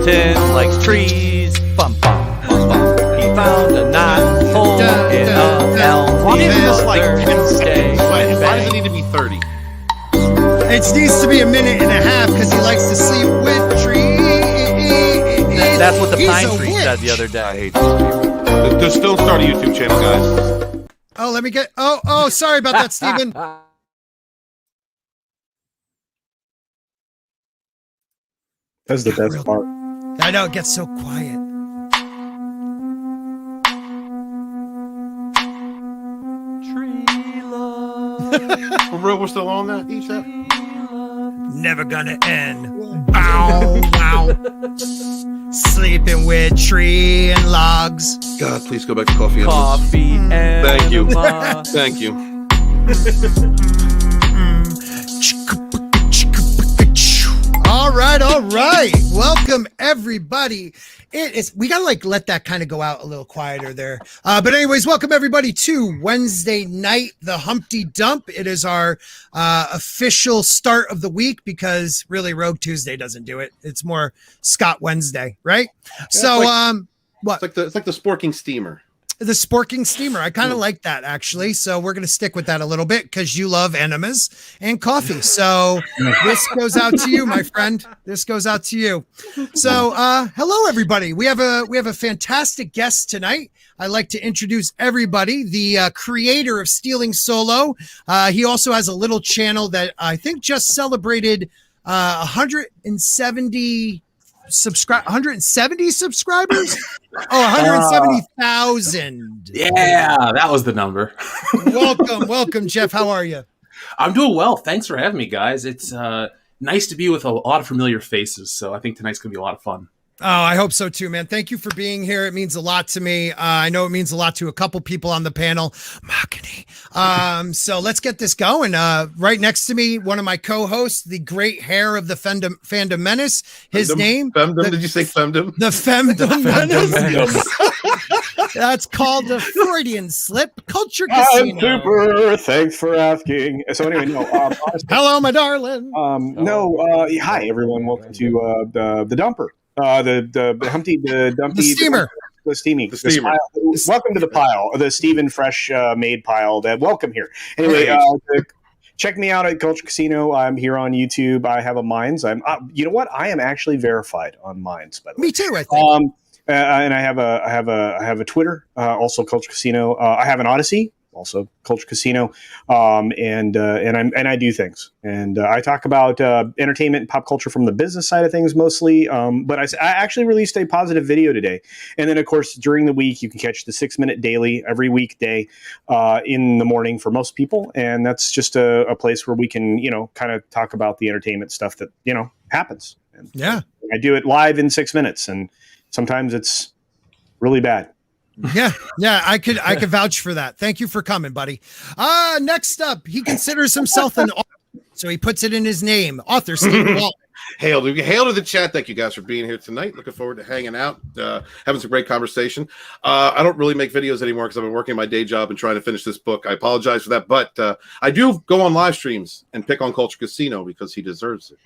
Walton likes trees. Bum, bum, bum, bum. He found a knot hole in a elm. Why is this like 10 Stay. seconds? Why does it need to be 30? It needs to be a minute and a half because he likes to sleep with trees. That's what the He's pine a tree witch. said the other I day. hate these people. Just don't start a YouTube channel, guys. Oh, let me get. Oh, sorry about that, Steven. That's the best part. I know it gets so quiet. Tree love. For real, we're still on that each step? Never gonna end. Bow, wow. Sleeping with tree and logs. God, please go back to coffee. Coffee and Thank you. enema. Thank you. All right. Welcome everybody. We gotta let that kind of go out a little quieter there. But anyways, welcome everybody to Wednesday night, the Humpty Dump. It is our official start of the week because really Rogue Tuesday doesn't do it. It's more Scott Wednesday, right? Yeah, What? It's like the Sporking steamer. The Sporking steamer. I kind of like that actually. So we're going to stick with that a little bit because you love enemas and coffee. So this goes out to you, my friend. This goes out to you. So hello everybody. We have a fantastic guest tonight. I'd like to introduce everybody, the creator of Stealing Solo. He also has a little channel that I think just celebrated 170 subscribers. 170,000. Yeah, that was the number. Welcome, Jeff. How are you? I'm doing well. Thanks for having me, guys. It's nice to be with a lot of familiar faces, so I think tonight's going to be a lot of fun. Oh, I hope so too, man. Thank you for being here. It means a lot to me. I know it means a lot to a couple people on the panel. Mahogany. So let's get this going. Right next to me, one of my co-hosts, the great hair of the Fandom Menace. His name? Femdom? Did you say Femdom? The Femdom Menace. That's called the Freudian slip. Culture Casino. I'm super. Thanks for asking. So anyway, no. Honestly, hello, my darling. hi everyone. Welcome to the dumper. The Humpty, the Dumpty, the steamer. The steaming. The steamer. Welcome to the pile, the Stephen Fresh made pile. Welcome here. Anyway, check me out at Culture Casino. I'm here on YouTube. I have a Minds. You know what? I am actually verified on Minds, by the way. Me too, I think. And I have a Twitter, also Culture Casino. I have an Odyssey, also Culture Casino, and I do things, and I talk about entertainment and pop culture from the business side of things mostly. But I actually released a positive video today, and then of course during the week you can catch the 6-minute daily every weekday in the morning for most people, and that's just a place where we can kind of talk about the entertainment stuff that happens. And yeah, I do it live in 6 minutes, and sometimes it's really bad. Yeah, I could vouch for that. Thank you for coming, buddy. Next up, he considers himself an author, so he puts it in his name, author Stephen Walton. Hail to the chat. Thank you guys for being here tonight. Looking forward to hanging out, having some great conversation. I don't really make videos anymore because I've been working my day job and trying to finish this book. I apologize for that, but I do go on live streams and pick on Culture Casino because he deserves it.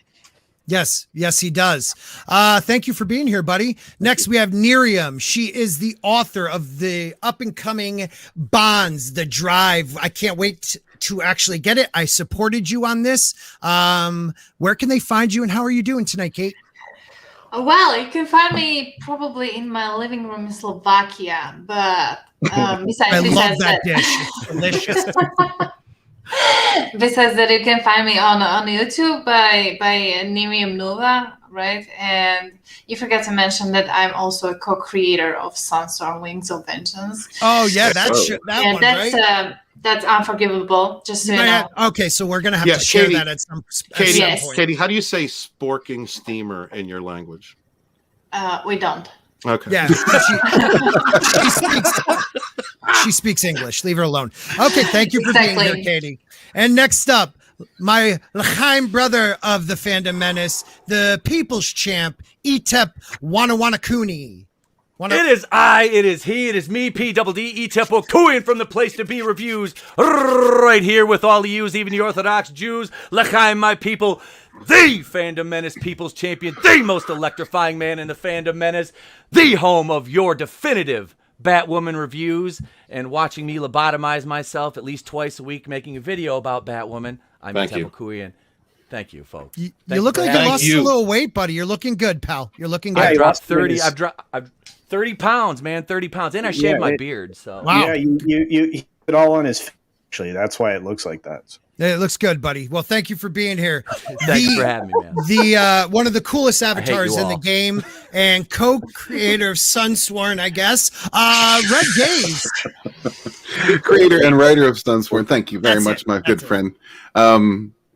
Yes, he does. Thank you for being here, buddy. Next, we have Nerium. She is the author of the up-and-coming Bonds, The Drive. I can't wait to actually get it. I supported you on this. Where can they find you, and how are you doing tonight, Kate? Well, you can find me probably in my living room in Slovakia, but besides, I love that dish. It's delicious. Besides that, you can find me on YouTube by Nerium Nova, right? And you forgot to mention that I'm also a co-creator of Sunsworn Wings of Vengeance. Oh yeah, that's right? That's Unforgivable. Just so you know. Okay, so we're gonna have to share that at some Katie, point. Katie, how do you say sporking steamer in your language? We don't. Okay. Yeah, she speaks English. Leave her alone. Okay, thank you for being here, Katie. And next up, my L'chaim brother of the Fandom Menace, the People's Champ, Itep Wanawanakuni. It is I, it is he, it is me, P-double-D-E Temple, Kuyan from the Place to Be Reviews, right here with all of yous, even the Orthodox Jews, L'chaim, my people, the Fandom Menace People's Champion, the most electrifying man in the Fandom Menace, the home of your definitive Batwoman reviews, and watching me lobotomize myself at least twice a week making a video about Batwoman. I'm Temple Kuyan. Thank you, folks. You look like you lost a little weight, buddy. You're looking good, pal. You're looking good. I've dropped 30. I've dropped 30 pounds, man. 30 pounds, and I shaved my beard. So wow. Yeah, you hit it all on his face. Actually, that's why it looks like that. It looks good, buddy. Well, thank you for being here. Thanks for having me, man. The one of the coolest avatars in the game and co-creator of Sunsworn, I guess. Red Gaze. Creator and writer of Sunsworn. Thank you very much, my good friend.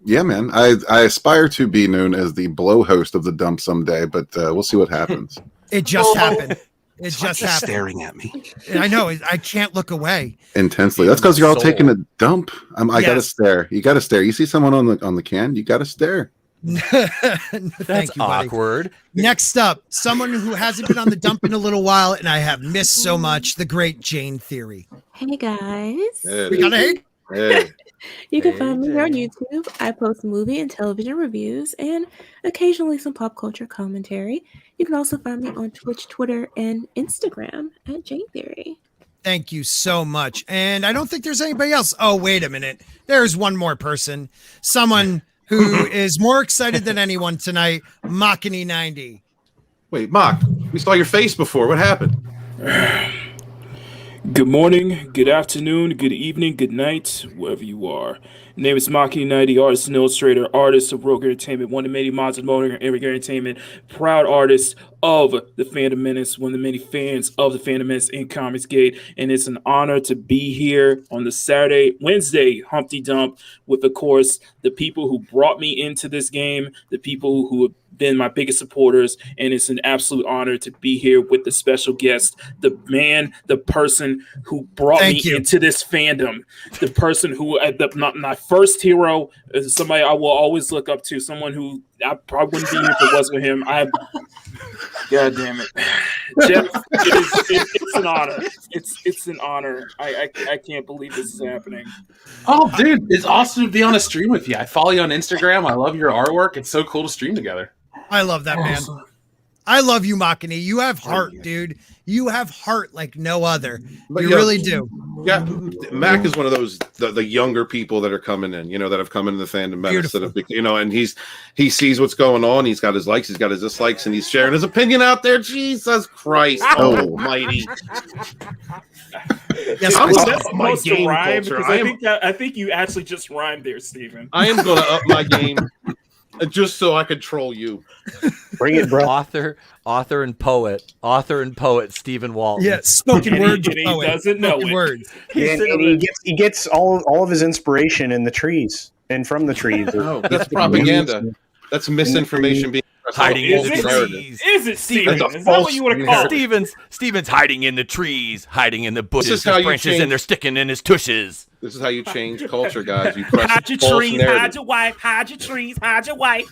Yeah, man. I aspire to be known as the blow host of the dump someday, but we'll see what happens. It just happened. It just happened. Staring at me. I know. I can't look away. Intensely. That's because you're all taking a dump. I gotta stare. You gotta stare. You see someone on the can, you gotta stare. That's you, awkward. Next up, someone who hasn't been on the dump in a little while, and I have missed so much, the great Jayne Theory. Hey guys. Hey. We got a Hey. You can find me on YouTube. I post movie and television reviews and occasionally some pop culture commentary. You can also find me on Twitch, Twitter, and Instagram at Jayne Theory. Thank you so much. And I don't think there's anybody else. Oh, wait a minute. There's one more person. Someone who is more excited than anyone tonight, Machiny90. Wait, Mach, we saw your face before. What happened? Good morning, good afternoon, good evening, good night, wherever you are. Name is Machiny90, artist and illustrator, artist of Rogue Entertainment, one of the many mods of Rogue Entertainment, proud artist of the Fandom Menace, one of the many fans of the Fandom Menace in Comicsgate, and it's an honor to be here on the Wednesday Humpty Dump with, of course, the people who brought me into this game, the people who have been my biggest supporters, and it's an absolute honor to be here with the special guest, the man, the person who brought me into this fandom, the person who, my first hero, is somebody I will always look up to, someone who I probably wouldn't be here if it wasn't him. God damn it, Jeff! It's an honor. It's an honor. I can't believe this is happening. Oh, dude, it's awesome to be on a stream with you. I follow you on Instagram. I love your artwork. It's so cool to stream together. I love that, man. I love you, Machiny. You have heart, dude. You have heart like no other. But you really do. Yeah, Mac is one of those the younger people that are coming in, that have come into the Fandom Menace, that have, and he sees what's going on. He's got his likes, he's got his dislikes, and he's sharing his opinion out there. Jesus Christ, almighty! Yes, I'm that's up my supposed to game rhyme culture. because I think you actually just rhymed there, Steven. I am going to up my game just so I can troll you. Bring it, bro. Author and poet Stephen Walton. Yeah, spoken word. He doesn't know it. Words. He gets all of his inspiration in the trees and from the trees. No, that's propaganda. That's misinformation being hiding in the trees. Is it, Steven? Is that what you want to call it? Steven's hiding in the trees, hiding in the bushes, This is how the you branches, change- and they're sticking in his tushes. This is how you change culture, guys. You press Hide your false trees, narrative. hide your wife, hide your trees, hide your wife.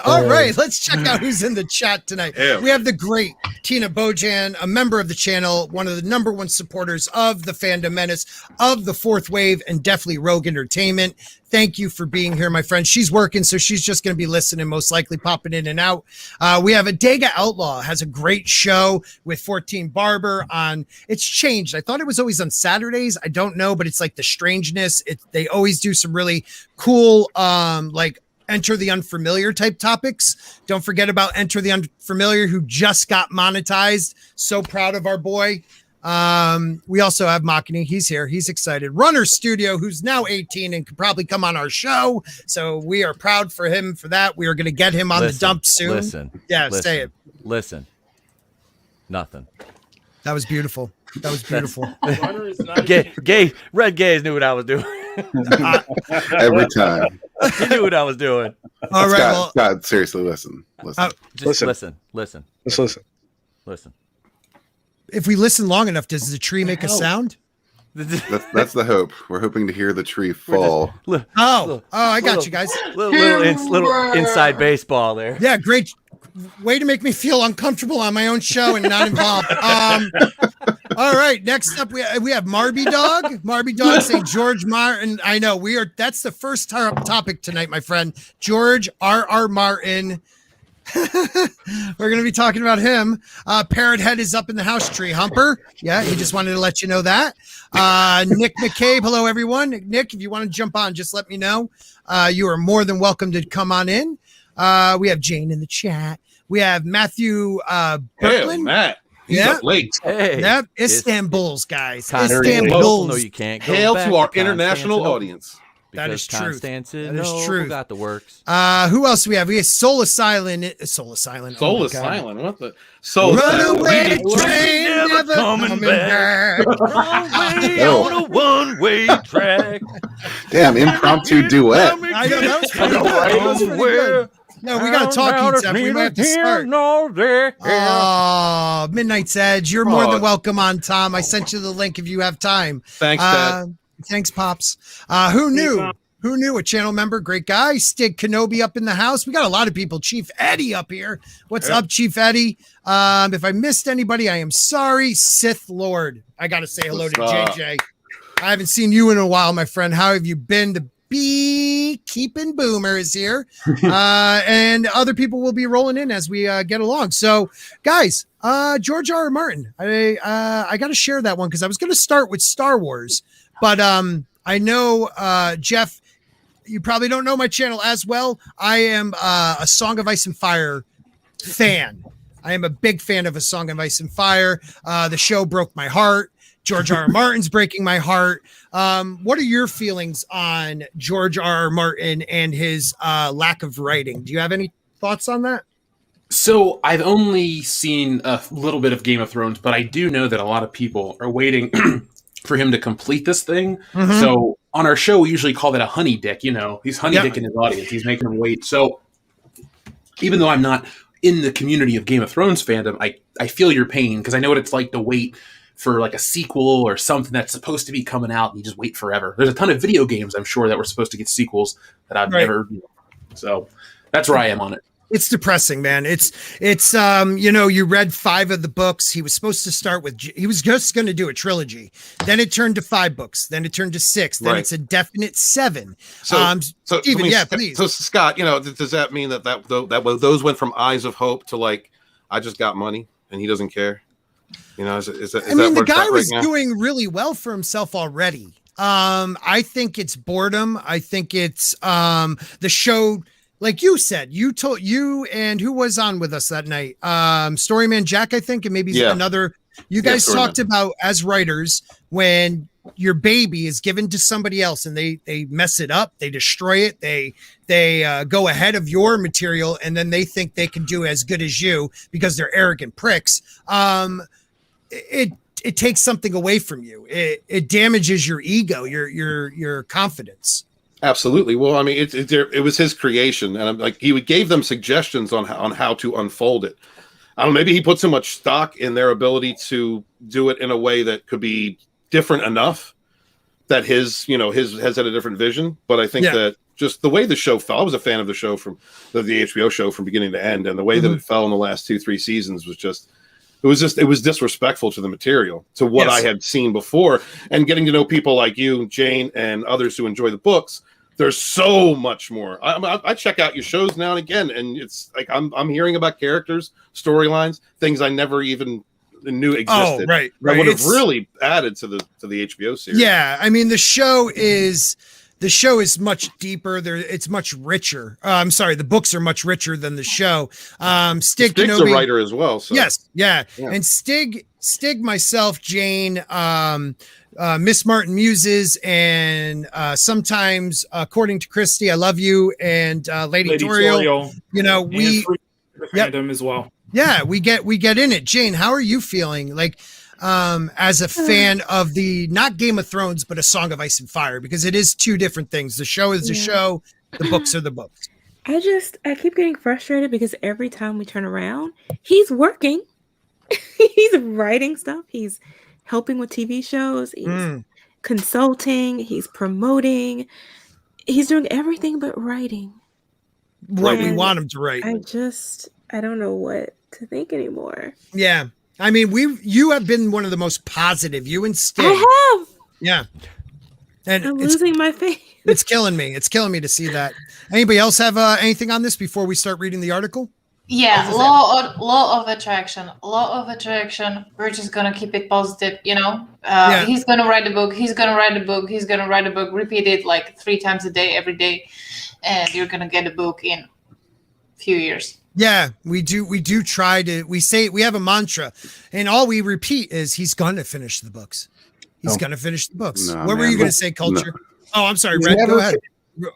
All right, let's check out who's in the chat tonight. Yeah. We have the great Tina Bojan, a member of the channel, one of the #1 supporters of the Fandom Menace, of the Fourth Wave, and definitely Rogue Entertainment. Thank you for being here, my friend. She's working, so she's just going to be listening, most likely popping in and out. We have Adega Outlaw, has a great show with 14 Barber on. It's changed. I thought it was always on Saturdays. I don't know, but it's like the strangeness. They always do some really cool, like Enter the Unfamiliar type topics. Don't forget about Enter the Unfamiliar, who just got monetized. So proud of our boy. We also have Machiny. He's here. He's excited. Runner Studio, who's now 18 and could probably come on our show. So we are proud for him for that. We are going to get him on the dump soon. Say it. Listen. Nothing. That was beautiful. That was beautiful. Red Gaze knew what I was doing. Every time. He knew what I was doing. All right. Scott, seriously, listen. Listen. If we listen long enough, does the tree make a sound? That's the hope. We're hoping to hear the tree fall. I got you guys. Little inside baseball there. Yeah, great way to make me feel uncomfortable on my own show and not involved. All right, next up we have Marby Dog. Marby Dog saying George Martin. I know that's the first topic tonight, my friend. George R.R. Martin. We're going to be talking about him. Parrot Head is up in the house tree. Humper. Yeah, he just wanted to let you know that. Nick McCabe. Hello, everyone. Nick, if you want to jump on, just let me know. You are more than welcome to come on in. We have Jane in the chat. We have Matthew Berklin. Matt. He's up late. Hey, Yep, Istanbul's, guys. Istanbul's. No, you can't go Hail back to our international audience. That is true. That is true. Got the works. Who else do we have? We have Soul Silent. What the? Soul Runaway Silent. train never coming back. On a one-way track. Damn, impromptu duet. I know, that was pretty good. No, we got to talk each other. We might have to start. Oh, Midnight's Edge. You're more than welcome on, Tom. I sent you the link if you have time. Thanks, Dad. Thanks, Pops. Who knew? Who knew? A channel member, great guy. Stig Kenobi up in the house. We got a lot of people. Chief Eddie up here. What's up, Chief Eddie? If I missed anybody, I am sorry. Sith Lord. I got to say hello to JJ. I haven't seen you in a while, my friend. How have you been? The Beekeeping Boomer is here. And other people will be rolling in as we get along. So, guys, George R.R. Martin. I got to share that one because I was going to start with Star Wars. But I know, Jeff, you probably don't know my channel as well. I am a Song of Ice and Fire fan. I am a big fan of A Song of Ice and Fire. The show broke my heart. George R.R. Martin's breaking my heart. What are your feelings on George R.R. Martin and his lack of writing? Do you have any thoughts on that? So I've only seen a little bit of Game of Thrones, but I do know that a lot of people are waiting for him to complete this thing. Mm-hmm. So on our show, we usually call that a honey dick. You know, he's honey dicking his audience. He's making them wait. So even though I'm not in the community of Game of Thrones fandom, I feel your pain because I know what it's like to wait for like a sequel or something that's supposed to be coming out and you just wait forever. There's a ton of video games, I'm sure, that were supposed to get sequels that I've never, so that's where I am on it. It's depressing, man. It's you read 5 of the books. He was supposed to start with, he was just going to do a trilogy. Then it turned to 5 books. Then it turned to 6. Then it's a definite 7. Please. So Scott, does that mean that those went from Eyes of Hope to like, I just got money and he doesn't care? The guy was doing really well for himself already. I think it's boredom. I think it's the show. Like you said, you and who was on with us that night? Storyman Jack, I think, and maybe another. You guys talked about as writers when your baby is given to somebody else and they mess it up, they destroy it, they go ahead of your material, and then they think they can do as good as you because they're arrogant pricks. It takes something away from you. It damages your ego, your confidence. Absolutely. Well, I mean, it was his creation, and I'm like, he gave them suggestions on how to unfold it. I don't know, maybe he put so much stock in their ability to do it in a way that could be different enough that his has had a different vision. But I think that just the way the show fell, I was a fan of the show from the HBO show from beginning to end, and the way that it fell in the last 2-3 seasons was just. It was disrespectful to the material, to what I had seen before, and getting to know people like you, Jane, and others who enjoy the books. There's so much more. I check out your shows now and again, and it's like I'm hearing about characters, storylines, things I never even knew existed. Oh, right. That would have really added to the HBO series. Yeah, I mean the show is much deeper. It's much richer. I'm sorry, the books are much richer than the show. Stig's Kenobi, a writer as well. So. Yes, yeah. And Stig, myself, Jane, Miss Martin Muses, and sometimes, according to Christy, I love you, and Lady Tauriel. We fandom as well. Yeah, we get in it. Jane, how are you feeling? Like, as a fan of the not Game of Thrones, but A Song of Ice and Fire, because it is 2 different things. The show is the show, the books are the books. I keep getting frustrated because every time we turn around, he's working, he's writing stuff, he's helping with TV shows, consulting, he's promoting, he's doing everything but writing. What we And want him to write. I don't know what to think anymore. Yeah. I mean, you have been one of the most positive. You and Sting. I have. Yeah. And I'm losing my faith. It's killing me. It's killing me to see that. Anybody else have anything on this before we start reading the article? Yeah, law of attraction. Law of attraction. We're just gonna keep it positive, you know. He's gonna write a book. He's gonna write a book. He's gonna write a book. Repeat it like 3 times a day, every day, and you're gonna get a book in a few years. Yeah, we do. We do try to. We say we have a mantra, and all we repeat is he's gonna finish the books. He's gonna finish the books. No, what were man, you gonna say, Culture? No. Oh, I'm sorry, Red. Go ahead.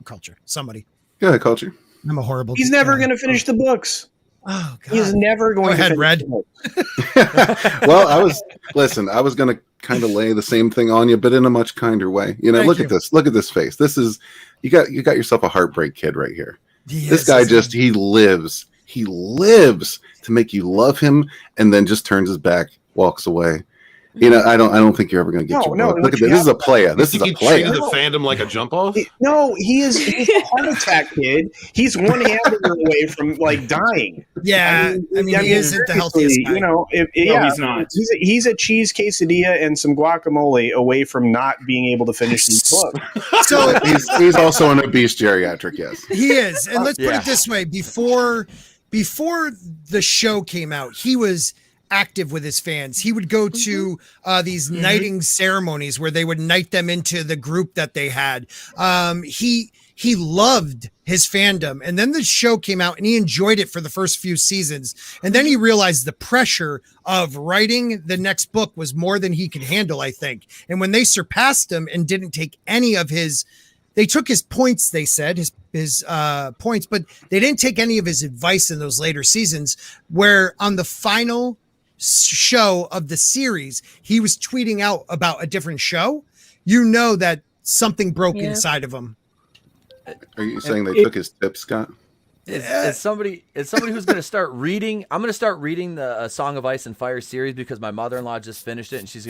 Culture. Somebody. Go ahead, Culture. I'm a horrible. He's never going to finish the books. Oh, God. He's never going to finish Red. the books. Well, I was going to kind of lay the same thing on you, but in a much kinder way. You know, Thank look you. at this. Look at this face. This is you got yourself a heartbreak kid right here. He This is, guy isn't he? he lives to make you love him, and then just turns his back, walks away. You know, I don't think you're ever going to get your book. Look at this. This is a player. This is a He player. treated the fandom like a jump off. No, he's a heart attack kid. He's one hamburger away from like dying. Yeah, I mean he isn't the healthiest guy. You know, he's not. He's a cheese quesadilla and some guacamole away from not being able to finish these books. So He's also an obese geriatric. Yes. he is, and let's put it this way: before the show came out, he was active with his fans. He would go to these knighting ceremonies where they would knight them into the group that they had. He loved his fandom, and then the show came out and he enjoyed it for the first few seasons, and then he realized the pressure of writing the next book was more than he could handle, I think. And when they surpassed him and didn't take any of his, they took his points, they said his points, but they didn't take any of his advice in those later seasons, where on the final show of the series he was tweeting out about a different show. You know that something broke inside of him. Are you saying they took his tips, Scott? It's somebody who's going to start reading. I'm going to start reading the Song of Ice and Fire series because my mother-in-law just finished it, and she's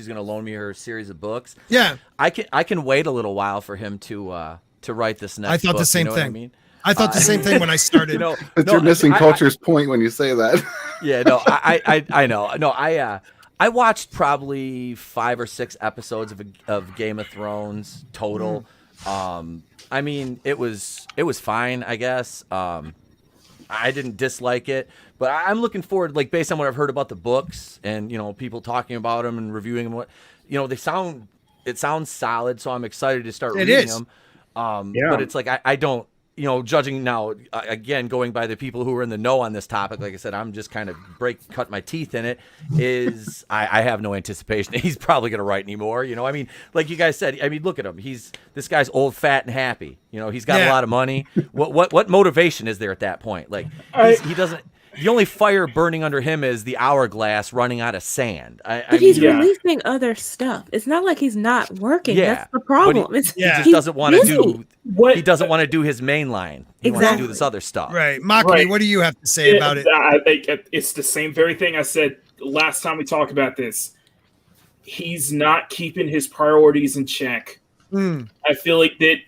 gonna loan me her series of books. Yeah, I can wait a little while for him to write this next. I thought book, the same you know what thing. I mean? I thought the same thing when I started. But you're missing Culture's point when you say that. Yeah, no, I know. No, I watched probably 5 or 6 episodes of Game of Thrones total. I mean, it was fine, I guess. I didn't dislike it, but I'm looking forward, like based on what I've heard about the books and people talking about them and reviewing them. It sounds solid, so I'm excited to start reading them. But it's like I don't. Judging now, again, going by the people who are in the know on this topic, like I said, I'm just kind of cut my teeth in it, I have no anticipation that he's probably going to write anymore. I mean, like you guys said, I mean, look at him. This guy's old, fat, and happy. He's got a lot of money. What motivation is there at that point? Like, he doesn't. The only fire burning under him is the hourglass running out of sand. But he's releasing other stuff. It's not like he's not working. Yeah, that's the problem. He just doesn't want to do. He doesn't want to do his main line. He wants to do this other stuff. Right, Maki, what do you have to say about it? It's the same very thing I said last time we talked about this. He's not keeping his priorities in check. I feel like that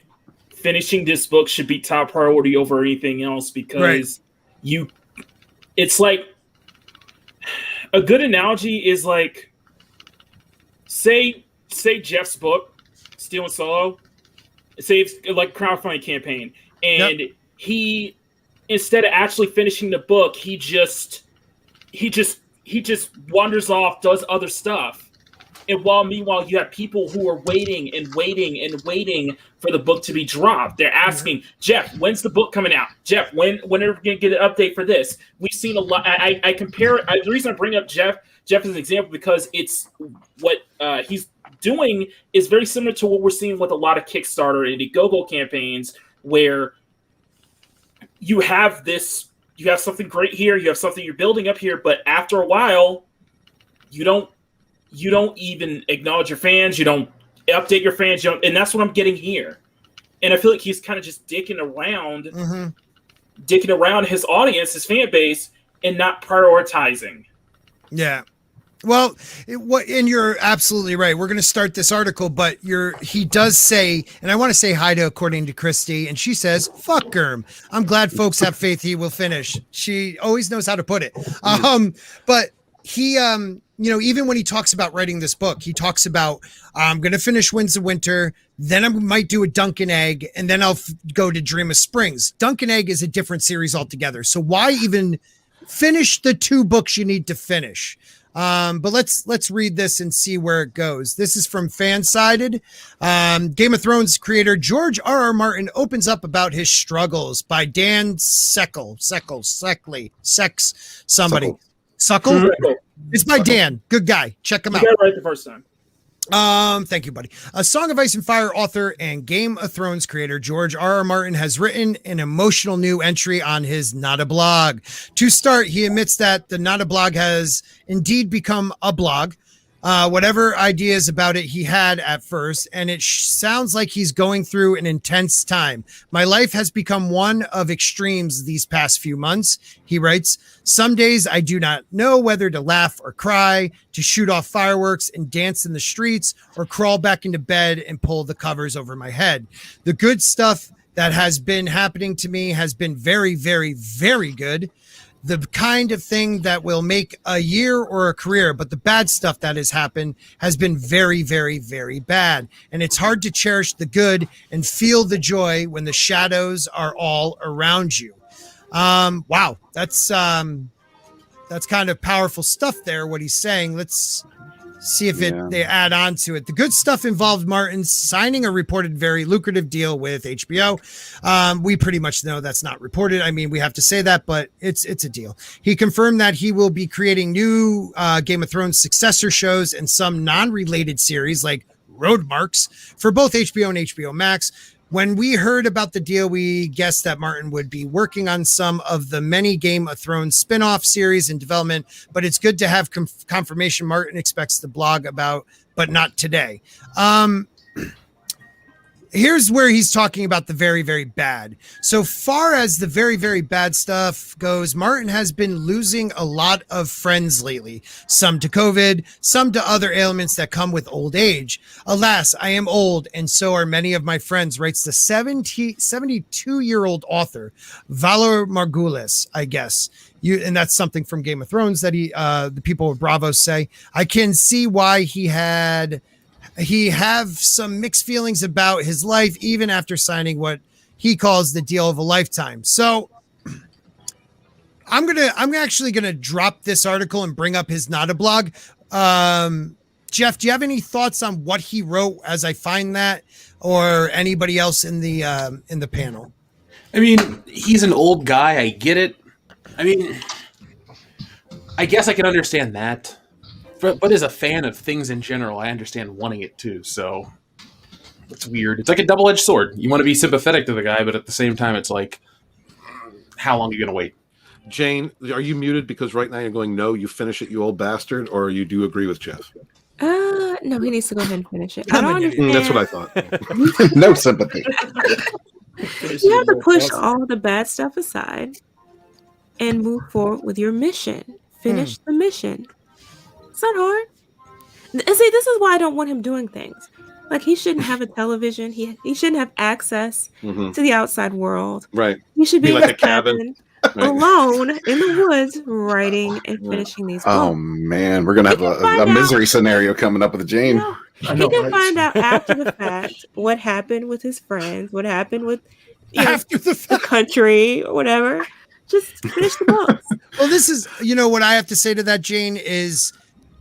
finishing this book should be top priority over anything else because it's like a good analogy is like say Jeff's book, Steel and Solo, say it's like a crowdfunding campaign, and he instead of actually finishing the book, he just wanders off, does other stuff. And meanwhile, you have people who are waiting and waiting and waiting for the book to be dropped. They're asking, Jeff, when's the book coming out? Jeff, when are we going to get an update for this? We've seen a lot. I compare the reason I bring up Jeff as an example because it's what he's doing is very similar to what we're seeing with a lot of Kickstarter and Indiegogo campaigns where you have something great here, you have something you're building up here, but after a while, you don't even acknowledge your fans. You don't update your fans. And that's what I'm getting here. And I feel like he's kind of just dicking around his audience, his fan base, and not prioritizing. Yeah. Well, and you're absolutely right. We're going to start this article, but he does say, and I want to say hi to according to Christy, and she says, "Fuck Germ. I'm glad folks have faith he will finish." She always knows how to put it. But he, even when he talks about writing this book, he talks about, I'm going to finish Winds of Winter, then I might do a Dunk and Egg, and then I'll go to Dream of Springs. Dunk and Egg is a different series altogether. So why even finish the 2 books you need to finish? But let's read this and see where it goes. This is from Fansided. Game of Thrones creator George R.R. Martin opens up about his struggles by Dan Suckle. It's by Dan. Good guy. Check him out. You got it right the first time. Thank you, buddy. A Song of Ice and Fire author and Game of Thrones creator George R.R. Martin has written an emotional new entry on his Not a Blog. To start, he admits that the Not a Blog has indeed become a blog. Whatever ideas about it he had at first, and it sounds like he's going through an intense time. My life has become one of extremes these past few months, he writes. Some days I do not know whether to laugh or cry, to shoot off fireworks and dance in the streets, or crawl back into bed and pull the covers over my head. The good stuff that has been happening to me has been very, very, very good. The kind of thing that will make a year or a career, but the bad stuff that has happened has been very, very, very bad. And it's hard to cherish the good and feel the joy when the shadows are all around you. Wow. That's kind of powerful stuff there, what he's saying. Let's see if they add on to it. The good stuff involved Martin signing a reported very lucrative deal with HBO. We pretty much know that's not reported. I mean, we have to say that, but it's a deal. He confirmed that he will be creating new Game of Thrones successor shows and some non-related series like Road Marks for both HBO and HBO Max. When we heard about the deal, we guessed that Martin would be working on some of the many Game of Thrones spin-off series in development, but it's good to have confirmation Martin expects the blog about, but not today. Here's where he's talking about the very, very bad. So far as the very, very bad stuff goes, Martin has been losing a lot of friends lately, some to COVID, some to other ailments that come with old age. Alas, I am old, and so are many of my friends, writes the 72-year-old author, Valar Morghulis, I guess. And that's something from Game of Thrones that the people of Bravo say. I can see why he have some mixed feelings about his life, even after signing what he calls the deal of a lifetime. So I'm actually gonna drop this article and bring up his Not a Blog. Jeff, do you have any thoughts on what he wrote as I find that, or anybody else in the panel? I mean, he's an old guy. I get it. I mean, I guess I can understand that. But as a fan of things in general, I understand wanting it too. So it's weird. It's like a double-edged sword. You want to be sympathetic to the guy, but at the same time, it's like, how long are you going to wait? Jane, are you muted because right now you're going, no, you finish it, you old bastard, or you do agree with Jeff? No, he needs to go ahead and finish it. I don't understand. That's what I thought. No sympathy. You have to push all the bad stuff aside and move forward with your mission. Finish the mission. It's not hard. And see, this is why I don't want him doing things. Like, he shouldn't have a television. He shouldn't have access to the outside world. Right. He should be like in a cabin. Alone in the woods, writing and finishing these books. Oh, man. We're going to have a misery scenario coming up with Jane. He can find out after the fact what happened with his friends, what happened with the country, or whatever. Just finish the books. Well, this is, what I have to say to that, Jane, is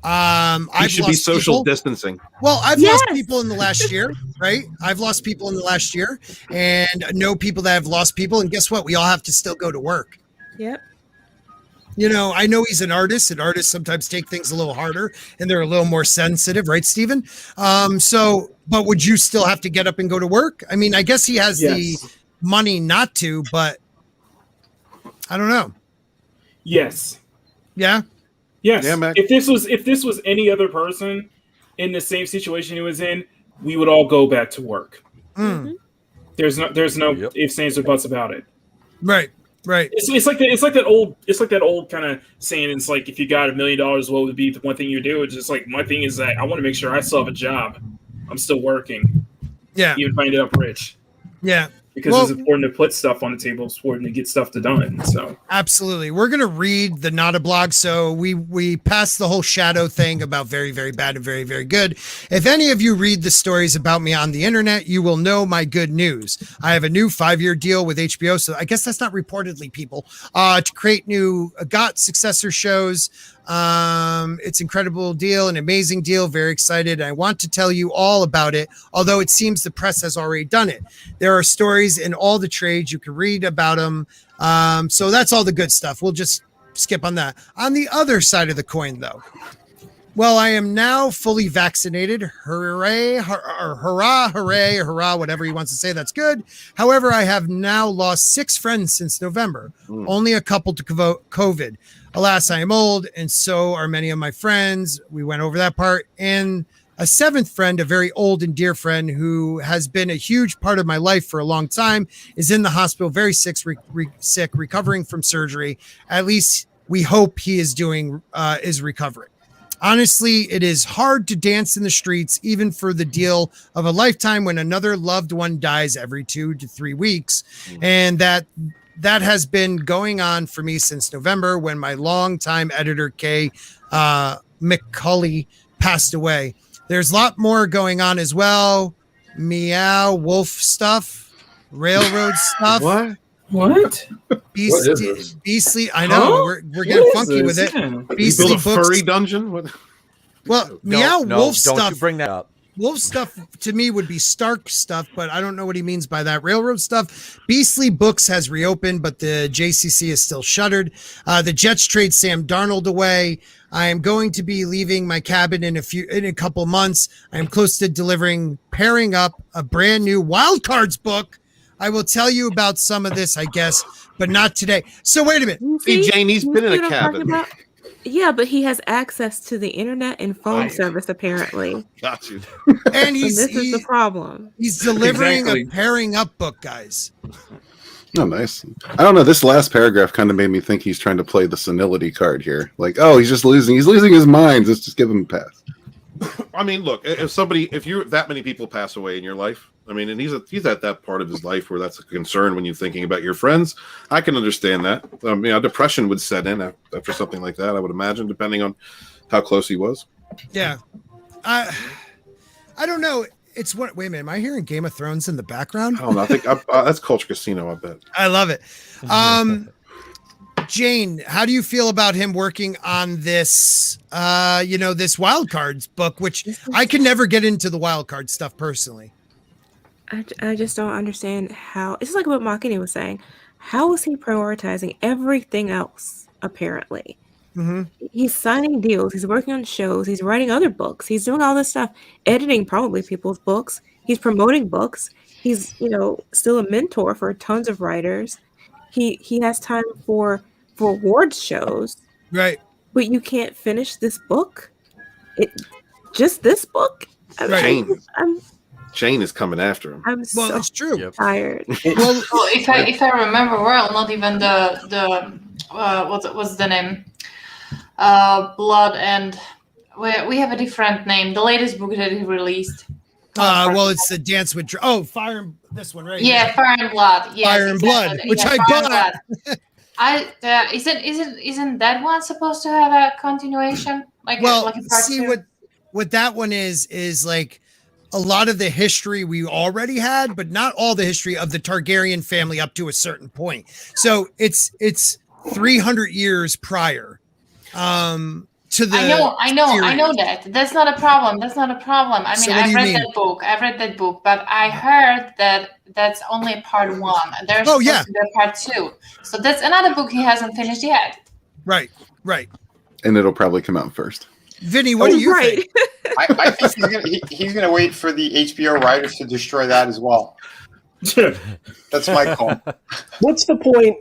I should be social distancing. Well, I've lost people in the last year, right? I've lost people in the last year and know people that have lost people. And guess what? We all have to still go to work. Yep. I know he's an artist, and artists sometimes take things a little harder and they're a little more sensitive, right, Stephen? But would you still have to get up and go to work? I mean, I guess he has the money not to, but I don't know. Yes. Yeah. Yes. Yeah, Mac. If this was any other person in the same situation he was in, we would all go back to work. Mm. There's no ifs, ands, or buts about it. Right. Right. It's like that old kind of saying. It's like, if you got $1 million, what would be the one thing you do? It's just like, my thing is that I want to make sure I still have a job. I'm still working. Yeah. Even if I ended up rich. Yeah. Because it's important to put stuff on the table. It's important to get stuff done. So absolutely, we're gonna read the Not a Blog. So we passed the whole shadow thing about very, very bad and very, very good. If any of you read the stories about me on the internet, you will know my good news. I have a new 5-year deal with HBO. So I guess that's not reportedly, people. To create new GOT successor shows. It's incredible deal, an amazing deal. Very excited. I want to tell you all about it, although it seems the press has already done it. There are stories in all the trades. You can read about them. So that's all the good stuff. We'll just skip on that. On the other side of the coin, though, well, I am now fully vaccinated. Hooray, hurrah, hooray, hurrah, whatever he wants to say. That's good. However, I have now lost 6 friends since November, only a couple to COVID. Alas, I am old, and so are many of my friends. We went over that part. And a 7th friend, a very old and dear friend who has been a huge part of my life for a long time, is in the hospital, very sick, recovering from surgery. At least we hope he is recovering. Honestly, it is hard to dance in the streets, even for the deal of a lifetime, when another loved one dies every 2 to 3 weeks. And that has been going on for me since November, when my longtime editor, Kay McCauley, passed away. There's a lot more going on as well. Meow Wolf stuff, railroad stuff. What? Beastly. I know, we're getting funky with it. Beastly build a books. furry dungeon? What? Well, Meow Wolf stuff. Don't you bring that up. Wolf stuff to me would be Stark stuff, but I don't know what he means by that. Railroad stuff. Beastly Books has reopened, but the JCC is still shuttered. The Jets trade Sam Darnold away. I am going to be leaving my cabin in a couple months. I am close to pairing up a brand new Wild Cards book. I will tell you about some of this, I guess, but not today. So wait a minute. See, Jayne, he's been in a cabin. Yeah, but he has access to the internet and phone service, apparently. Got you. And this is the problem. He's delivering a pairing up book, guys. Oh, nice. I don't know. This last paragraph kind of made me think he's trying to play the senility card here. Like, oh, he's just losing. He's losing his mind. Let's just give him a pass. I mean, look, if you that many people pass away in your life, I mean, and he's at that part of his life where that's a concern when you're thinking about your friends. I can understand that. Depression would set in after something like that, I would imagine, depending on how close he was. Yeah. I don't know. It's what? Wait a minute. Am I hearing Game of Thrones in the background? I don't know. I think that's Culture Casino. I bet. I love it. Jayne, how do you feel about him working on this? This wild cards book, which I can never get into the wild card stuff personally. I just don't understand how. It's like what Makini was saying. How is he prioritizing everything else? Apparently, he's signing deals. He's working on shows. He's writing other books. He's doing all this stuff, editing probably people's books. He's promoting books. He's still a mentor for tons of writers. He has time for awards shows, right? But you can't finish this book. Just this book. Jayne is coming after him. I'm so it's true. tired. Well, if I remember well, not even the what's the name? Blood and we have a different name. The latest book that he released. It's the Dance with Fire and this one, right? Yeah, Fire and Blood. Yes, Fire and Blood, which I bought. Isn't that one supposed to have a continuation? Like a part two? What that one is like a lot of the history we already had, but not all the history of the Targaryen family up to a certain point. So it's 300 years prior. To the I know that. That's not a problem. I mean, I've read that book, but I heard that that's only part 1. There's supposed to be a part 2. So that's another book he hasn't finished yet. Right. And it'll probably come out first. Vinny, what do you think? I think he's gonna wait for the HBO writers to destroy that as well. That's my call. What's the point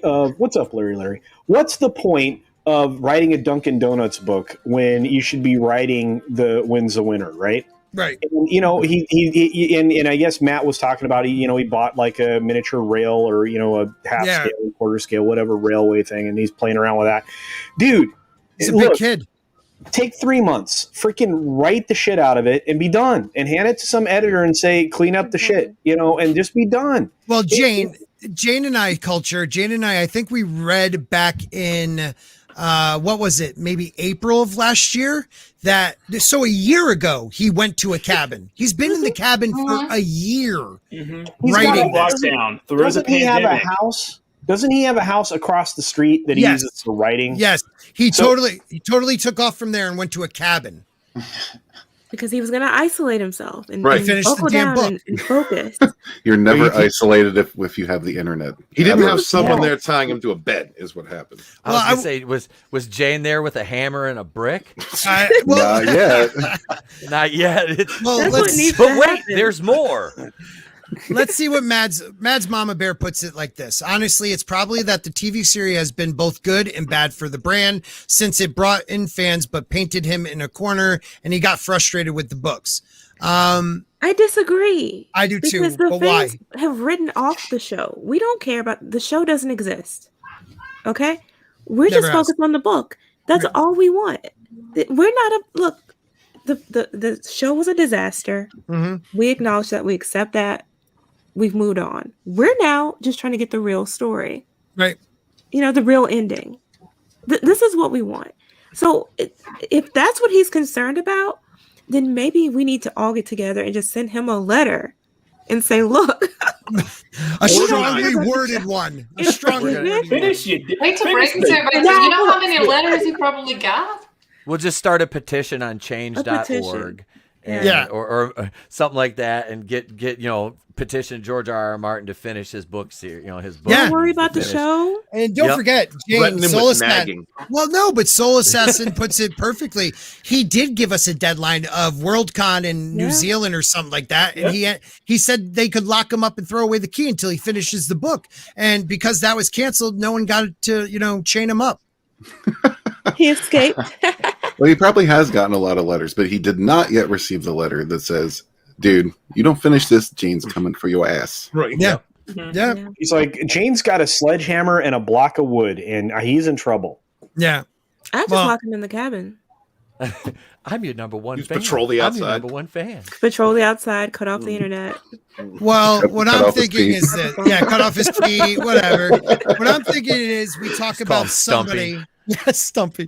of what's up, Larry? What's the point of writing a Dunkin' Donuts book when you should be writing the When's the Winner, right? Right. And, you know, he and I guess Matt was talking about, he bought like a miniature rail or, a half scale, quarter scale, whatever railway thing. And he's playing around with that. Dude, he's a big kid. Take 3 months, freaking write the shit out of it and be done, and hand it to some editor and say, clean up the shit, and just be done. Well, Jayne and I, I think we read back in, what was it? Maybe April of last year. So a year ago, he went to a cabin. He's been in the cabin for a year. Mm-hmm. Writing lockdown. There was a Doesn't he have a pandemic. house? Doesn't he have a house across the street that he uses for writing? Yes, he totally took off from there and went to a cabin because he was going to isolate himself and finish the damn book and focus. You're never isolated if you have the internet. He didn't have someone there tying him to a bed, is what happened. I was gonna say, was Jayne there with a hammer and a brick? Not yet. Not yet. But wait, there's more. Let's see what Mad's Mama Bear puts it like this. Honestly, it's probably that the TV series has been both good and bad for the brand since it brought in fans but painted him in a corner and he got frustrated with the books. I disagree. I do too. Because the but fans why? have written off the show. We don't care about the show. Doesn't exist. Okay, we're Never just focused on the book. That's all we want. We're not look. The show was a disaster. Mm-hmm. We acknowledge that. We accept that. We've moved on. We're now just trying to get the real story. Right. The real ending. This is what we want. So if that's what he's concerned about, then maybe we need to all get together and just send him a letter and say, look. A strongly worded one. A strongly worded one. Finish it. Wait till break into it. But you know how many letters he probably got? We'll just start a petition on change.org. Or something like that, and get petition George R.R. Martin to finish his book series, his book. Don't worry about the show. And don't forget, Jayne, Soul Assassin. Well, no, but Soul Assassin puts it perfectly. He did give us a deadline of Worldcon in New Zealand or something like that, and he said they could lock him up and throw away the key until he finishes the book. And because that was canceled, no one got to chain him up. He escaped. Well, he probably has gotten a lot of letters, but he did not yet receive the letter that says, dude, you don't finish this, Jayne's coming for your ass. Right. Yeah. Mm-hmm. Yeah. He's like, Jayne's got a sledgehammer and a block of wood, and he's in trouble. Yeah. I just lock him in the cabin. I'm your number one fan. Patrol the outside. I'm your number one fan. Patrol the outside, cut off the internet. Well, what I'm thinking is that, cut off his feet, whatever. What I'm thinking is we talk about somebody. Yes, Stumpy.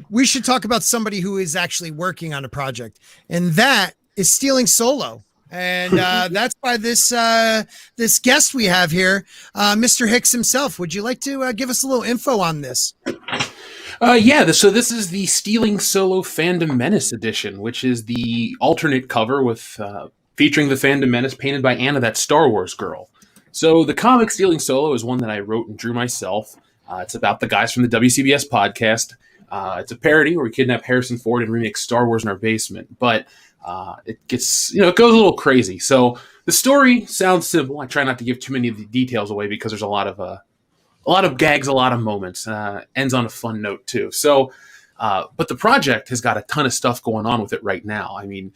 We should talk about somebody who is actually working on a project, and that is Stealing Solo. And that's why this guest we have here, Mr. Hicks himself. Would you like to give us a little info on this? So this is the Stealing Solo Fandom Menace edition, which is the alternate cover with featuring the Fandom Menace painted by Anna, that Star Wars girl. So the comic Stealing Solo is one that I wrote and drew myself. It's about the guys from the WCBS podcast. It's a parody where we kidnap Harrison Ford and remake Star Wars in our basement, but it gets, it goes a little crazy. So the story sounds simple. I try not to give too many of the details away because there's a lot of gags, a lot of moments. Ends on a fun note too. So, but the project has got a ton of stuff going on with it right now. I mean,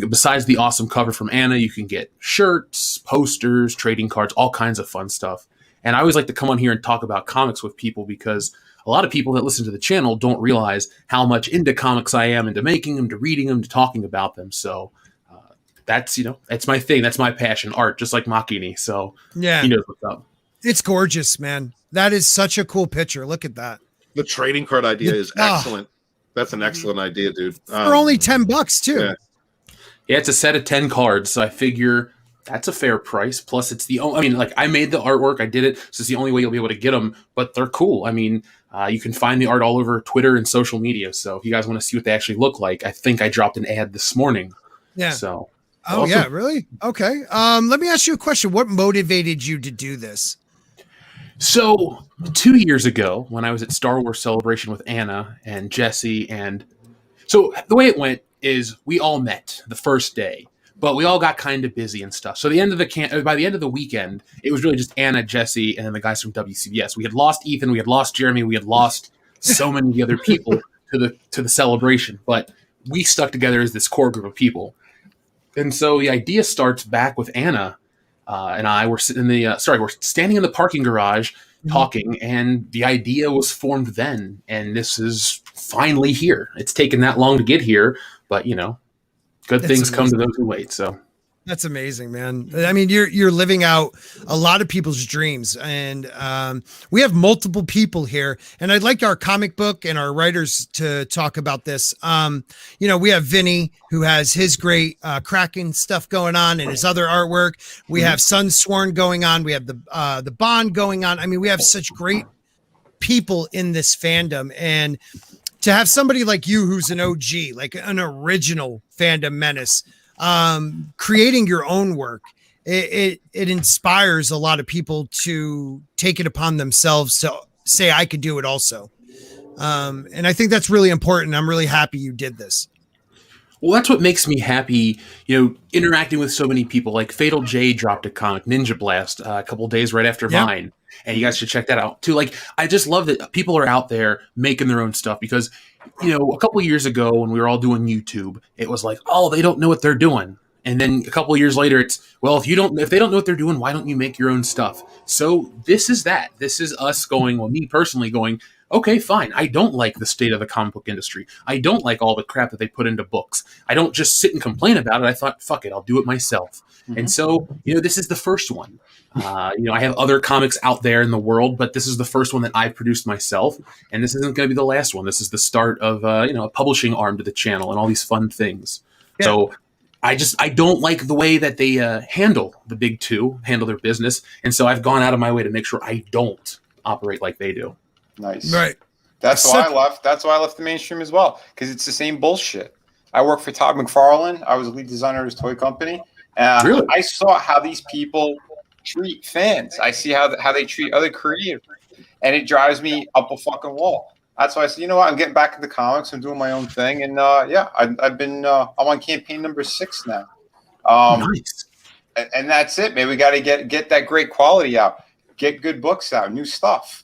besides the awesome cover from Anna, you can get shirts, posters, trading cards, all kinds of fun stuff. And I always like to come on here and talk about comics with people because a lot of people that listen to the channel don't realize how much into comics I am, into making them, to reading them, to talking about them. So that's, it's my thing. That's my passion, art, just like Makini. So he knows what's up. It's gorgeous, man. That is such a cool picture. Look at that. The trading card idea is excellent. That's an excellent idea, dude. For only $10 too. Yeah, it's a set of 10 cards. So I figure that's a fair price. Plus, it's I made the artwork. I did it. So it's the only way you'll be able to get them. But they're cool. I mean, you can find the art all over Twitter and social media. So if you guys want to see what they actually look like, I think I dropped an ad this morning. Yeah. So. Oh, awesome. Yeah, really? Okay. Let me ask you a question. What motivated you to do this? So 2 years ago, when I was at Star Wars Celebration with Anna and Jesse, and so the way it went is we all met the first day. But we all got kind of busy and stuff. So by the end of the weekend, it was really just Anna, Jesse, and then the guys from WCBS. We had lost Ethan, we had lost Jeremy, we had lost so many of the other people to the celebration. But we stuck together as this core group of people. And so the idea starts back with Anna and I were sitting in the we're standing in the parking garage talking, and the idea was formed then, and this is finally here. It's taken that long to get here, but good things come to those who wait. So that's amazing, man. I mean, you're living out a lot of people's dreams, and we have multiple people here, and I'd like our comic book and our writers to talk about this. We have Vinny, who has his great Kraken stuff going on and his other artwork. We have Sunsworn going on. We have the Bond going on. I mean, we have such great people in this fandom, and to have somebody like you, who's an OG, like an original fandom menace, creating your own work, it inspires a lot of people to take it upon themselves to say, I could do it also. And I think that's really important. I'm really happy you did this. Well, that's what makes me happy, interacting with so many people. Like Fatal J dropped a comic, Ninja Blast, a couple of days right after mine. And you guys should check that out too. Like, I just love that people are out there making their own stuff, because a couple of years ago when we were all doing YouTube, it was like, oh, they don't know what they're doing. And then a couple of years later, it's, well, if they don't know what they're doing, why don't you make your own stuff? So this is that. This is us going, well, me personally going, okay, fine. I don't like the state of the comic book industry. I don't like all the crap that they put into books. I don't just sit and complain about it. I thought, fuck it, I'll do it myself. Mm-hmm. And so, this is the first one. I have other comics out there in the world, but this is the first one that I produced myself. And this isn't going to be the last one. This is the start of, a publishing arm to the channel and all these fun things. Yeah. So I don't like the way that they handle the big two, handle their business. And so I've gone out of my way to make sure I don't operate like they do. Nice. Right. That's why I left. That's why I left the mainstream as well, because it's the same bullshit. I work for Todd McFarlane. I was a lead designer of his toy company. Really? I saw how these people treat fans. I see how they treat other creators, and it drives me up a fucking wall. That's why I said, you know what? I'm getting back into comics. I'm doing my own thing, and I've been I'm on campaign number 6 now. Nice. And that's it, man. We got to get that great quality out, get good books out, new stuff.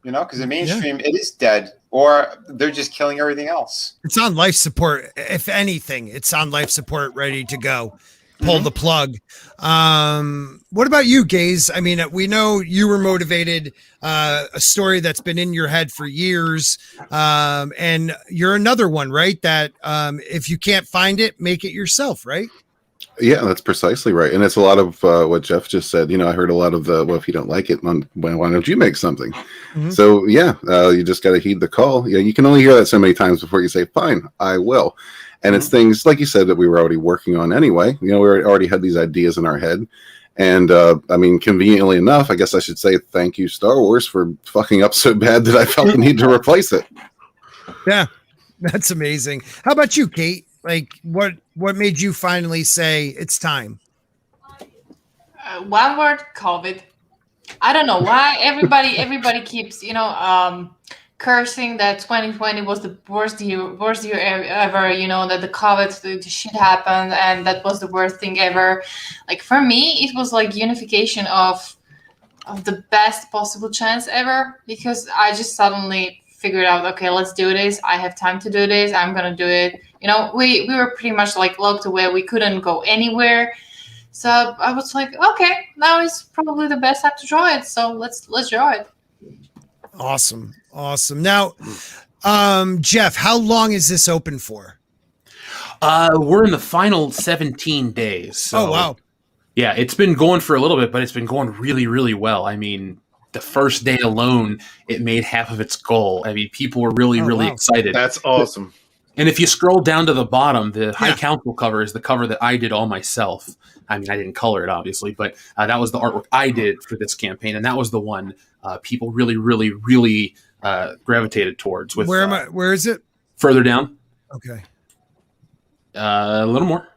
Because the mainstream, it is dead, or they're just killing everything else. It's on life support. If anything, it's on life support, ready to go. Pull the plug. What about you, Gaze? I mean, we know you were motivated, a story that's been in your head for years. And you're another one, right? That if you can't find it, make it yourself, right? Yeah, that's precisely right. And it's a lot of what Jeff just said. I heard a lot of the, well, if you don't like it, why don't you make something? Mm-hmm. So, you just got to heed the call. You can only hear that so many times before you say, fine, I will. And it's things, like you said, that we were already working on anyway. We already had these ideas in our head. And, conveniently enough, I guess I should say thank you, Star Wars, for fucking up so bad that I felt the need to replace it. Yeah, that's amazing. How about you, Kate? Like, what made you finally say it's time? One word: COVID. I don't know why everybody keeps cursing that 2020 was the worst year ever. That the COVID, the shit happened, and that was the worst thing ever. Like, for me, it was like unification of the best possible chance ever, because I just suddenly figured out, okay, let's do this. I have time to do this. I'm gonna do it. We were pretty much like locked away. We couldn't go anywhere. So I was like, okay, now is probably the best time to draw it. So let's draw it. Awesome. Now, Jeff, how long is this open for? We're in the final 17 days. So, oh, wow. Yeah, it's been going for a little bit, but it's been going really, really well. I mean, the first day alone, it made half of its goal. I mean, people were really, really excited. That's awesome. And if you scroll down to the bottom, the High Council cover is the cover that I did all myself. I mean, I didn't color it, obviously, but that was the artwork I did for this campaign, and that was the one people really, really, really gravitated towards. With Where is it? Further down. Okay. A little more.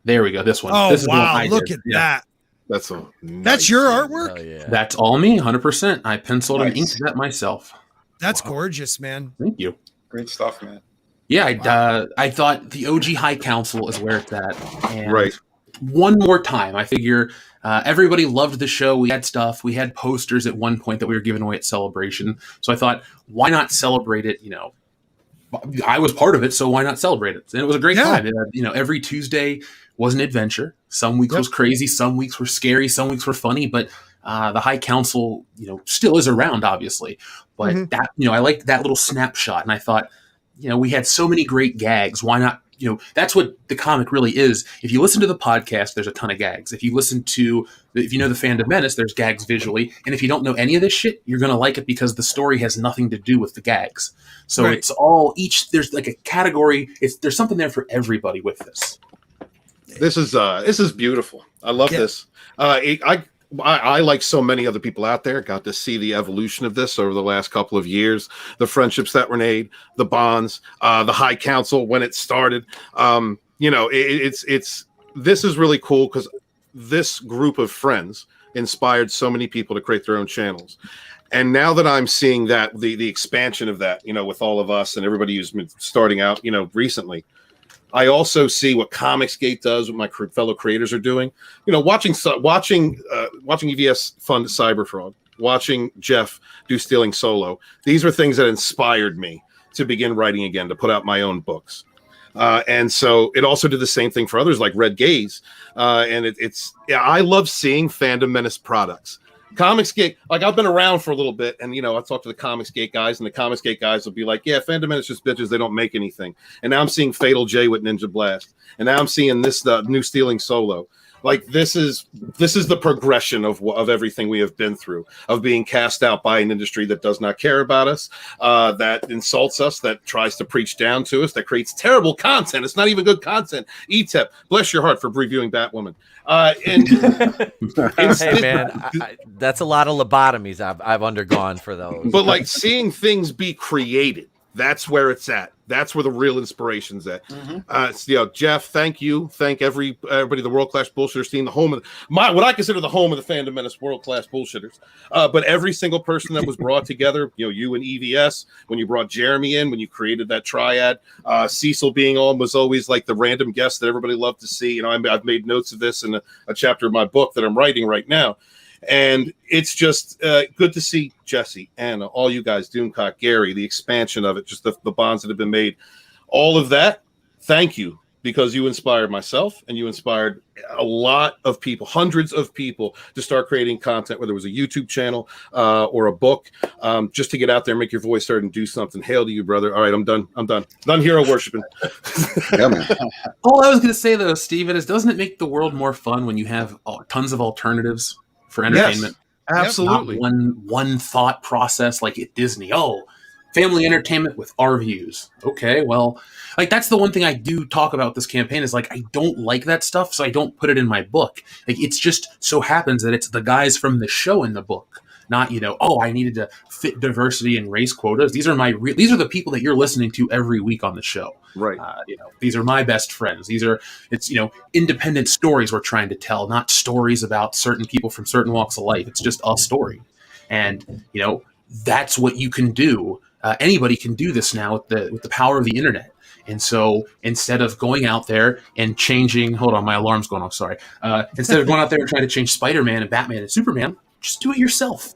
There we go. This one. Oh, this is wow! Look at that. That's a nice, that's your artwork. Yeah. That's all me, 100%. I penciled and inked that myself. That's gorgeous, man. Thank you. Great stuff, man. Yeah, I thought the OG High Council is where it's at. And right. One more time, I figure everybody loved the show. We had stuff. We had posters at one point that we were giving away at Celebration. So I thought, why not celebrate it, I was part of it, so why not celebrate it? And it was a great Yeah. time. Every Tuesday was an adventure. Some weeks was crazy, some weeks were scary, some weeks were funny, but the High Council, still is around, obviously. But that, I liked that little snapshot, and I thought, we had so many great gags. Why not? That's what the comic really is. If you listen to the podcast, there's a ton of gags. If you know the Fandom Menace, there's gags visually. And if you don't know any of this shit, you're going to like it because the story has nothing to do with the gags. So it's all there's like a category. There's something there for everybody with this. This is beautiful. I love this. I, like so many other people out there, got to see the evolution of this over the last couple of years, the friendships that were made, the bonds, the High Council when it started. This is really cool because this group of friends inspired so many people to create their own channels. And now that I'm seeing that, the expansion of that, with all of us and everybody who's been starting out, recently, I also see what Comicsgate does, what my fellow creators are doing. Watching EVS fund Cyberfrog, watching Jeff do Stealing Solo. These are things that inspired me to begin writing again, to put out my own books. And so it also did the same thing for others like Red Gaze. And I love seeing Fandom Menace products. Comicsgate, like I've been around for a little bit, and I talk to the Comicsgate guys, and the Comicsgate guys will be like, "Yeah, Fandom Menace just bitches; they don't make anything." And now I'm seeing Fatal J with Ninja Blast, and now I'm seeing this new Stealing Solo. Like this is the progression of everything we have been through, of being cast out by an industry that does not care about us, that insults us, that tries to preach down to us, that creates terrible content. It's not even good content. ETEP, bless your heart for reviewing Batwoman. Hey man, that's a lot of lobotomies I've undergone for those. But like seeing things be created, that's where it's at. That's where the real inspiration's at. Jeff, thank you. Thank everybody, the World Class Bullshitters team, the home of what I consider the home of the Fandom Menace World Class Bullshitters. But every single person that was brought together, you and EVS, when you brought Jeremy in, when you created that triad, Cecil being on was always like the random guest that everybody loved to see. I've made notes of this in a chapter of my book that I'm writing right now. And it's just good to see Jesse, Anna, all you guys, Doomcock, Gary, the expansion of it, just the bonds that have been made. All of that, thank you, because you inspired myself and you inspired a lot of people, hundreds of people, to start creating content, whether it was a YouTube channel or a book, just to get out there and make your voice heard and do something. Hail to you, brother. All right, I'm done. Done hero worshiping. Yeah, man. All I was going to say, though, Steven, is doesn't it make the world more fun when you have tons of alternatives for entertainment? Yes, absolutely. Not one thought process like at Disney. Oh, family entertainment with our views. Okay, well, like that's the one thing I do talk about this campaign is like I don't like that stuff, so I don't put it in my book. Like it's just so happens that it's the guys from the show in the book, not I needed to fit diversity and race quotas. These are these are the people that you're listening to every week on the show. Right. These are my best friends. It's independent stories we're trying to tell, not stories about certain people from certain walks of life. It's just a story. And, that's what you can do. Anybody can do this now with the power of the internet. And so instead of going out there and changing, hold on, my alarm's going off. Sorry. Instead of going out there and trying to change Spider-Man and Batman and Superman, just do it yourself.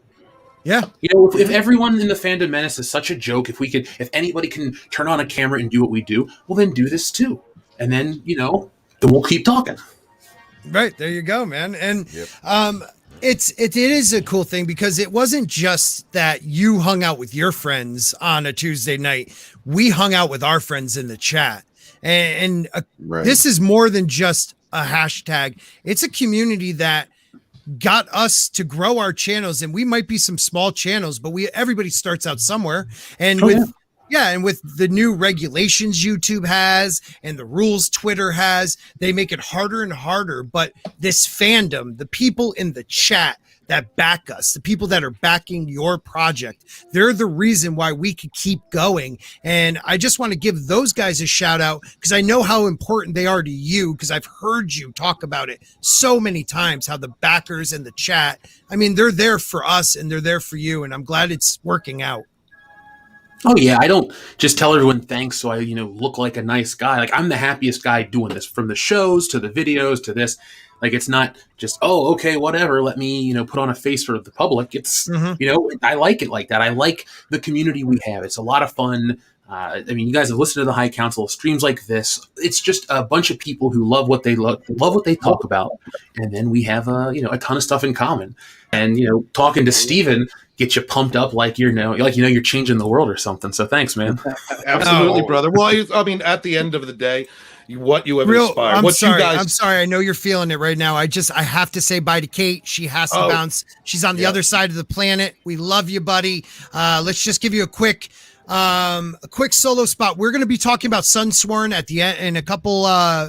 Yeah. If everyone in the Fandom Menace is such a joke, if anybody can turn on a camera and do what we do, well, then do this too. And then, then we'll keep talking. Right. There you go, man. And it is a cool thing because it wasn't just that you hung out with your friends on a Tuesday night. We hung out with our friends in the chat. And This is more than just a hashtag. It's a community that got us to grow our channels, and we might be some small channels, but everybody starts out somewhere. And with the new regulations YouTube has and the rules Twitter has, they make it harder and harder. But this fandom, the people in the chat that back us, the people that are backing your project, they're the reason why we could keep going. And I just want to give those guys a shout out because I know how important they are to you, because I've heard you talk about it so many times, how the backers and the chat, they're there for us and they're there for you. And I'm glad it's working out. Oh yeah, I don't just tell everyone thanks so I look like a nice guy. Like I'm the happiest guy doing this, from the shows to the videos to this. Like it's not just okay, whatever, let me put on a face for the public. It's I like it like that. I like the community we have. It's a lot of fun. I mean, you guys have listened to the High Council, streams like this. It's just a bunch of people who love what they love what they talk about, and then we have a ton of stuff in common. And talking to Steven gets you pumped up like you're changing the world or something. So thanks, man. Absolutely, brother. Well, I mean, at the end of the day, what you have inspired. I'm sorry. I know you're feeling it right now. I have to say bye to Kate. She has to bounce. She's on the other side of the planet. We love you, buddy. Let's just give you a quick solo spot. We're going to be talking about Sunsworn at the end in a couple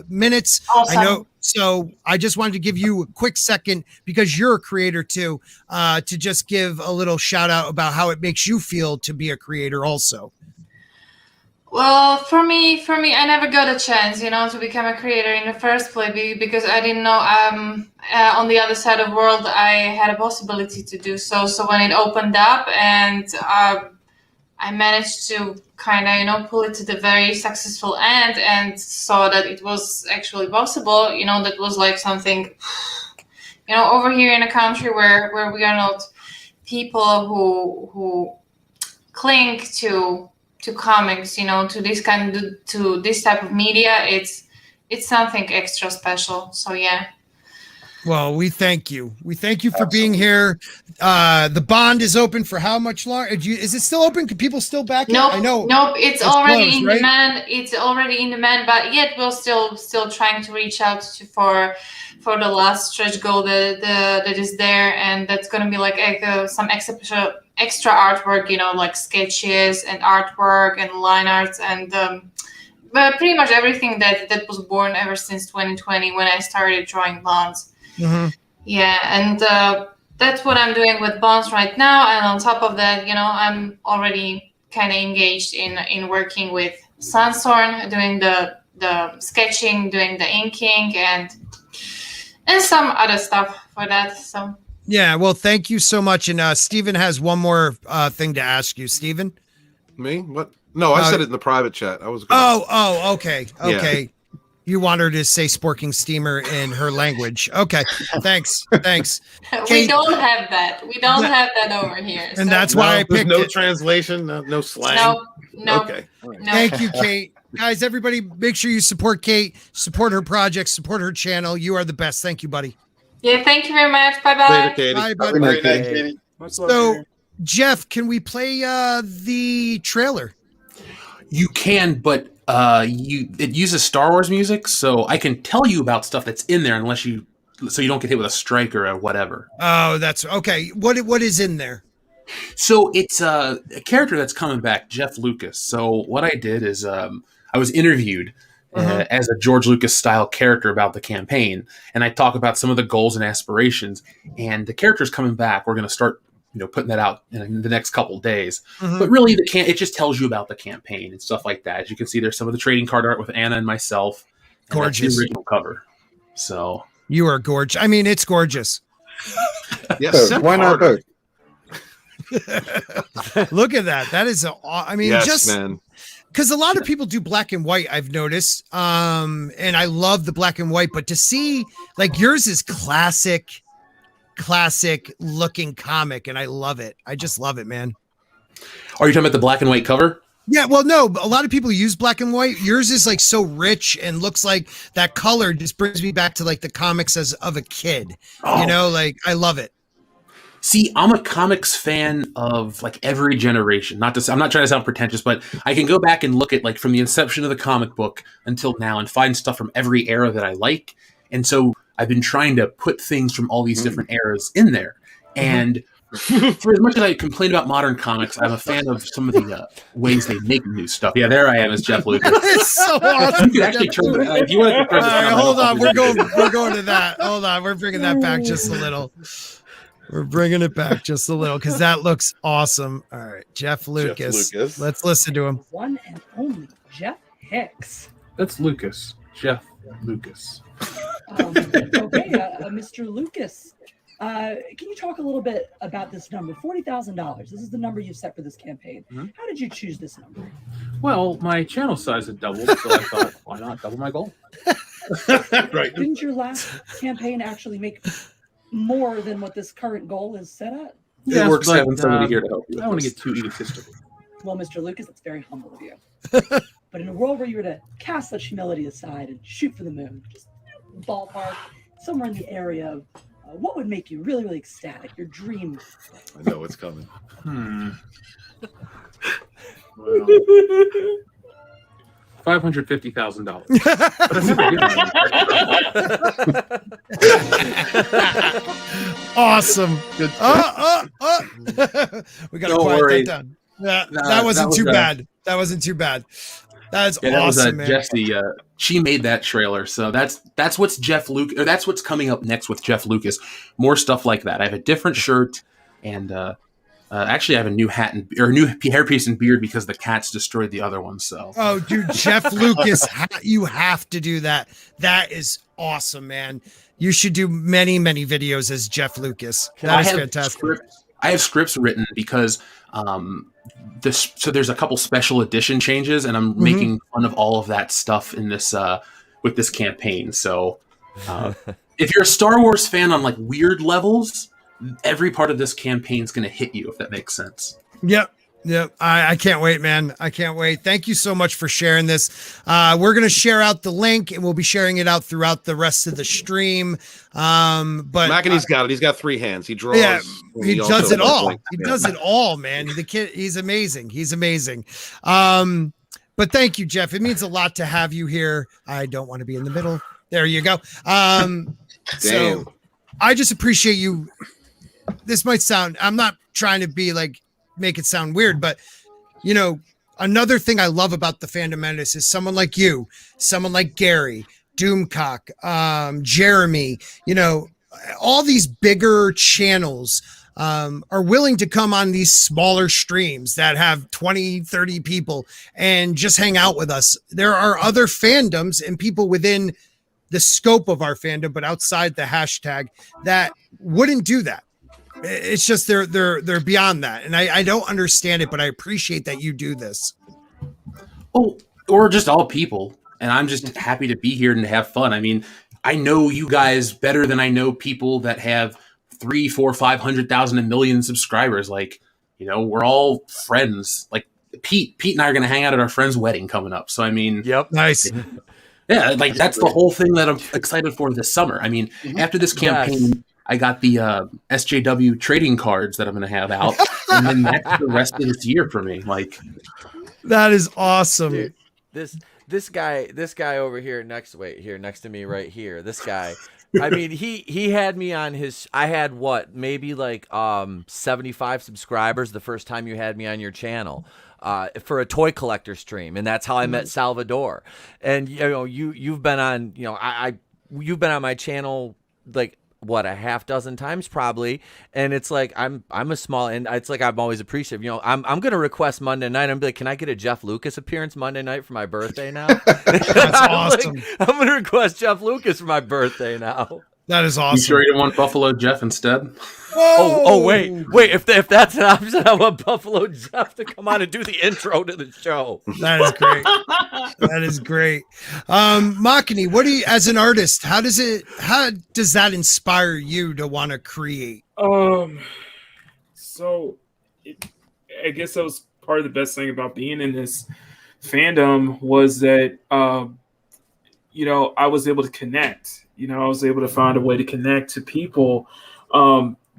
minutes. Awesome. I know. So I just wanted to give you a quick second, because you're a creator too, to just give a little shout out about how it makes you feel to be a creator also. Well, for me, I never got a chance, to become a creator in the first place, because I didn't know on the other side of the world I had a possibility to do so. So when it opened up and I managed to kind of, pull it to the very successful end and saw that it was actually possible, that was like something, over here in a country where we are not people who cling to comics, to this type of media, it's something extra special. So yeah. Well, we thank you. We thank you for being here. The bond is open for how much longer? Is it still open? Can people still back it? Nope, I know. Nope, it's already closed, in right? demand. It's already in demand, but yet we're still trying to reach out for the last stretch goal that is there, and that's gonna be like some extra artwork, like sketches and artwork and line arts and but pretty much everything that was born ever since 2020 when I started drawing bonds. Mm-hmm. Yeah, and that's what I'm doing with bonds right now. And on top of that, I'm already kind of engaged in working with Sunsworn, doing the sketching, doing the inking, and some other stuff for that. So yeah, well, thank you so much. And Steven has one more thing to ask you. Steven? Me? What? No, I said it in the private chat. I was. Okay. Yeah. You want her to say Sporking Steamer in her language. Okay. Thanks. We don't have that. We don't have that over here. And that's why I picked no translation, no slang. No. Okay. No. Thank you, Kate. Guys, everybody, make sure you support Kate, support her project, support her channel. You are the best. Thank you, buddy. Yeah, thank you very much. Bye-bye. Later, Katie. Bye, buddy. Good night, Katie. So, Jeff, can we play the trailer? You can, but it uses Star Wars music, so I can tell you about stuff that's in there so you don't get hit with a strike or a whatever. Oh, that's okay. What is in there? So it's a character that's coming back, Jeff Lucas. So what I did is I was interviewed as a George Lucas style character about the campaign, and I talk about some of the goals and aspirations. And the character's coming back. We're going to start putting that out in the next couple days. But really, it just tells you about the campaign and stuff like that. As you can see, there's some of the trading card art with Anna and myself. And gorgeous. That's the original cover. So you are gorgeous. I mean, it's gorgeous. Yes. Why not both? Look at that. That is man. Because a lot of people do black and white, I've noticed. And I love the black and white, but to see like yours is classic looking comic, and I love it. I just love it, man. Are you talking about the black and white cover? Yeah, well, no, a lot of people use black and white. Yours is like so rich and looks like that color just brings me back to like the comics as of a kid. Like I love it. See, I'm a comics fan of like every generation. I'm not trying to sound pretentious, but I can go back and look at like from the inception of the comic book until now and find stuff from every era that I like. And so I've been trying to put things from all these different eras in there. And for as much as I complain about modern comics, I'm a fan of some of the ways they make new stuff. Yeah, there I am as Jeff Lucas. It's so awesome. You can actually turn it. If you want to turn this right, hold on, we're going to that. Hold on, we're bringing that back just a little. We're bringing it back just a little because that looks awesome. All right, Jeff Lucas. Let's listen to him. One and only Jeff Hicks. That's Lucas. Jeff Lucas. Okay, Mr. Lucas, can you talk a little bit about this number, $40,000? This is the number you set for this campaign. How did you choose this number? Well, my channel size had doubled, so I thought, why not double my goal? Right. Didn't your last campaign actually make more than what this current goal is set at? It works having somebody here to help you. I don't want to get too egotistical. well, Mr. Lucas, that's very humble of you. But in a world where you were to cast such humility aside and shoot for the moon, just ballpark, somewhere in the area of what would make you really, really ecstatic, your dream? I know it's coming. $550,000. Awesome. Good. We gotta quiet that down. That wasn't too bad. That wasn't too bad. That's awesome, man. Jesse, she made that trailer, so that's what's that's what's coming up next with Jeff Lucas. More stuff like that. I have a different shirt, and actually, I have a new hat or new hairpiece and beard because the cats destroyed the other one. So, oh, dude, Jeff Lucas, you have to do that. That is awesome, man. You should do many, many videos as Jeff Lucas. That is fantastic. I have scripts written because so there's a couple special edition changes, and I'm making fun of all of that stuff in this with this campaign. So, if you're a Star Wars fan on like weird levels, every part of this campaign is going to hit you, if that makes sense. Yep. I can't wait, man. I can't wait. Thank you so much for sharing this. We're going to share out the link, and we'll be sharing it out throughout the rest of the stream. But McAney's got it. He's got 3 hands. He draws. Yeah, he does it all. He does it all, man. The kid, he's amazing. He's amazing. But thank you, Jeff. It means a lot to have you here. I don't want to be in the middle. There you go. So I just appreciate you. This might sound, I'm not trying to be like, make it sound weird, but you know, another thing I love about the Fandom Menace is someone like you, someone like Gary, Doomcock, Jeremy, you know, all these bigger channels are willing to come on these smaller streams that have 20, 30 people and just hang out with us. There are other fandoms and people within the scope of our fandom, but outside the hashtag, that wouldn't do that. It's just they're beyond that, and I don't understand it, but I appreciate that you do this. Oh, or just all people, and I'm just happy to be here and to have fun. I mean, I know you guys better than I know people that have 3, 4, 500,000, 1 million subscribers. Like, you know, we're all friends. Like Pete and I are going to hang out at our friend's wedding coming up. So I mean, yep, nice. Yeah, like that's the whole thing that I'm excited for this summer. I mean, after this campaign, I got the SJW trading cards that I'm going to have out, and then that's the rest of this year for me. Like, that is awesome. Dude, this guy over here next to me right here. This guy, I mean, he had me on his. I had what, maybe like 75 subscribers the first time you had me on your channel. For a toy collector stream, and that's how I met Salvador. And you know, you've been on, you know, you've been on my channel like what, a half dozen times probably, and it's like I'm a small, and it's like I'm always appreciative. You know, I'm gonna request Monday night. I'm like, can I get a Jeff Lucas appearance Monday night for my birthday now? That's awesome. Like, I'm gonna request Jeff Lucas for my birthday now. That is awesome. You sure you don't want Buffalo Jeff instead? Oh, wait. If that's an option, I want Buffalo Jeff to come on and do the intro to the show. That is great. That is great. Makani, what do you, as an artist, how does that inspire you to want to create? So I guess that was part of the best thing about being in this fandom was that, you know, I was able to connect. You know, I was able to find a way to connect to people.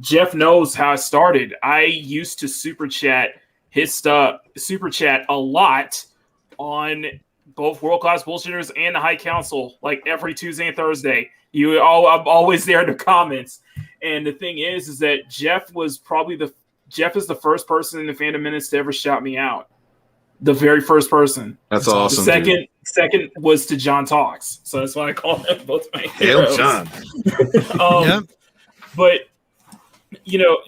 Jeff knows how I started. I used to super chat his stuff, a lot on both World Class Bullshitters and the High Council, like every Tuesday and Thursday. I'm always there in the comments. And the thing is that Jeff is the first person in the Fandom Menace to ever shout me out. The very first person. That's awesome. The second was to John Talks. So that's why I call them both my heroes. Hail John. Yeah. But, you know,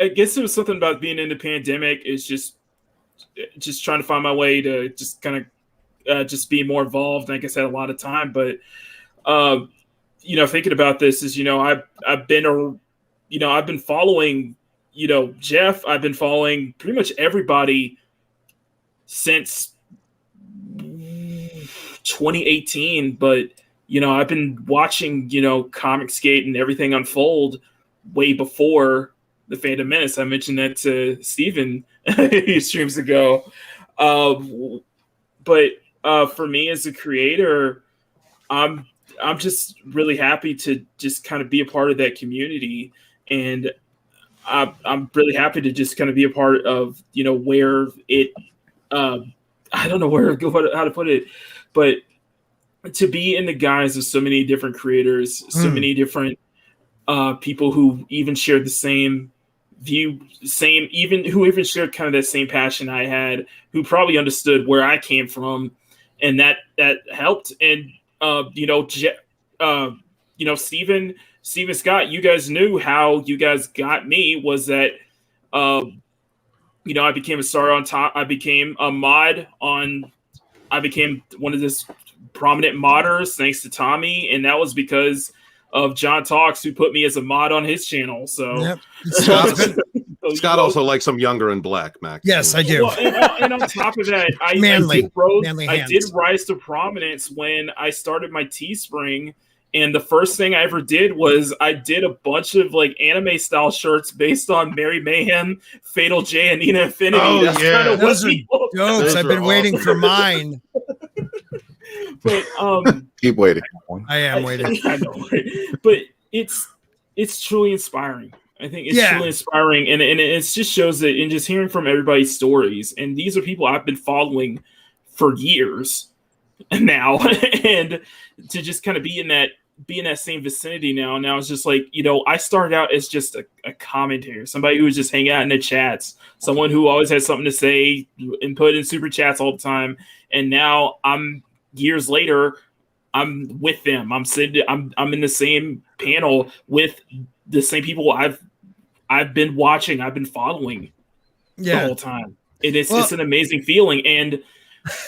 I guess it was something about being in the pandemic is just trying to find my way to just kind of just be more involved. And I guess I had a lot of time. But, you know, thinking about this is, you know, I've been following, you know, Jeff. I've been following pretty much everybody since 2018. But, you know, I've been watching, you know, Comicsgate and everything unfold way before the Fandom Menace. I mentioned that to Steven streams ago. But for me as a creator, I'm just really happy to just kind of be a part of that community, and I'm really happy to just kind of be a part of, you know, where it. I don't know how to put it, but to be in the guise of so many different creators, so many different people who even shared the same view, who even shared kind of that same passion I had, who probably understood where I came from, and that helped. And Steven Scott, you guys knew how you guys got me was that I became a star on top. I became a mod on. I became one of this prominent modders thanks to Tommy, and that was because of John Talks, who put me as a mod on his channel. So, yep. Scott also likes some younger and black, Mac. Yes, I do. Well, and on top of that, I did rise to prominence when I started my Teespring. And the first thing I ever did was I did a bunch of like anime style shirts based on Mary Mayhem, Fatal J, and Nina Infinity. Oh, that's yeah. kind of Those are jokes. I've been waiting for mine. But Keep waiting. I am waiting. I know, right? But it's truly inspiring. I think it's truly inspiring, and it just shows that in just hearing from everybody's stories. And these are people I've been following for years now, and to just kind of be in that same vicinity now. Now it's just like, I started out as just a commentator, somebody who was just hanging out in the chats, someone who always had something to say and put in super chats all the time. And now I'm years later, I'm with them. I'm in the same panel with the same people I've been watching, I've been following the whole time. It's an amazing feeling. And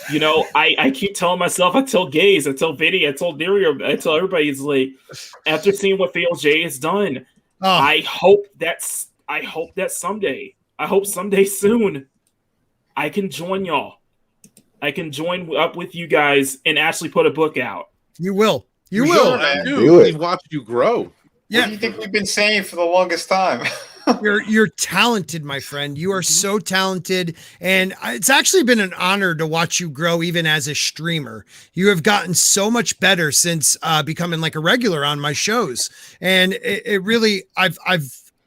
I keep telling myself, I tell Gaze, I tell Vinny, I tell Dario, I tell everybody, it's like, after seeing what Fatal J has done, I hope that someday, someday soon, I can join y'all. I can join up with you guys and actually put a book out. You will. You Sure, will. man. Do it. We've watched you grow. What do you think we've been saying for the longest time? You're talented, my friend. You are so talented, and it's actually been an honor to watch you grow, even as a streamer. You have gotten so much better since becoming like a regular on my shows, and it really,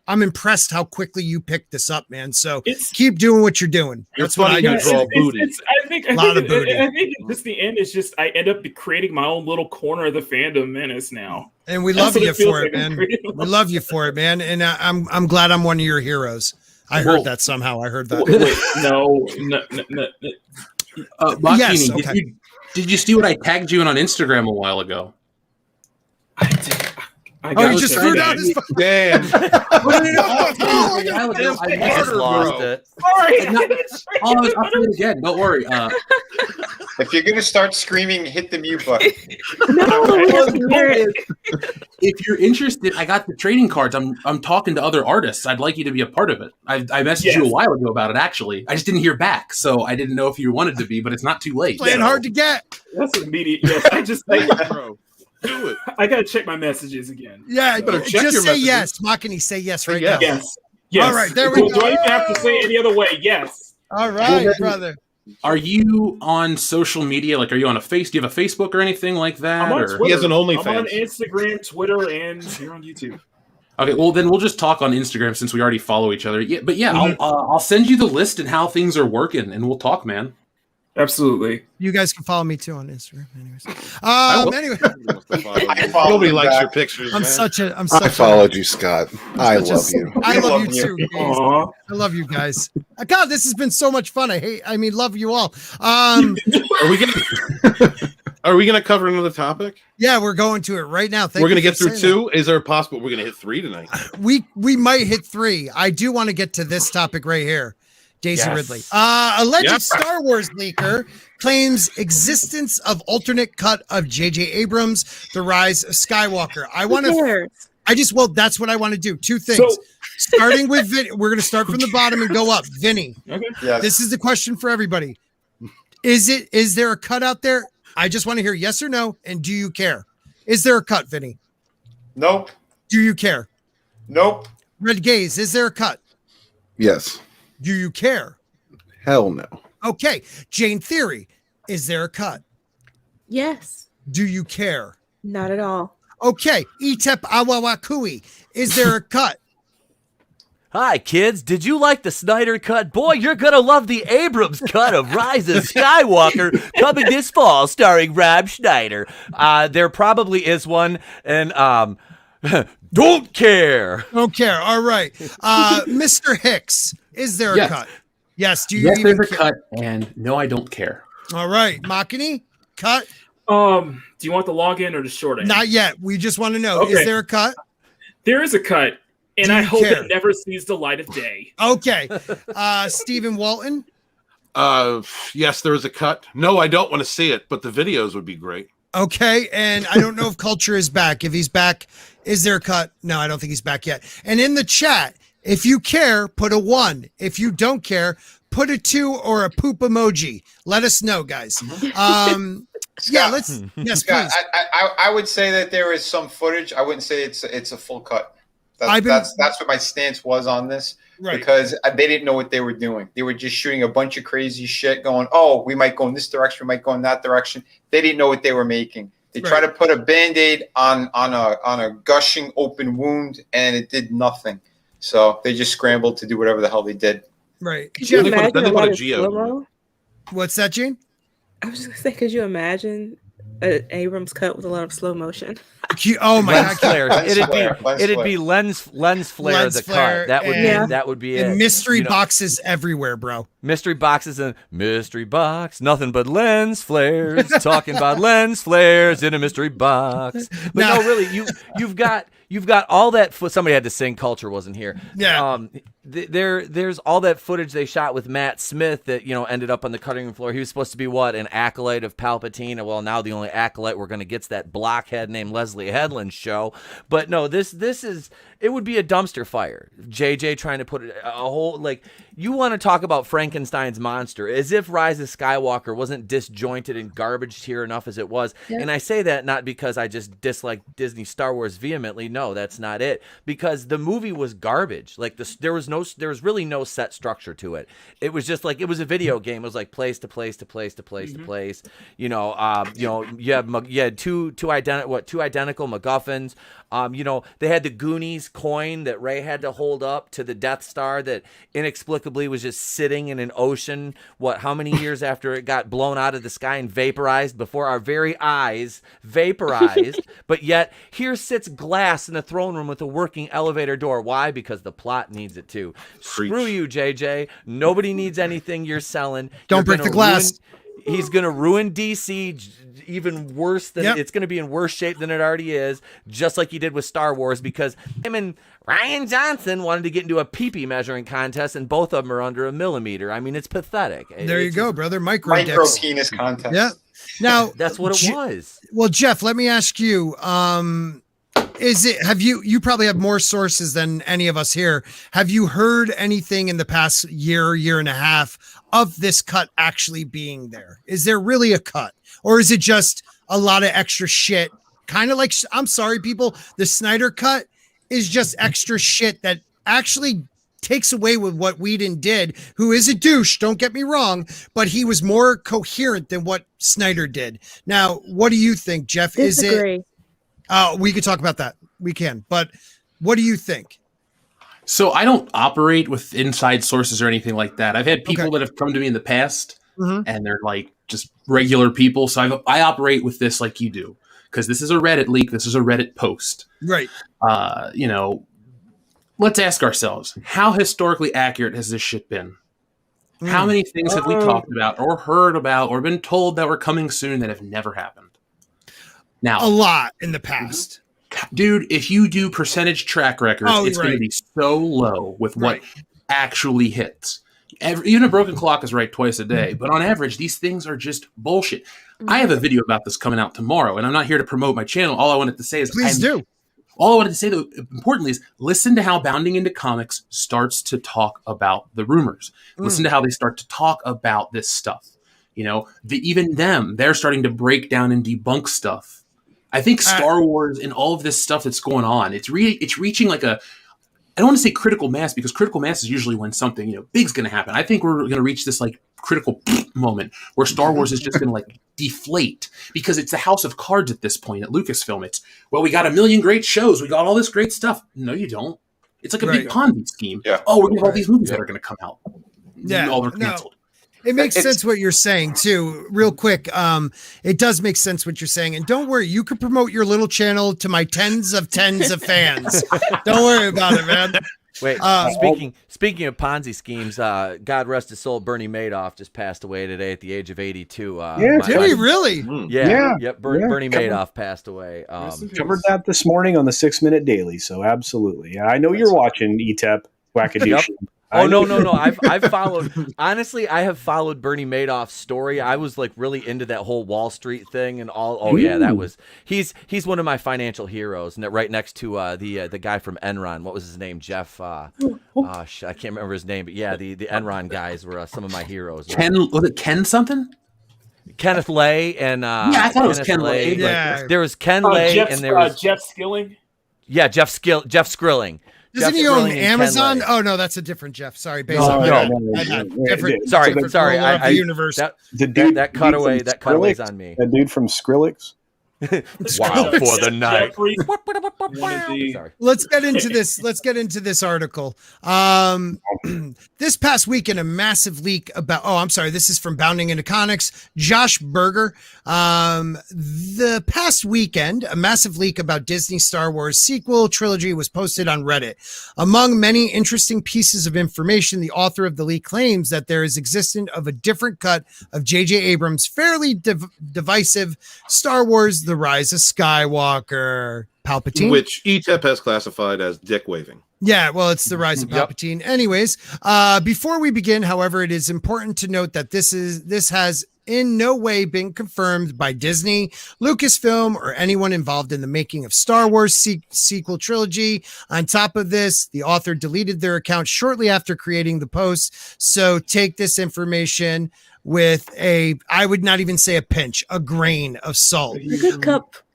I'm impressed how quickly you picked this up, man. So keep doing what you're doing. That's what I got. I think just the end is just I end up creating my own little corner of the Fandom Menace now. And we love you for it, man. We love you for it, man. And I'm glad I'm one of your heroes. I heard that somehow. I heard that. Wait, no. Yes, okay. Did you see what I tagged you in on Instagram a while ago? I did. You just threw down his phone. Damn. I just lost it. Sorry. I'll do it again. Don't worry. If you're gonna start screaming, hit the mute button. If you're interested, I got the trading cards. I'm talking to other artists. I'd like you to be a part of it. I messaged you a while ago about it, actually. I just didn't hear back, so I didn't know if you wanted to be, but it's not too late. Playing hard to get. That's immediate. Yes, Bro, do it. I gotta check my messages again. Yeah, You better check just your say messages. yes. Makini, say yes right yes. now. Yes. All right, there we Do go. I even have to say it any other way? Yes. All right, brother. Are you on social media? Like, are you on do you have a Facebook or anything like that? I'm on or? Twitter. He has an OnlyFans. I'm on Instagram, Twitter, and here on YouTube. Okay, well then we'll just talk on Instagram since we already follow each other. Yeah, but I'll send you the list and how things are working, and we'll talk, man. Absolutely. You guys can follow me too on Instagram. Anyways, I follow Nobody you likes back. your pictures. I'm man. such a. I followed you, Scott. I love you. I We love love you you. too. Guys. Aw. I love you guys. God, this has been so much fun. Love you all. Are we gonna cover another topic? Yeah, we're going to it right now. We're gonna get through 2. Is there a possible we're gonna hit 3 tonight? We might hit 3. I do want to get to this topic right here. Daisy Yes. Ridley. Alleged Yep. Star Wars leaker claims existence of alternate cut of J.J. Abrams, The Rise of Skywalker. That's what I want to do. 2 things. So- Starting with Vinny. We're going to start from the bottom and go up. Vinny, Okay. Yes. this is the question for everybody. Is there a cut out there? I just want to hear yes or no. And do you care? Is there a cut, Vinny? Nope. Do you care? Nope. Red Gaze, is there a cut? Yes. Do you care? Hell no. Okay. Jayne Theory, is there a cut? Yes. Do you care? Not at all. Okay. Itep Awawakui, is there a cut? Hi, kids. Did you like the Snyder Cut? Boy, you're going to love the Abrams Cut of Rise of Skywalker coming this fall, starring Rob Schneider. There probably is one, and don't care. Don't care. All right. Mr. Hicks, is there a cut? Yes. Do you Yes, even there's a care? cut, and no, I don't care. All right. Makini, cut? Do you want the login or the short end? Not yet. We just want to know, Okay. is there a cut? There is a cut, and Do I you hope care? it never sees the light of day. Okay. Stephen Walton? Yes, there is a cut. No, I don't want to see it, but the videos would be great. Okay. And I don't know if Culture is back. If he's back, is there a cut? No, I don't think he's back yet. And in the chat, if you care, put a 1. If you don't care, put a 2 or a poop emoji. Let us know, guys. Yeah, let's. Yes, Scott, please. I would say that there is some footage. I wouldn't say it's a full cut. I've been- That's what my stance was on this. Right. Because they didn't know what they were doing. They were just shooting a bunch of crazy shit going, oh, we might go in this direction, we might go in that direction. They didn't know what they were making. They tried to put a Band-Aid on a gushing open wound, and it did nothing. So they just scrambled to do whatever the hell they did. Right. Could you Then they put imagine a lot a of geo. slow-mo? What's that, Gene? I was just gonna say, could you imagine an Abrams cut with a lot of slow motion? Oh my Lens God. flares. Lens It'd flare, be lens it'd flare. be lens flare Lens the flare cut. That would and- be that would be it. And mystery You know, boxes everywhere, bro. mystery boxes and mystery box. Nothing but lens flares. Talking about lens flares in a mystery box. But Now- no, really, you've got all that. Somebody had to sing. Culture wasn't here. Yeah. There's all that footage they shot with Matt Smith that ended up on the cutting room floor. He was supposed to be an acolyte of Palpatine, and well, now the only acolyte we're going to get's that blockhead named Leslie Headland's show. But no, this is it would be a dumpster fire. JJ trying to put a whole you want to talk about Frankenstein's monster as if Rise of Skywalker wasn't disjointed and garbage here enough as it was. Yeah. And I say that not because I just dislike Disney Star Wars vehemently. No, that's not it. Because the movie was garbage. There was really no set structure to it. It was just it was a video game. It was like place to place to place to place to place. You had two identical MacGuffins. They had the Goonies coin that Rey had to hold up to the Death Star that inexplicably was just sitting in an ocean. How many years after it got blown out of the sky and vaporized before our very eyes, vaporized. But yet here sits glass in the throne room with a working elevator door. Why? Because the plot needs it too. Screw you, JJ. Nobody needs anything you're selling. Don't You're break gonna the glass. He's going to ruin DC even worse than Yep. it's going to be in worse shape than it already is, just like he did with Star Wars, because him and Ryan Johnson wanted to get into a pee-pee measuring contest, and both of them are under a millimeter. I mean, it's pathetic. There you It's go, just- brother. Micro dicks. penis contest. Yeah. Now That's what it was. Well, Jeff, let me ask you. You probably have more sources than any of us here. Have you heard anything in the past year and a half of this cut actually being there? Is there really a cut, or is it just a lot of extra shit? Kind of like, I'm sorry, people, the Snyder cut is just extra shit that actually takes away with what Whedon did, who is a douche, don't get me wrong, but he was more coherent than what Snyder did. Now, what do you think, Jeff? Disagree. Is it we could talk about that. We can, but what do you think? So I don't operate with inside sources or anything like that. I've had people that have come to me in the past, and they're just regular people. So I operate with this like you do, because this is a Reddit leak. This is a Reddit post. Right. Let's ask ourselves, how historically accurate has this shit been? How many things have we talked about or heard about or been told that were coming soon that have never happened? Now, A lot in the past. dude, if you do percentage track records, it's going to be so low with what actually hits. Even a broken clock is right twice a day, but on average, these things are just bullshit. I have a video about this coming out tomorrow, and I'm not here to promote my channel. All I wanted to say is, Please do. All I wanted to say, though, importantly, is listen to how Bounding Into Comics starts to talk about the rumors. Listen to how they start to talk about this stuff. Even they're starting to break down and debunk stuff. I think Star Wars and all of this stuff that's going on, it's reaching like I don't want to say critical mass, because critical mass is usually when something, you know, big's going to happen. I think we're going to reach this like critical moment where Star Wars is just going to like deflate, because it's the house of cards at this point at Lucasfilm. It's, well, we got a million great shows. We got all this great stuff. No, you don't. It's like a big Ponzi scheme. Yeah. Oh, we're going to have all these movies that are going to come out. Yeah. All are canceled. It makes sense what you're saying too. Real quick, it does make sense what you're saying. And don't worry, you could promote your little channel to my tens of fans. Don't worry about it, man. Wait, speaking of Ponzi schemes, God rest his soul, Bernie Madoff just passed away today at the age of 82. Did he really? Bernie Madoff passed away. Covered that this morning on the 6 Minute Daily, so absolutely. Yeah, I know you're watching ETEP Wackadoosh. Oh no! I've followed. Honestly, I have followed Bernie Madoff's story. I was like really into that whole Wall Street thing and all. Oh yeah, that was he's one of my financial heroes, and right next to the guy from Enron. What was his name? Jeff. I can't remember his name, but yeah, the Enron guys were some of my heroes. Was it Ken something? Kenneth Lay and I thought it was Ken Lay. Yeah, there was Ken Lay and there was Jeff Skilling. Yeah, Jeff Skrilling. Doesn't he own Amazon? Oh no, that's a different Jeff. Sorry, different. Sorry, I universe. That cutaway's on me. That dude from Skrillex. Wow, for the night. Sorry. Let's get into this article. This past weekend, a massive leak about. Oh, I'm sorry. This is from Bounding into Comics. Josh Berger. The past weekend, a massive leak about Disney Star Wars sequel trilogy was posted on Reddit. Among many interesting pieces of information, the author of the leak claims that there is existence of a different cut of J.J. Abrams' fairly divisive Star Wars: The Rise of Skywalker. Palpatine, which ETEP has classified as dick waving. Yeah, well, it's The Rise of Palpatine. Anyways, before we begin, however, it is important to note that this has in no way been confirmed by Disney, Lucasfilm, or anyone involved in the making of Star Wars sequel trilogy. On top of this, the author deleted their account shortly after creating the post. So take this information with I would not even say a pinch, a grain of salt.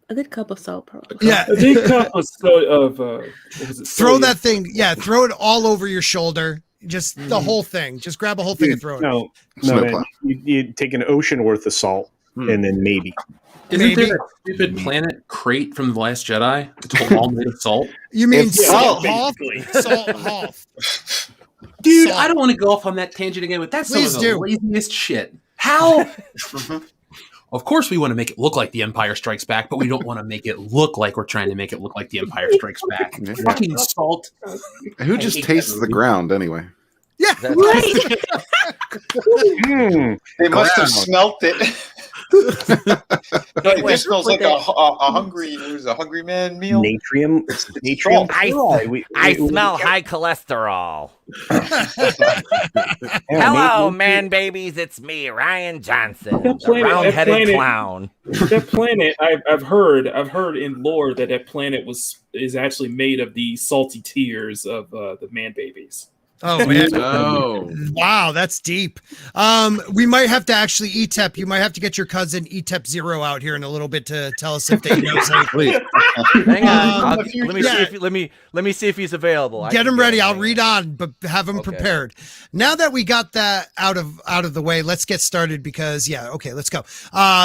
A good cup of salt, probably. Yeah, a big cup of throw that thing. Yeah, throw it all over your shoulder. Just the whole thing. Just grab a whole thing and throw it. No, man. You take an ocean worth of salt and then maybe. Isn't there that stupid planet crate from The Last Jedi? It's all made of salt. You mean Salt Hoth? Salt Hoth. Dude, I don't want to go off on that tangent again, but that's some of the laziest shit. How? Of course, we want to make it look like The Empire Strikes Back, but we don't want to make it look like we're trying to make it look like The Empire Strikes Back. Fucking salt. Who just tastes the ground anyway? Yeah, right. They must have smelt it. This smells like a hungry man meal. Natrium. I smell high cholesterol. Hello, man babies. It's me, Ryan Johnson, the round-headed clown. That planet, I've heard in lore that planet is actually made of the salty tears of the man babies. Oh man! Oh wow, that's deep. We might have to actually ETEP. You might have to get your cousin ETEP Zero out here in a little bit to tell us if they knows anything. Hang on, let me see if he's available. Get him ready. I'll read on, but have him prepared. Now that we got that out of the way, let's get started because let's go.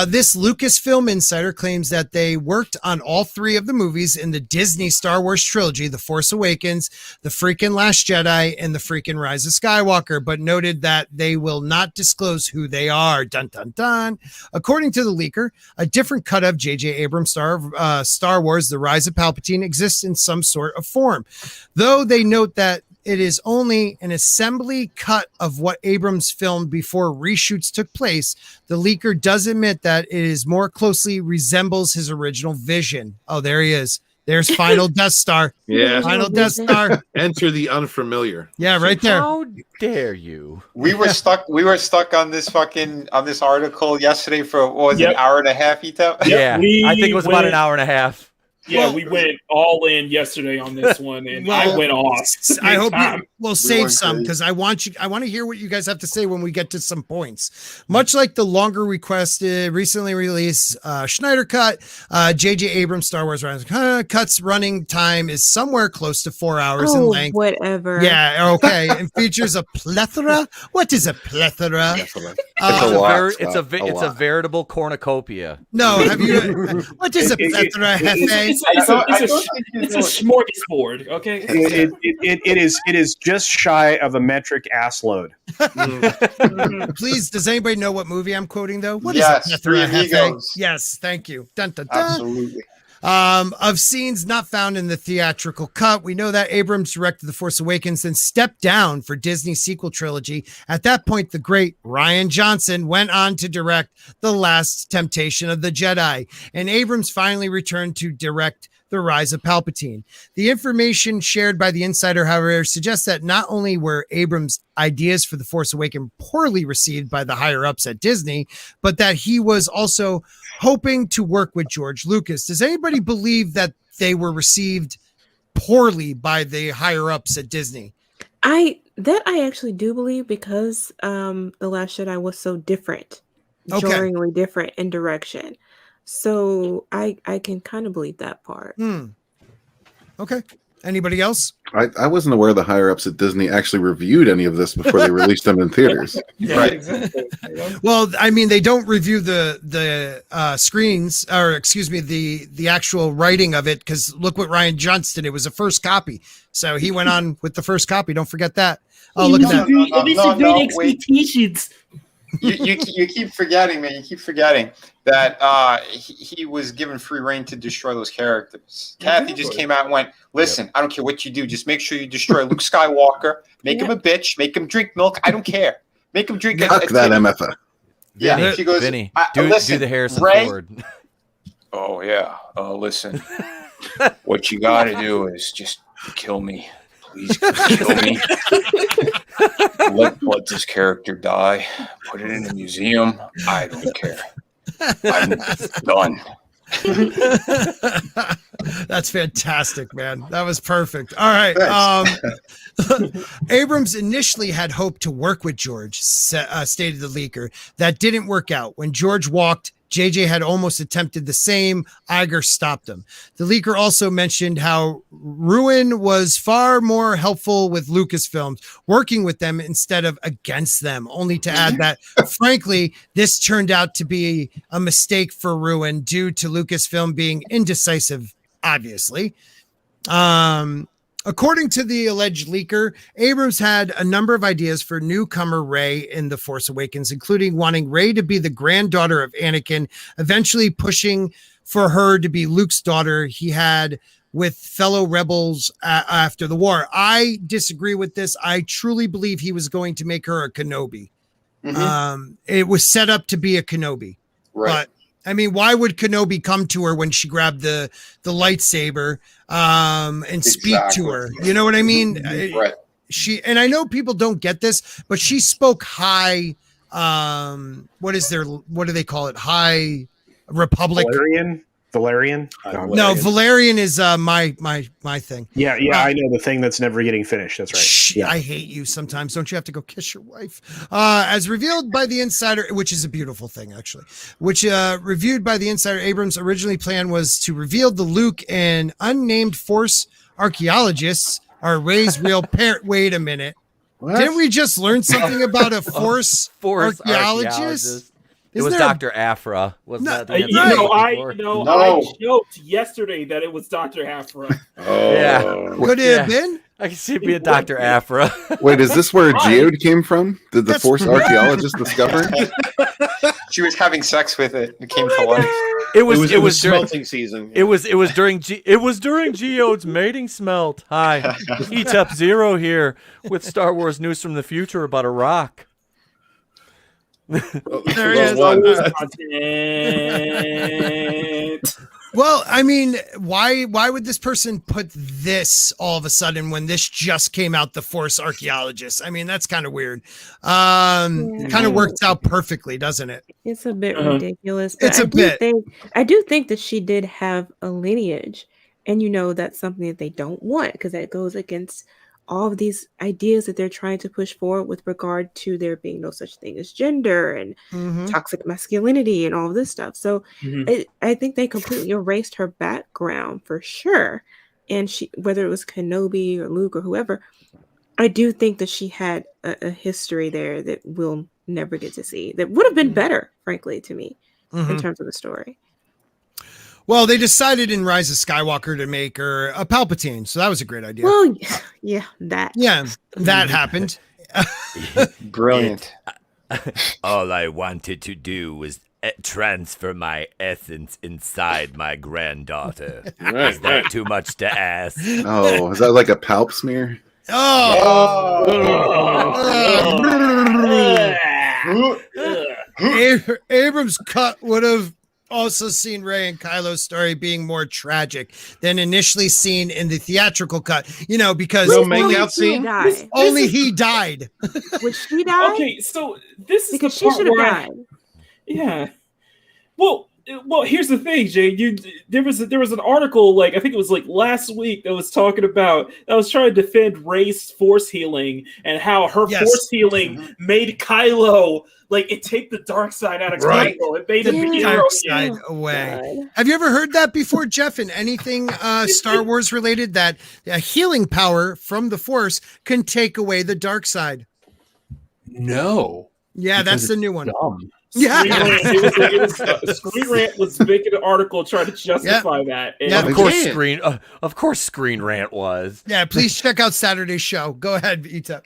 This Lucasfilm insider claims that they worked on all three of the movies in the Disney Star Wars trilogy: The Force Awakens, The freaking Last Jedi, and The freaking Rise of Skywalker, but noted that they will not disclose who they are. Dun dun dun. According to the leaker, a different cut of J.J. Abrams' Star Wars: The Rise of Palpatine exists in some sort of form, though they note that it is only an assembly cut of what Abrams filmed before reshoots took place. The leaker does admit that it is more closely resembles his original vision. Oh, there he is. There's Finaldeathstar. Yeah. Finaldeathstar. Enter the unfamiliar. Yeah, right there. How dare you? We were stuck on this article yesterday for an hour and a half, Yeah, I think it was about an hour and a half. Yeah, we went all in yesterday on this one, and I went off. I hope time. you will save some because I want to hear what you guys have to say when we get to some points. Much like the longer requested, recently released Schneider Cut, J.J. Abrams Star Wars Rise Cut's running time is somewhere close to 4 hours in length. Whatever. Yeah, okay, and features a plethora. What is a plethora? It's a veritable cornucopia. No, have you? What is a plethora, Hefe? It's a smorgasbord. Okay. It is just shy of a metric ass load. Please, does anybody know what movie I'm quoting though? What Yes, is a Three plethora, Hefe? Amigos. Yes, thank you. Dun, dun, dun. Absolutely. Of scenes not found in the theatrical cut. We know that Abrams directed The Force Awakens, then stepped down for Disney's sequel trilogy. At that point, the great Rian Johnson went on to direct The Last Temptation of the Jedi, and Abrams finally returned to direct The Rise of Palpatine. The information shared by the insider, however, suggests that not only were Abrams' ideas for The Force Awakens poorly received by the higher-ups at Disney, but that he was also hoping to work with George Lucas. Does anybody believe that they were received poorly by the higher-ups at Disney? I actually do believe because The Last Jedi was so different, jarringly different in direction. So I can kind of believe that part. Okay. Anybody else? I wasn't aware the higher ups at Disney actually reviewed any of this before they released them in theaters. Yeah, Right. exactly. Well, I mean, they don't review the screens, or excuse me, the actual writing of it, because look what Rian Johnson did. It was a first copy, so he went on with the first copy. Don't forget that. Oh, look at that. No, expectations. You keep forgetting, man. You keep forgetting that he was given free reign to destroy those characters. Kathy just came out and went, listen, I don't care what you do. Just make sure you destroy Luke Skywalker. Make him a bitch. Make him drink milk. I don't care. Make him drink Fuck that MFA. Yeah, Vinny, she goes, Vinny, listen, do the Harrison Ray, Ford. Oh, yeah. Listen, what you got to do is just kill me. Please kill me. Let this character die. Put it in a museum. I don't care. I'm done. That's fantastic, man. That was perfect. All right. Abrams initially had hoped to work with George, stated the leaker. That didn't work out. When George walked, JJ had almost attempted the same. Iger stopped him. The leaker also mentioned how Ruin was far more helpful with Lucasfilms, working with them instead of against them, only to add that, frankly, this turned out to be a mistake for Ruin due to Lucasfilm being indecisive, obviously. According to the alleged leaker, Abrams had a number of ideas for newcomer Rey in The Force Awakens, including wanting Rey to be the granddaughter of Anakin, eventually pushing for her to be Luke's daughter he had with fellow rebels after the war. I disagree with this. I truly believe he was going to make her a Kenobi. It was set up to be a Kenobi. Right. But I mean, why would Kenobi come to her when she grabbed the lightsaber and speak to her? You know what I mean? Right. And I know people don't get this, but she spoke high. What do they call it? High Republic. Valerian? No, Valerian is my thing. Yeah, I know the thing that's never getting finished. That's right. Yeah. I hate you sometimes. Don't you have to go kiss your wife? As revealed by the insider, which is a beautiful thing, actually, reviewed by the insider, Abrams' originally plan was to reveal the Luke and unnamed Force archaeologists are Rey's real parent. Wait a minute. What? Didn't we just learn something about a Force archaeologist? It was Dr. Afra. Wasn't that the I joked yesterday that it was Dr. Afra. Oh. Yeah. Could it have been? I can see it being Dr. Afra. Wait, is this where Geode came from? Did the Force archaeologist discover it? She was having sex with it. It came to life. It was smelting season. It was during Geode's mating smelt. Hi, ETEP Zero here with Star Wars news from the future about a rock. There he is. Well, I mean, why would this person put this all of a sudden when this just came out, the Force archaeologist? I mean, that's kind of weird. Kind of works out perfectly, doesn't it? It's a bit ridiculous. But I do think that she did have a lineage And you know that's something that they don't want, because that goes against all of these ideas that they're trying to push forward with regard to there being no such thing as gender and toxic masculinity and all of this stuff. So I think they completely erased her background for sure. And she, whether it was Kenobi or Luke or whoever, I do think that she had a history there that we'll never get to see. That would have been better, frankly, to me, in terms of the story. Well, they decided in Rise of Skywalker to make her a Palpatine, so that was a great idea. Well, yeah, that happened. Brilliant. All I wanted to do was transfer my essence inside my granddaughter. Is that too much to ask? Oh, is that like a palp smear? Abrams Cut would have also seen Rey and Kylo's story being more tragic than initially seen in the theatrical cut. You know, because no makeout scene. Only he died. Would she die? Okay, so this is because the part she should have where died. Yeah. Well, here's the thing, Jay. There was an article, like I think it was like last week, that was talking about, that was trying to defend Rey's force healing and how her force healing made Kylo, like, it take the dark side out of Kylo. It made him the dark side away. God. Have you ever heard that before, Jeff? In anything Star Wars related, that a healing power from the Force can take away the dark side? No. Yeah, that's the new one. Dumb. Yeah, Screen Rant was making an article trying to justify that. And of course, Screen Rant was. Yeah, please check out Saturday's show. Go ahead, Etep.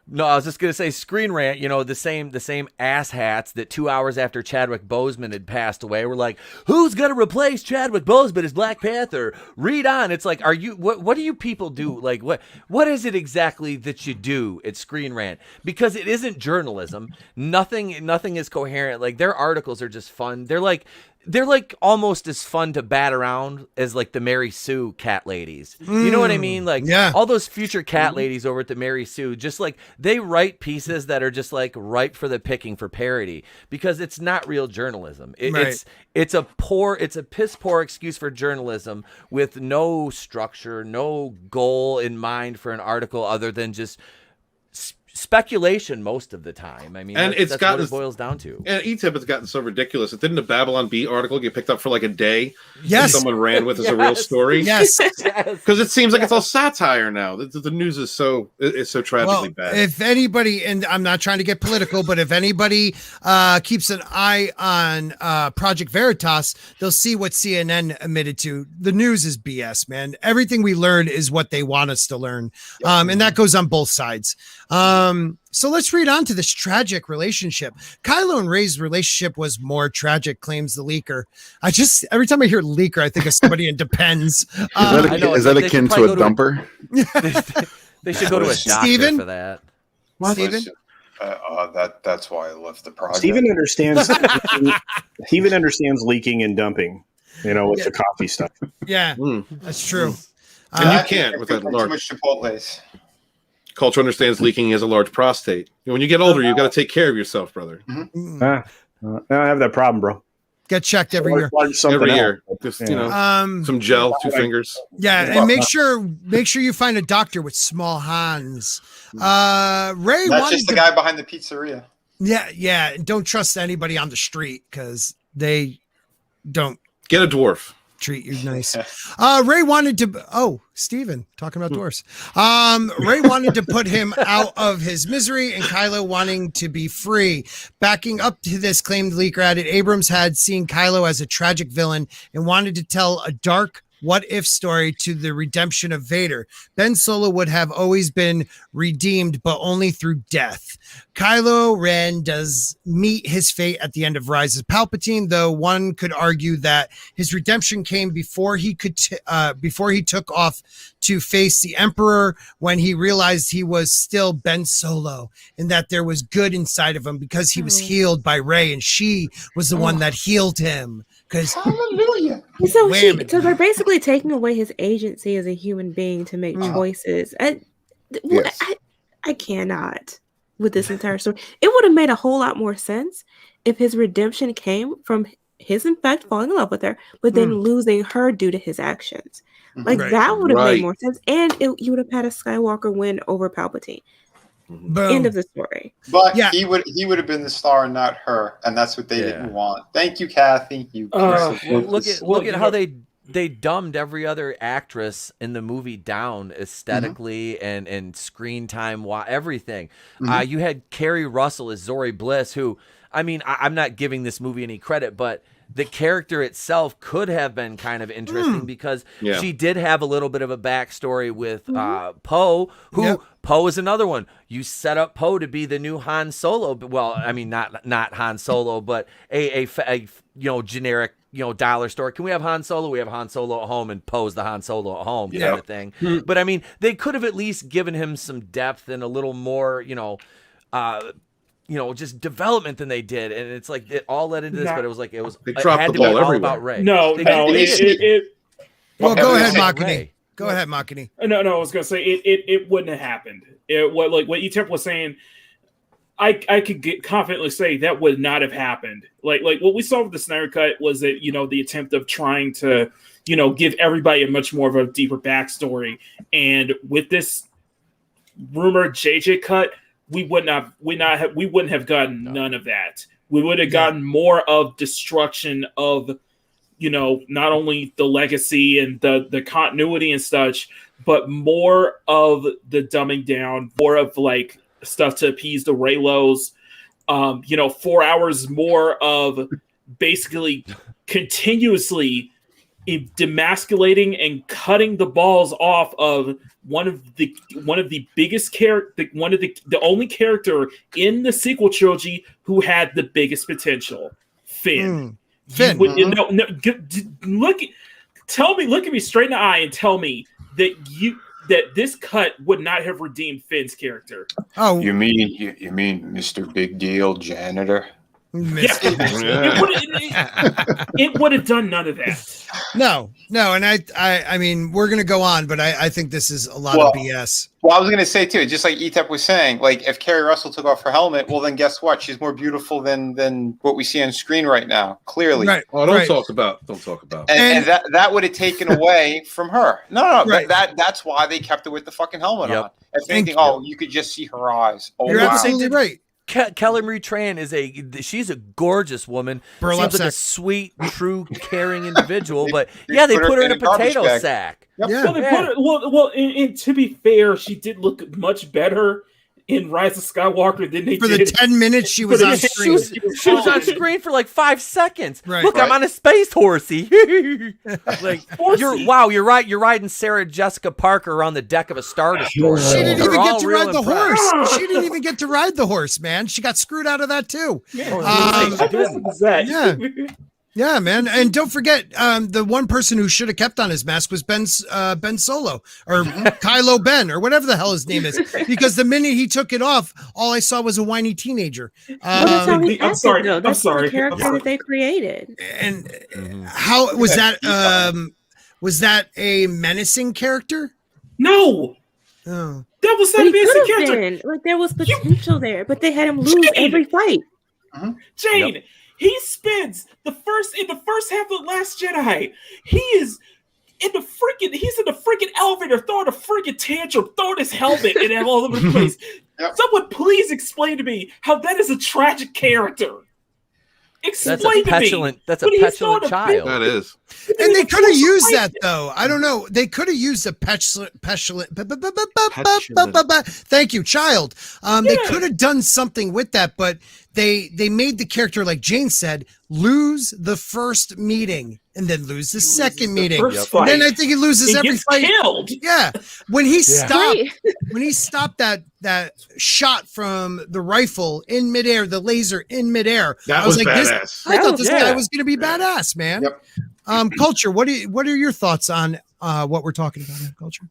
No, I was just gonna say Screen Rant. You know, the same asshats that 2 hours after Chadwick Boseman had passed away were like, "Who's gonna replace Chadwick Boseman as Black Panther?" Read on. It's like, are you what do you people do? Like, what is it exactly that you do at Screen Rant? Because it isn't journalism. Nothing is coherent. Like, their articles are just fun. They're like almost as fun to bat around as like the Mary Sue cat ladies. You know what I mean? Like, all those future cat ladies over at the Mary Sue, just like they write pieces that are just like ripe for the picking for parody, because it's not real journalism. It's a piss poor excuse for journalism with no structure, no goal in mind for an article other than just speculation most of the time. I mean, and that's what it boils down to. And ETIP has gotten so ridiculous. It didn't a Babylon Bee article get picked up for like a day? Yes. And someone ran with as a real story. Yes. Because it seems like it's all satire now. The news is so tragically bad. If anybody, and I'm not trying to get political, but if anybody keeps an eye on Project Veritas, they'll see what CNN admitted to. The news is BS, man. Everything we learn is what they want us to learn. And that goes on both sides. So let's read on to this tragic relationship. Kylo and Rey's relationship was more tragic, claims the leaker. Every time I hear leaker, I think of somebody in Depends. Is that akin to a dumper? They should go to a doctor for that. Steven? That's why I left the project. Steven understands. He even understands leaking and dumping. You know, with the coffee stuff. Yeah, that's true. And you can't with that too large. much Chipotle's. Culture understands leaking as a large prostate. When you get older, you've got to take care of yourself, brother. I have that problem, bro. Get checked every year. Every year, just some gel, 2 fingers. Yeah, and make sure you find a doctor with small hands. Rey, that's just the guy behind the pizzeria. Yeah. Don't trust anybody on the street because they don't get a dwarf. Treat you nice. Rey wanted to. Steven, talking about dwarfs. Rey wanted to put him out of his misery, and Kylo wanting to be free. Backing up to this, claimed leaker added, Abrams had seen Kylo as a tragic villain and wanted to tell a dark what-if story to the redemption of Vader. Ben Solo would have always been redeemed, but only through death. Kylo Ren does meet his fate at the end of Rise of Palpatine, though one could argue that his redemption came before he took off to face the Emperor, when he realized he was still Ben Solo and that there was good inside of him because he was healed by Rey, and she was the one that healed him. Hallelujah. So they're basically taking away his agency as a human being to make choices. I cannot with this entire story. It would have made a whole lot more sense if his redemption came from his in fact falling in love with her, but then losing her due to his actions. Like Right. that would have Right. made more sense, and you would have had a Skywalker win over Palpatine. Boom. End of the story. But Yeah. he would have been the star and not her, and that's what they didn't want. Thank you, Kathy. You Look at how they dumbed every other actress in the movie down aesthetically and screen time, everything. You had Kerry Russell as Zori Bliss, who, I mean, I'm not giving this movie any credit, but the character itself could have been kind of interesting because she did have a little bit of a backstory with Poe, who Poe is another one. You set up Poe to be the new Han Solo. Well, I mean, not Han Solo, but a generic, dollar store. Can we have Han Solo? We have Han Solo at home and Poe's the Han Solo at home kind of thing. But I mean, they could have at least given him some depth and a little more, just development than they did, and it's like it all led into this. But it was like they it dropped had the to be ball all everywhere. about Ray. No, Well, go ahead, Ray. Makini. Go ahead, Makini. No, I was gonna say it wouldn't have happened. What Etep was saying, I could confidently say that would not have happened. Like what we saw with the Snyder Cut was that the attempt of trying to give everybody a much more of a deeper backstory, and with this rumored JJ cut, we wouldn't have gotten none of that. We would have gotten more of destruction of not only the legacy and the continuity and such, but more of the dumbing down, more of like stuff to appease the Raylos. 4 hours more of basically continuously demasculating and cutting the balls off of one of the biggest the only character in the sequel trilogy who had the biggest potential, Finn. Finn. Look at me straight in the eye and tell me that this cut would not have redeemed Finn's character. Oh, You mean Mr. Big Deal Janitor? Miss- It would have done none of that. No, and I mean, we're gonna go on, but I think this is a lot of BS. Well, I was going to say too, just like Etep was saying, like if Kerry Russell took off her helmet, well, then guess what? She's more beautiful than what we see on screen right now. Clearly, Right. Oh, don't talk about. And that would have taken away from her. No, Right. that's why they kept her with the fucking helmet on. If anything, you could just see her eyes. Oh, You're wow. absolutely right. Kelly Marie Tran she's a gorgeous woman. Burlap Seems like a sack. sweet, true, caring individual. But they put her in a garbage potato bag. sack. Yep. Yeah. Well, they put her, and to be fair, she did look much better in Rise of Skywalker than they For did the 10 minutes she was For the- on she screen. She was on screen for like 5 seconds. Right. Look, I'm Right. on a space horsey. Like you're right. You're riding Sarah Jessica Parker around the deck of a Star Destroyer. She didn't They're even get all to real ride the impressed. horse. She didn't even get to ride the horse, man. She got screwed out of that too. Yeah, man. And don't forget, the one person who should have kept on his mask was Ben Solo or Kylo Ben or whatever the hell his name is. Because the minute he took it off, all I saw was a whiny teenager. That's how he I'm acted, sorry. though. I'm That's sorry. the character I'm that they created. And how was that? Was that a menacing character? No, Oh. that was But not a he basic could have character. been. Like there was potential there, but they had him lose Jayne! every fight. Jayne, he spends in the first half of The Last Jedi. He's in the freaking elevator, throwing a freaking tantrum, throwing his helmet and all over the place. Yep. Someone please explain to me how that is a tragic character. That's Explain a to me. petulant. That's a When he's petulant throwing a child. That is. And they could have used that though. I don't know. They could have used a petulant. Thank you, child. They could have done something with that, but they made the character, like Jayne said, lose the first meeting and then lose the second meeting. first And then fight. I think he loses He every gets fight. killed. Yeah, when he stopped, Right. that shot from the rifle in midair, the laser in midair. That I was like, badass. I thought this Yeah. guy was going to be badass, man. Yep. Culture. What are your thoughts on what we're talking about in Culture?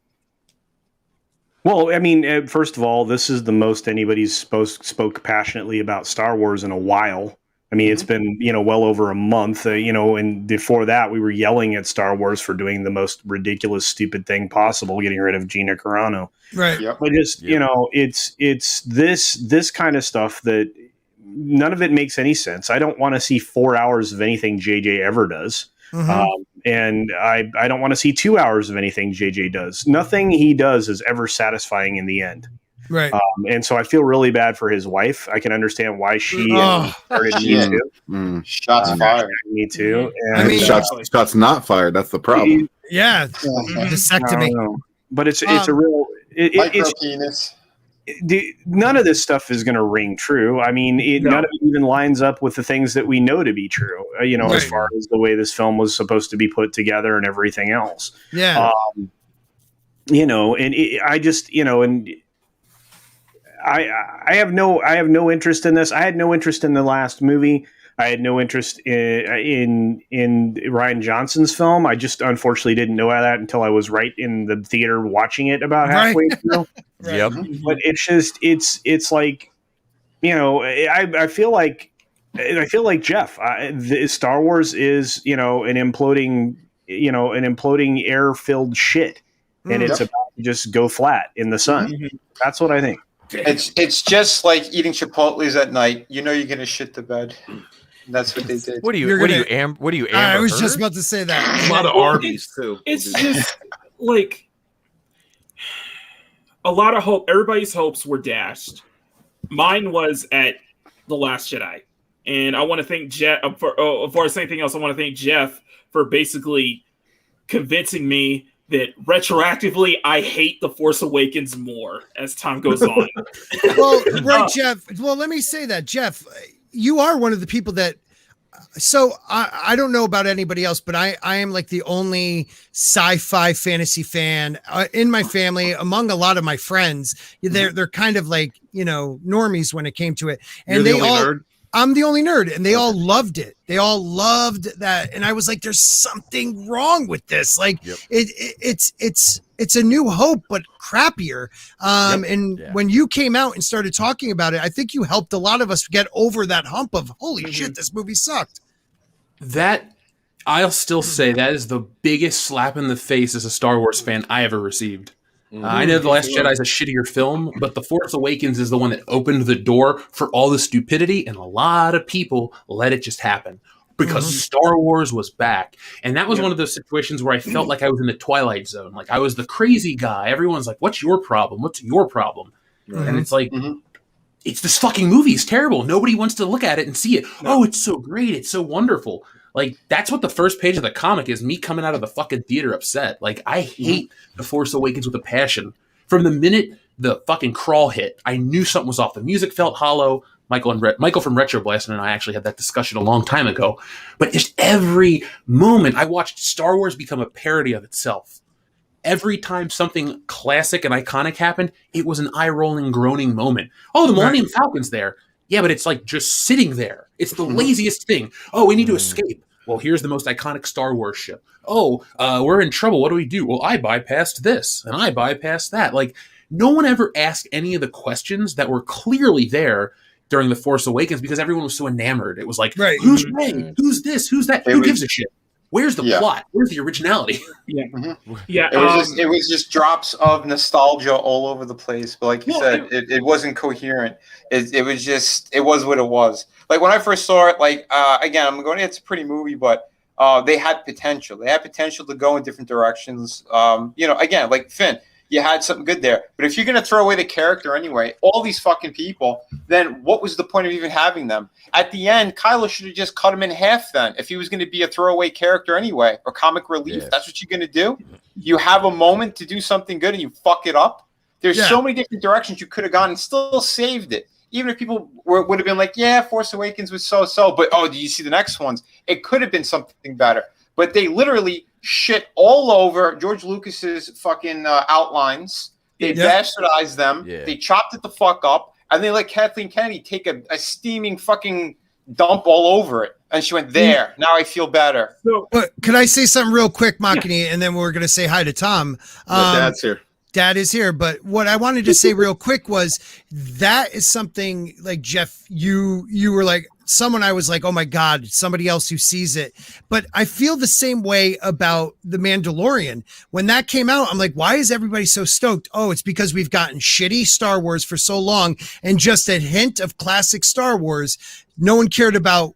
Well, I mean, first of all, this is the most anybody's spoke passionately about Star Wars in a while. I mean, it's been, well over a month, and before that we were yelling at Star Wars for doing the most ridiculous, stupid thing possible, getting rid of Gina Carano. Right. Yep. But just, it's this kind of stuff that none of it makes any sense. I don't want to see 4 hours of anything JJ ever does. And I don't want to see 2 hours of anything JJ does. Nothing he does is ever satisfying in the end. Right. And so I feel really bad for his wife. I can understand why she started Me Too. Shots fired. Me Too. And I mean, shots not fired. That's the problem. Yeah. Vasectomy. But it's a real Micro penis. None of this stuff is going to ring true. I mean, none of it even lines up with the things that we know to be true, as far as the way this film was supposed to be put together and everything else. Yeah. I just, and I have no interest in this. I had no interest in the last movie. I had no interest in Rian Johnson's film. I just unfortunately didn't know that until I was right in the theater watching it about halfway through. Yep. But it's just it's like, I feel like Jeff. Star Wars is an imploding air-filled shit, and it's about to just go flat in the sun. That's what I think. It's just like eating Chipotle's at night. You're gonna shit the bed. That's what they did. What do you Amber I was Heard? just about to say that. A lot of Arby's too. It's just like a lot of hope. Everybody's hopes were dashed. Mine was at The Last Jedi, and I want to thank Jeff for anything else. I want to thank Jeff for basically convincing me that retroactively I hate The Force Awakens more as time goes on. Well, right, Jeff. Well, let me say that, Jeff. You are one of the people that. So I don't know about anybody else, but I am like the only sci-fi fantasy fan in my family. Among a lot of my friends, they're kind of like normies when it came to it, and You're the only nerd? I'm the only nerd, and they all loved it. They all loved that, and I was like, "There's something wrong with this. Like, it's a new hope, but crappier." When you came out and started talking about it, I think you helped a lot of us get over that hump of holy shit, this movie sucked. That I'll still say that is the biggest slap in the face as a Star Wars fan I ever received. I know The Last Jedi is a shittier film, but The Force Awakens is the one that opened the door for all the stupidity, and a lot of people let it just happen because Star Wars was back. And that was one of those situations where I felt like I was in the Twilight Zone. Like I was the crazy guy. Everyone's like, what's your problem? What's your problem? And it's like, it's this fucking movie. It's terrible. Nobody wants to look at it and see it. Oh, it's so great. It's so wonderful. Like, that's what the first page of the comic is, me coming out of the fucking theater upset. Like, I hate The Force Awakens with a passion. From the minute the fucking crawl hit, I knew something was off. The music felt hollow. Michael from Retroblast and I actually had that discussion a long time ago. But just every moment, I watched Star Wars become a parody of itself. Every time something classic and iconic happened, it was an eye-rolling, groaning moment. Oh, the Millennium Falcon's there. Yeah, but it's like just sitting there. It's the laziest thing. Oh, we need to escape. Well, here's the most iconic Star Wars ship. Oh, we're in trouble. What do we do? Well, I bypassed this and I bypassed that. Like, no one ever asked any of the questions that were clearly there during The Force Awakens because everyone was so enamored. It was like, who's Rey? Who's this? Who's that? Who gives a shit? Where's the plot? Where's the originality? It was just drops of nostalgia all over the place. But like you said, it wasn't coherent. It was what it was. Like when I first saw it, like again, I'm going, it's a pretty movie, but they had potential. They had potential to go in different directions. Again, like Finn, you had something good there. But if you're going to throw away the character anyway, all these fucking people, then what was the point of even having them? At the end, Kylo should have just cut him in half then. If he was going to be a throwaway character anyway, or comic relief, that's what you're going to do? You have a moment to do something good and you fuck it up? There's so many different directions you could have gone and still saved it. Even if people would have been like, yeah, Force Awakens was so-so, but oh, do you see the next ones? It could have been something better. But they literally shit all over George Lucas's fucking outlines. They bastardized them. They chopped it the fuck up. And they let Kathleen Kennedy take a steaming fucking dump all over it. And she went, there. Now I feel better. So, can I say something real quick, Makini? And then we're going to say hi to Tom. Dad's here. Dad is here. But what I wanted to say real quick was that is something like Jeff, you were like, someone I was like, oh my God, somebody else who sees it. But I feel the same way about The Mandalorian. When that came out, I'm like, why is everybody so stoked? Oh, it's because we've gotten shitty Star Wars for so long and just a hint of classic Star Wars. No one cared about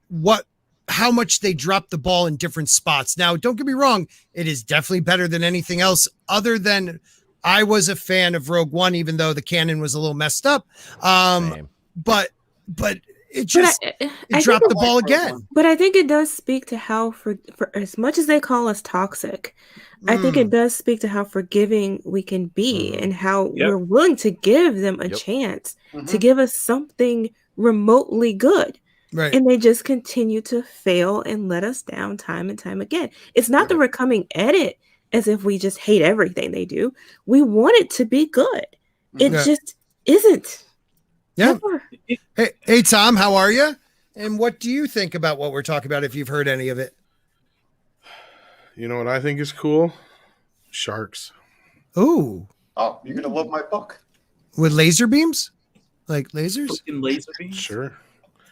how much they dropped the ball in different spots. Now, don't get me wrong. It is definitely better than anything else other than I was a fan of Rogue One, even though the canon was a little messed up. But it just it dropped the ball again. But I think it does speak to how for as much as they call us toxic, I think it does speak to how forgiving we can be and how we're willing to give them a chance to give us something remotely good. Right. And they just continue to fail and let us down time and time again. It's not that we're coming at it as if we just hate everything they do. We want it to be good. It just isn't. Yeah. Hey, Tom, how are you? And what do you think about what we're talking about if you've heard any of it? You know what I think is cool? Sharks. Ooh. Oh, you're going to love my book. With laser beams? Like lasers? Fucking laser beams? Sure.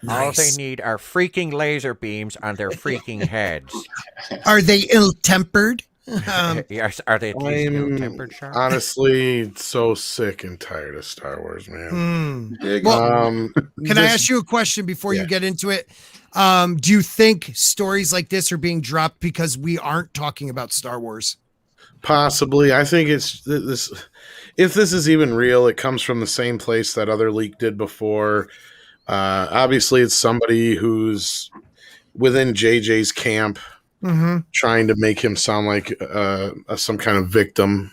All they need are freaking laser beams on their freaking heads. Are they ill-tempered? Yes, are they at least ill-tempered sharks? Honestly, so sick and tired of Star Wars, man. Well, can I ask you a question before you get into it? Do you think stories like this are being dropped because we aren't talking about Star Wars? Possibly. I think it's this. If this is even real, it comes from the same place that other leak did before. Obviously, it's somebody who's within JJ's camp, trying to make him sound like some kind of victim.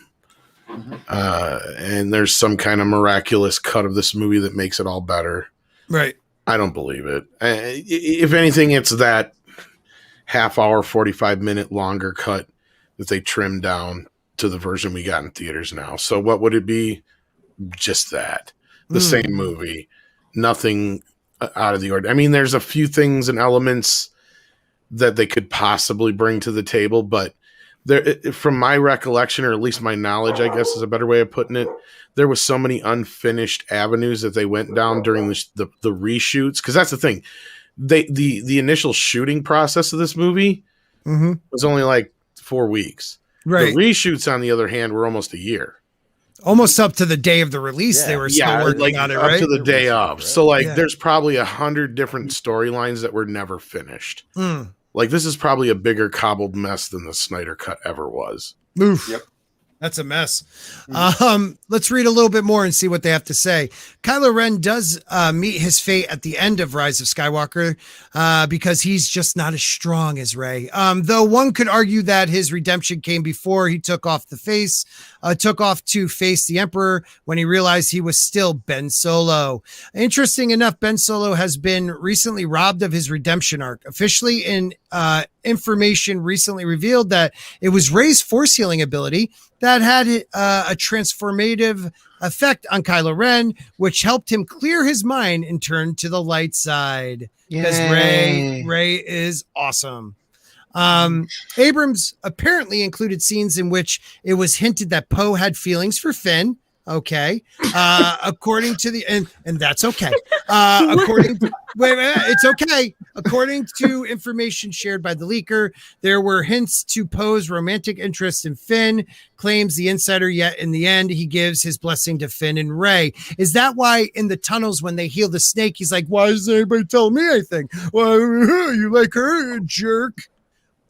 And there's some kind of miraculous cut of this movie that makes it all better. Right. I don't believe it. If anything, it's that half hour, 45-minute longer cut that they trimmed down to the version we got in theaters now. So what would it be? Just that. The same movie. Nothing out of the ordinary. I mean, there's a few things and elements that they could possibly bring to the table, but there, from my recollection, or at least my knowledge, I guess is a better way of putting it, there was so many unfinished avenues that they went down during the reshoots. Because that's the thing, the initial shooting process of this movie was only like 4 weeks. Right. The reshoots, on the other hand, were almost a year. Almost up to the day of the release, they were still working on it, right? Up to the day of. So, there's probably 100 different storylines that were never finished. Like, this is probably a bigger cobbled mess than the Snyder Cut ever was. Oof. Yep. That's a mess. Let's read a little bit more and see what they have to say. Kylo Ren does meet his fate at the end of Rise of Skywalker because he's just not as strong as Rey. Though one could argue that his redemption came before he took off to face the Emperor when he realized he was still Ben Solo. Interesting enough, Ben Solo has been recently robbed of his redemption arc. Officially, in information recently revealed that it was Rey's force healing ability that had a transformative effect on Kylo Ren, which helped him clear his mind and turn to the light side. Because Rey is awesome. Abrams apparently included scenes in which it was hinted that Poe had feelings for Finn. Okay. According to and that's okay. According to, it's okay. According to information shared by the leaker, there were hints to Poe's romantic interest in Finn, claims the insider, yet in the end, he gives his blessing to Finn and Rey. Is that why in the tunnels when they heal the snake, he's like, why doesn't anybody tell me anything? Well, you like her, jerk.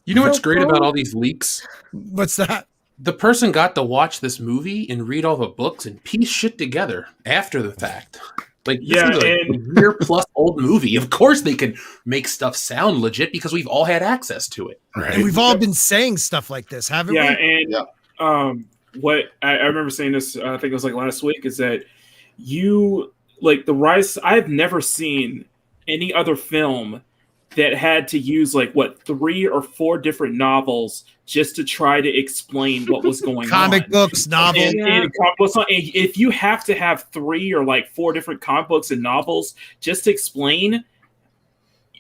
You know what's great about all these leaks? What's that? The person got to watch this movie and read all the books and piece shit together after the fact. Like, this is a year-plus old movie. Of course they can make stuff sound legit because we've all had access to it. Right. And we've all been saying stuff like this, haven't we? What I remember saying this, I think it was like last week, is that the Rise, I've never seen any other film that had to use 3 or 4 different novels just to try to explain what was going on. Comic books, novels. And if you have to have 3 or 4 different comic books and novels just to explain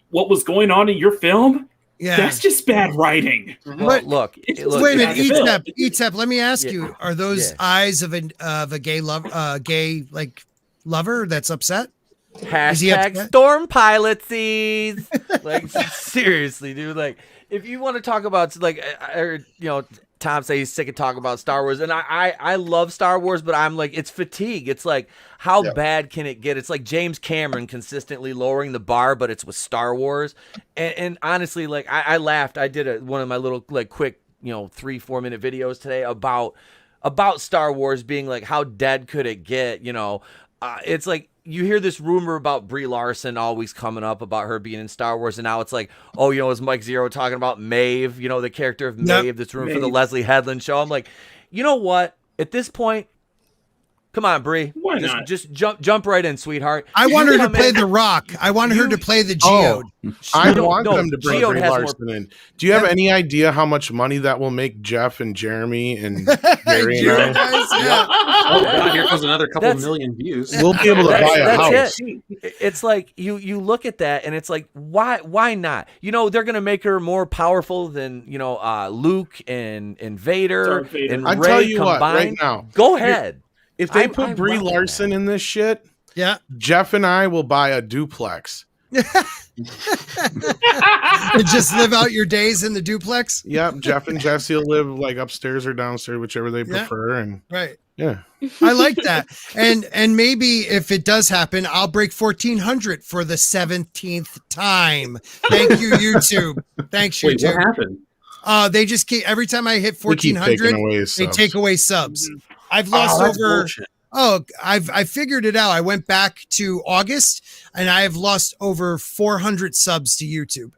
what was going on in your film, that's just bad writing. Well, look, wait a minute, Etep, let me ask you: are those eyes of a gay lover that's upset? Hashtag storm pilotsies. Like seriously, dude. Like if you want to talk about like, Tom says he's sick of talking about Star Wars, and I love Star Wars, but I'm like, it's fatigue. It's like, how bad can it get? It's like James Cameron consistently lowering the bar, but it's with Star Wars. And honestly, like I laughed. I did one of my little like quick 3-4 minute videos today about Star Wars being like, how dead could it get? It's like, you hear this rumor about Brie Larson always coming up about her being in Star Wars, and now it's like, is Mike Zero talking about Maeve, the character of Maeve that's room for the Leslie Headland show. I'm like, you know what? At this point, come on, Brie. Why not? Just jump right in, sweetheart. I want her to play The Rock. I want her to play the Geode. I want them to bring Brie Larson in. Do you have any idea how much money that will make Jeff and Jeremy and Gary and I? Oh God, here comes another couple million views. We'll be able to buy a house. It's like you look at that and it's like, why not? They're gonna make her more powerful than Luke and Vader and I Rey tell you combined. what, right now, go ahead. If they put Brie Larson in this shit, Jeff and I will buy a duplex. Just live out your days in the duplex. Yep, Jeff and Jesse will live like upstairs or downstairs, whichever they prefer. And right, I like that. And maybe if it does happen, I'll break 1,400 for the 17th time. Thank you, YouTube. Thanks, YouTube. Wait, what happened? They just keep every time I hit 1,400, they take away subs. I've lost over. Bullshit. I figured it out. I went back to August and I have lost over 400 subs to YouTube.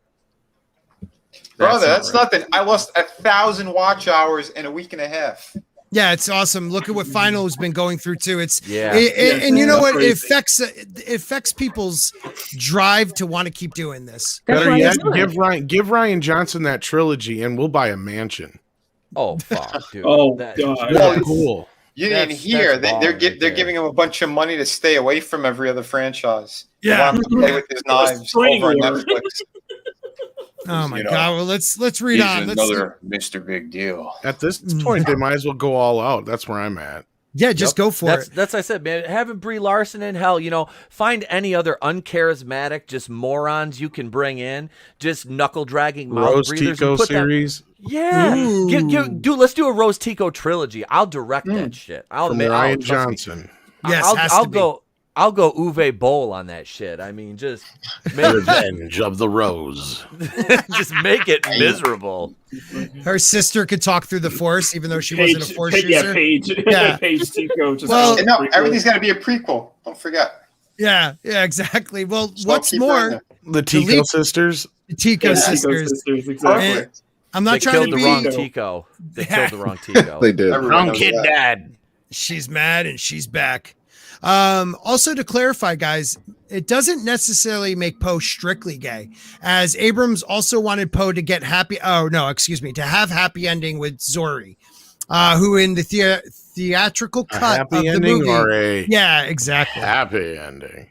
Brother, that's nothing. I lost 1,000 watch hours in a week and a half. Yeah, it's awesome. Look at what Final has been going through too. And you know what? It affects people's drive to want to keep doing this. Better yet, give Ryan Johnson that trilogy, and we'll buy a mansion. Oh fuck, dude! God, well, cool. You didn't hear they're giving him a bunch of money to stay away from every other franchise. Yeah, to play with his knives over on Netflix. Oh my God! Well, let's read on. Another Mr. Big Deal. At this point, they might as well go all out. That's where I'm at. Yeah, just go for it. That's I said, man. Having Brie Larson in, hell, find any other uncharismatic, just morons you can bring in, just knuckle dragging mouth Rose breathers. Tico series. Dude, let's do a Rose Tico trilogy. I'll direct that shit. From Ryan Johnson. Yes, I'll go Uwe Boll on that shit. I mean, just make Revenge of the Rose. just make it miserable. Her sister could talk through the Force, even though she wasn't a Force user. Paige Tico. Everything's got to be a prequel. Don't forget. Yeah, exactly. Well, what's more, the Tico sisters. The Tico sisters. Exactly. I'm not trying to be the wrong Tico. They killed the wrong Tico. They did. Wrong kid, Dad. She's mad and she's back. Also to clarify, guys, it doesn't necessarily make Poe strictly gay, as Abrams also wanted Poe to get to have happy ending with Zori, who in the theatrical cut of the movie. Or exactly. Happy ending.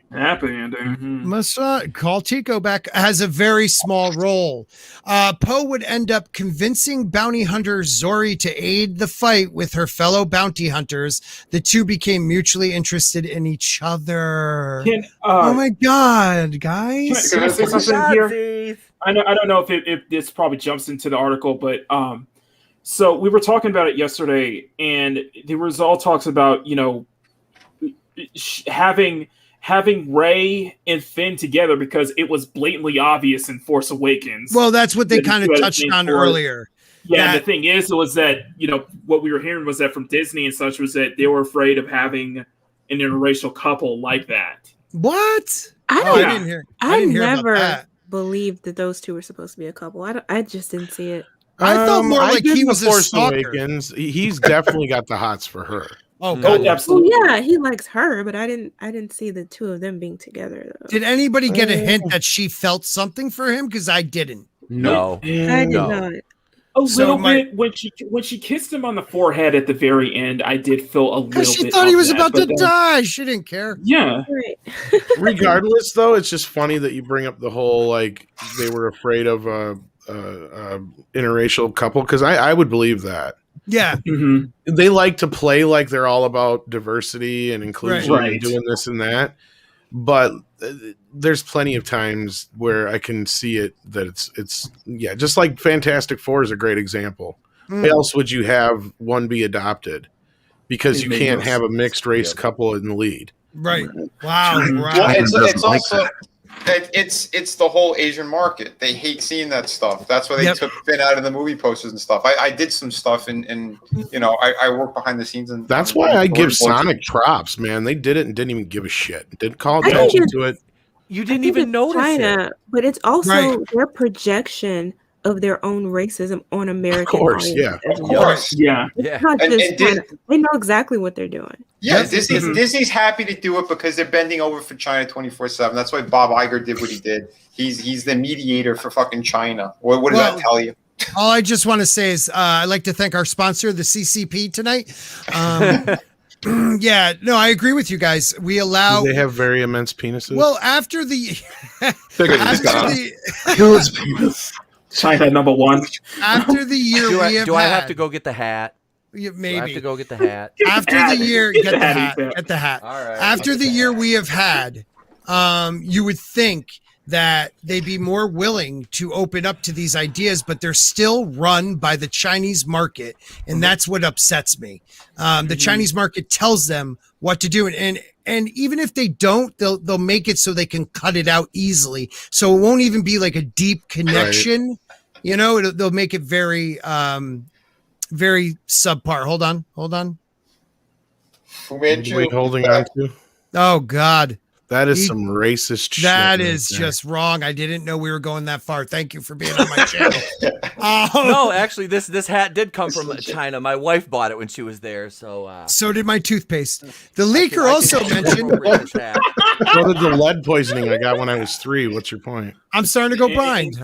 Must call Tico back. Has a very small role. Poe would end up convincing bounty hunter Zori to aid the fight with her fellow bounty hunters. The two became mutually interested in each other. Oh my God, guys! Can I say something here? I don't know if this probably jumps into the article, but so we were talking about it yesterday, and the result talks about having Rey and Finn together because it was blatantly obvious in Force Awakens. Well, that's what they kind of touched on earlier. Yeah, the thing is, was that what we were hearing was that from Disney and such was that they were afraid of having an interracial couple like that. What? I didn't hear. I never believed that those two were supposed to be a couple. I just didn't see it. I thought more like he was a Force stalker. Awakens. He's definitely got the hots for her. Oh God, absolutely. Well, yeah, he likes her, but I didn't see the two of them being together though. Did anybody get a hint that she felt something for him? Because I didn't. No, I did not. A little bit when she kissed him on the forehead at the very end, I did feel a little bit. Because she thought he was about to die. She didn't care. Yeah. Right. Regardless, though, it's just funny that you bring up the whole like they were afraid of interracial couple, because I would believe that. Yeah. Mm-hmm. They like to play like they're all about diversity and inclusion and doing this and that. but there's plenty of times where I can see it that it's just like Fantastic Four is a great example. Why else would you have one be adopted? Because you can't have a mixed race couple in the lead. Right. Wow. Well, it's also it's the whole Asian market. They hate seeing that stuff. That's why they took Finn out of the movie posters and stuff. I did some stuff and I work behind the scenes and that's why I give Sonic props, man. They did it and didn't even give a shit. Didn't call attention to it. You didn't even notice China, it. but it's also their projection of their own racism on American. Of course, audience yeah. as well. It's not just China. They know exactly what they're doing. Yeah, Disney's happy to do it because they're bending over for China 24/7. That's why Bob Iger did what he did. He's the mediator for fucking China. What does that tell you? All I just want to say is I'd like to thank our sponsor, the CCP, tonight. Yeah, no, I agree with you guys. We allow. Do they have very immense penises? Well, after the China #1. After the year do I have to go get the hat? Maybe. I have to go get the hat. After the year, get the hat. Get the hat. All right. After the year we have had, you would think that they'd be more willing to open up to these ideas, but they're still run by the Chinese market, and that's what upsets me. The Chinese market tells them what to do, and even if they don't, they'll make it so they can cut it out easily, so it won't even be like a deep connection. Right. You know, they'll make it very very subpar. Hold on. Wait, holding on to? Oh God. That is some racist shit. That is just wrong. I didn't know we were going that far. Thank you for being on my channel. No, actually, this hat did come from China. My wife bought it when she was there. So did my toothpaste. The leaker also mentioned. So did the lead poisoning I got when I was 3. What's your point? I'm starting to go blind.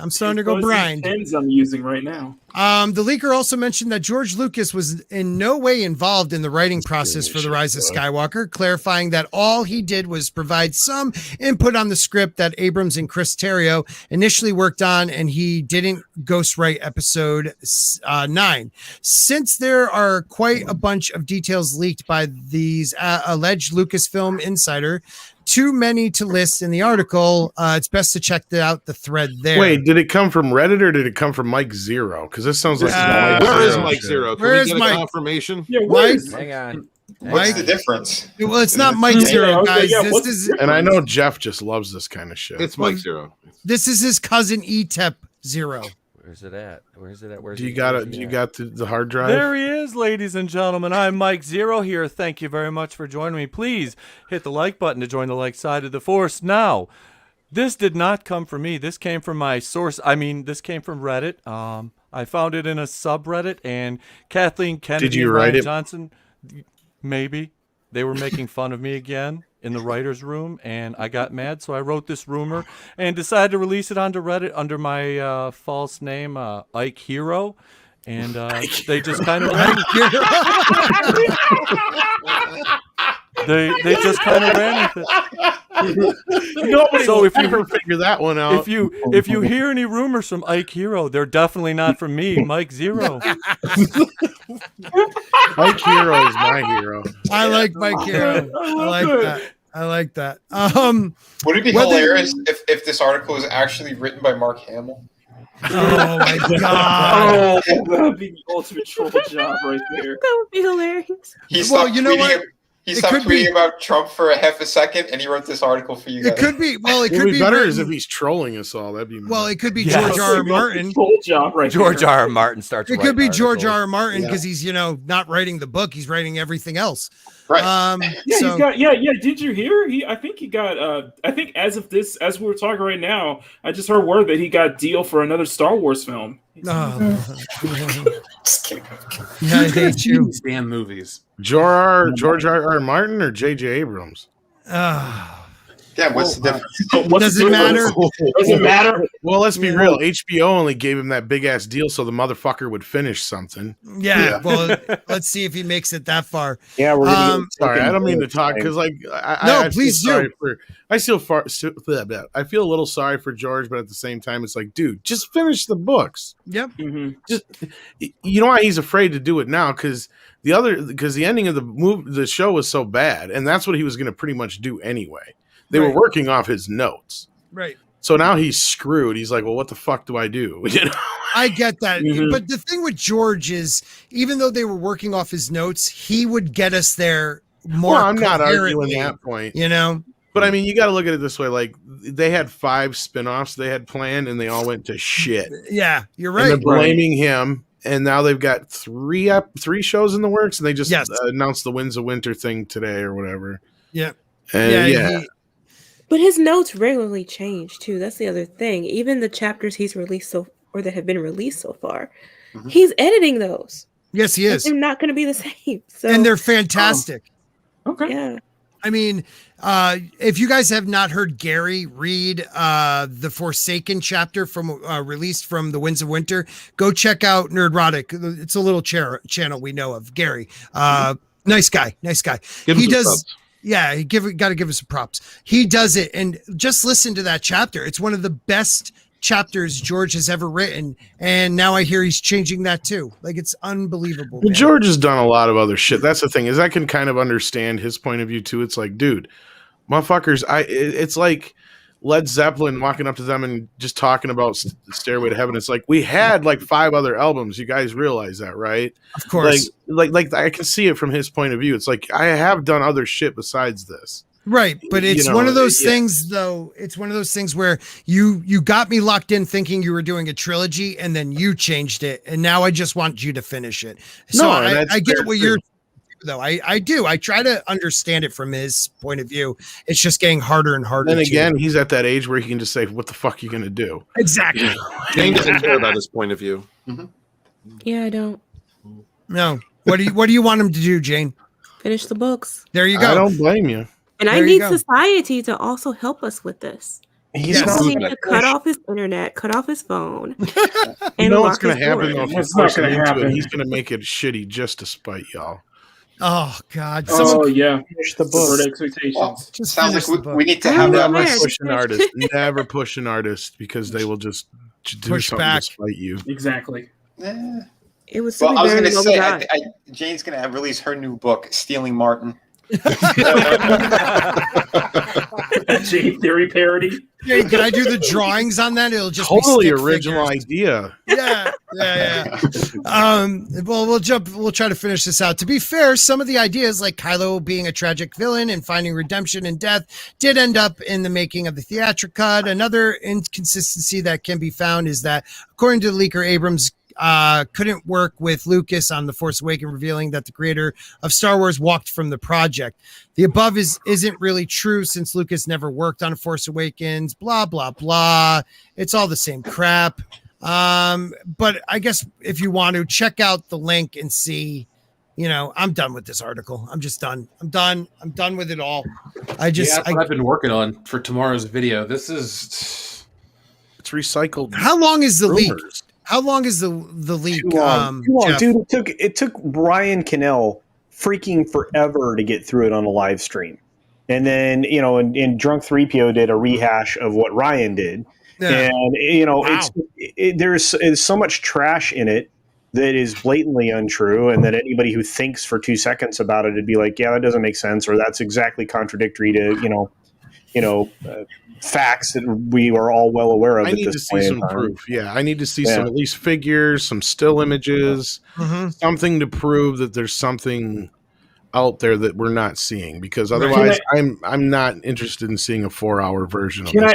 Pens I'm using right now. The leaker also mentioned that George Lucas was in no way involved in the writing process for The Rise of Skywalker, clarifying that all he did was provide some input on the script that Abrams and Chris Terrio initially worked on, and he didn't ghostwrite episode 9. Since there are quite a bunch of details leaked by these alleged Lucasfilm insider, too many to list in the article, it's best to check out the thread there. Wait, did it come from Reddit or did it come from Mike Zero? Because this sounds like where is Mike Zero? Can we get a confirmation? Yeah, Mike, hang on. What's the difference? Well, it's not Mike Zero, guys. This is, and I know Jeff just loves this kind of shit. It's Mike Zero. This is his cousin Etep Zero. Where's it at? Do you got the hard drive? There he is, ladies and gentlemen. I'm Mike Zero here. Thank you very much for joining me. Please hit the like button to join the like side of the force. Now, this did not come from me. This came from my source. This came from Reddit. I found it in a subreddit, and Kathleen Kennedy Did you and write Ryan it? Johnson, maybe. They were making fun of me again in the writer's room, and I got mad, so I wrote this rumor and decided to release it onto Reddit under my false name, Ike Hero, and they just kind of they just kind of ran with it. Nobody so will if you ever figure that one out. If you hear any rumors from Ike Hero, they're definitely not from me, Mike Zero. Mike Hero is my hero. I like Mike Hero. I like that. Would it be hilarious if this article was actually written by Mark Hamill? Oh my god! Oh, that would be the ultimate troll job right there. That would be hilarious. He stopped tweeting about Trump for a half a second, and he wrote this article for you guys. It could be. Well, it What could would be be better written- is if he's trolling us all. That'd be Well, it could be Yes. George R.R. Martin. Troll job right George there. R.R. Martin starts. It writing could be George articles. R.R. Martin because he's not writing the book; he's writing everything else. Right. Yeah, so- he's got. Yeah. Did you hear? I think he got. I think as we were talking right now, I just heard word that he got deal for another Star Wars film. Just kidding. Yeah, I hate you. These damn movies. George R.R. Martin or J.J. Abrams? Yeah, what's the difference? Does it matter? Does it matter? Well, let's be real. HBO only gave him that big ass deal so the motherfucker would finish something. Yeah. Well, let's see if he makes it that far. Yeah, we're gonna Sorry, I don't mean to talk because, like, I please feel sorry do. for. I feel a little sorry for George, but at the same time, it's like, dude, just finish the books. Yep. Just, you know why he's afraid to do it now? Because the ending of the show was so bad, and that's what he was going to pretty much do anyway. They were Right. working off his notes. Right. So now he's screwed. He's like, well, what the fuck do I do? You know? I get that. Mhm. But the thing with George is, even though they were working off his notes, he would get us there more. Well, I'm not arguing coherently, that point. You know? But I mean, you got to look at it this way. Like, they had 5 spinoffs they had planned, and they all went to shit. Yeah, you're And right. they're blaming him. And now they've got 3 shows in the works, and they just announced the Winds of Winter thing today or whatever. Yeah. And But his notes regularly change too. That's the other thing. Even the chapters he's released or that have been released so far, he's editing those. Yes, he is. They're not going to be the same. So, And they're fantastic. Okay. Yeah. I mean, if you guys have not heard Gary read the Forsaken chapter from released from the Winds of Winter, go check out Nerdrotic. It's a little channel we know of. Gary, nice guy. Give him He some does. props. Yeah, got to give us some props. He does it, and just listen to that chapter. It's one of the best chapters George has ever written, and now I hear he's changing that too. Like, it's unbelievable. Well, man. George has done a lot of other shit. That's the thing, is I can kind of understand his point of view too. It's like, dude, motherfuckers, it's like Led Zeppelin walking up to them and just talking about Stairway to Heaven. It's like, we had like 5 other albums. You guys realize that, right? Of course. Like I can see it from his point of view. It's like, I have done other shit besides this. Right, but it's You know, one of those yeah. things, though. It's one of those things where you got me locked in thinking you were doing a trilogy, and then you changed it, and now I just want you to finish it. So No, and that's I get fair what too. you're, though. I do. I try to understand it from his point of view. It's just getting harder and harder. Then to- again, he's at that age where he can just say, "What the fuck are you gonna do?" Exactly. Jayne doesn't care about his point of view. Yeah, I don't. No. What do you want him to do, Jayne? Finish the books. There you go. I don't blame you. And I There you need go. society to also help us with this. He's Yes. not We need gonna to cut off his internet, cut off his phone. You and know what's lock gonna his happen door. though? If you It's not force him gonna into it, happen. he's gonna make it shitty just to spite y'all. Oh God. Oh Someone yeah. finish the Subvert book. expectations. Well, just sounds finish like the book. we need to I have don't that. know. Never Yeah, push an just- artist. Never push an artist because they will just do Push something back. to spite you. Exactly. Eh. It was so Well, I was better going to than say, what we got. Jane's going to release her new book, Stealing Martin. Jayne Theory parody. Jayne, can I do the drawings on that? It'll just Totally be stick original figures. idea. Yeah. Well, we'll try to finish this out. To be fair, some of the ideas, like Kylo being a tragic villain and finding redemption in death, did end up in the making of the theatrical cut. Another inconsistency that can be found is that, according to the leaker, Abrams couldn't work with Lucas on The Force Awakens, revealing that the creator of Star Wars walked from the project. The above isn't really true, since Lucas never worked on Force Awakens, blah, blah, blah. It's all the same crap. But I guess if you want to check out the link and see, I'm done with this article. I'm just done. I'm done with it all. That's what I've been working on for tomorrow's video. This is It's recycled. How long is the leak? rumors. How long is the leak? Too long, Jeff? dude. It took Brian Cannell freaking forever to get through it on a live stream, and then and Drunk 3PO did a rehash of what Ryan did, Yeah. and Wow. there's so much trash in it that is blatantly untrue, and that anybody who thinks for 2 seconds about it would be like, yeah, that doesn't make sense, or that's exactly contradictory to facts that we are all well aware of. I at need this to see point in some time. proof. Yeah, I need to see Yeah. some at least figures, some still images, Mhm. something to prove that there's something out there that we're not seeing. Because otherwise, I'm not interested in seeing a 4-hour version of Can this.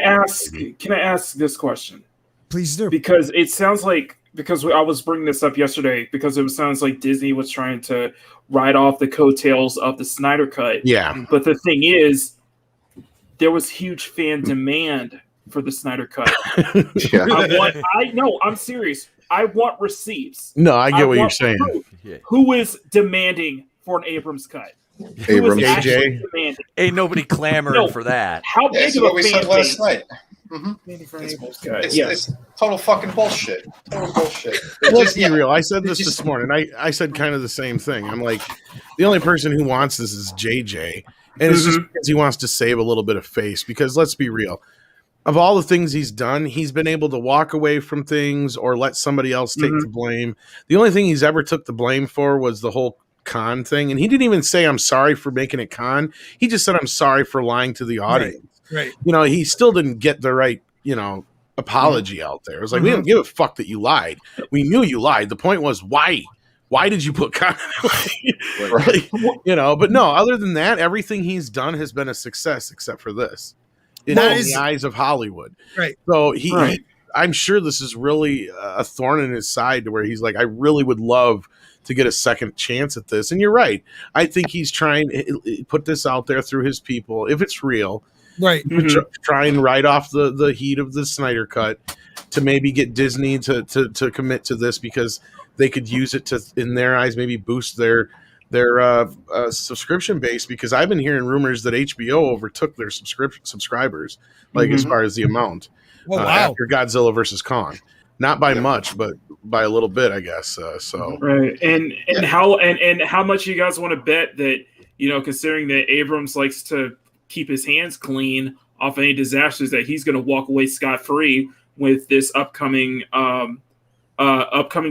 I ask this question? Please do. Because it sounds like, because I was bringing this up yesterday, because it sounds like Disney was trying to ride off the coattails of the Snyder Cut. Yeah. But the thing is, there was huge fan demand for the Snyder Cut. Yeah. I'm serious. I want receipts. No, I get what you're want saying. proof. Yeah. Who is demanding for an Abrams cut? Who Abrams. is actually AJ? demanding? Ain't nobody clamoring No. for that. How Yeah, big this is of what a we fan said last base? night. Mhm. Demanding for an Abrams cut. It's, Yes. it's total fucking bullshit. Total bullshit. Let's be real. I said this morning. I said kind of the same thing. I'm like, the only person who wants this is JJ. And it's just because he wants to save a little bit of face. Because let's be real. Of all the things he's done, he's been able to walk away from things or let somebody else take the blame. The only thing he's ever took the blame for was the whole Khan thing. And he didn't even say, I'm sorry for making it Khan. He just said, I'm sorry for lying to the audience. Right. You know, he still didn't get the right, you know, apology out there. It was like, we don't give a fuck that you lied. We knew you lied. The point was, why? Why did you put comment? Like, you know, but no, other than that, everything he's done has been a success except for this. In the eyes of Hollywood. Right. So he I'm sure this is really a thorn in his side to where he's like, I really would love to get a second chance at this. And you're right. I think he's trying to put this out there through his people. If it's real, right. Try and write off the heat of the Snyder Cut to maybe get Disney to commit to this, because they could use it to, in their eyes, maybe boost their subscription base, because I've been hearing rumors that HBO overtook their subscribers, like as far as the amount. After Godzilla versus Kong, not by much, but by a little bit, I guess. So right, and how much you guys want to bet that, you know, considering that Abrams likes to keep his hands clean off any disasters, that he's going to walk away scot-free with this upcoming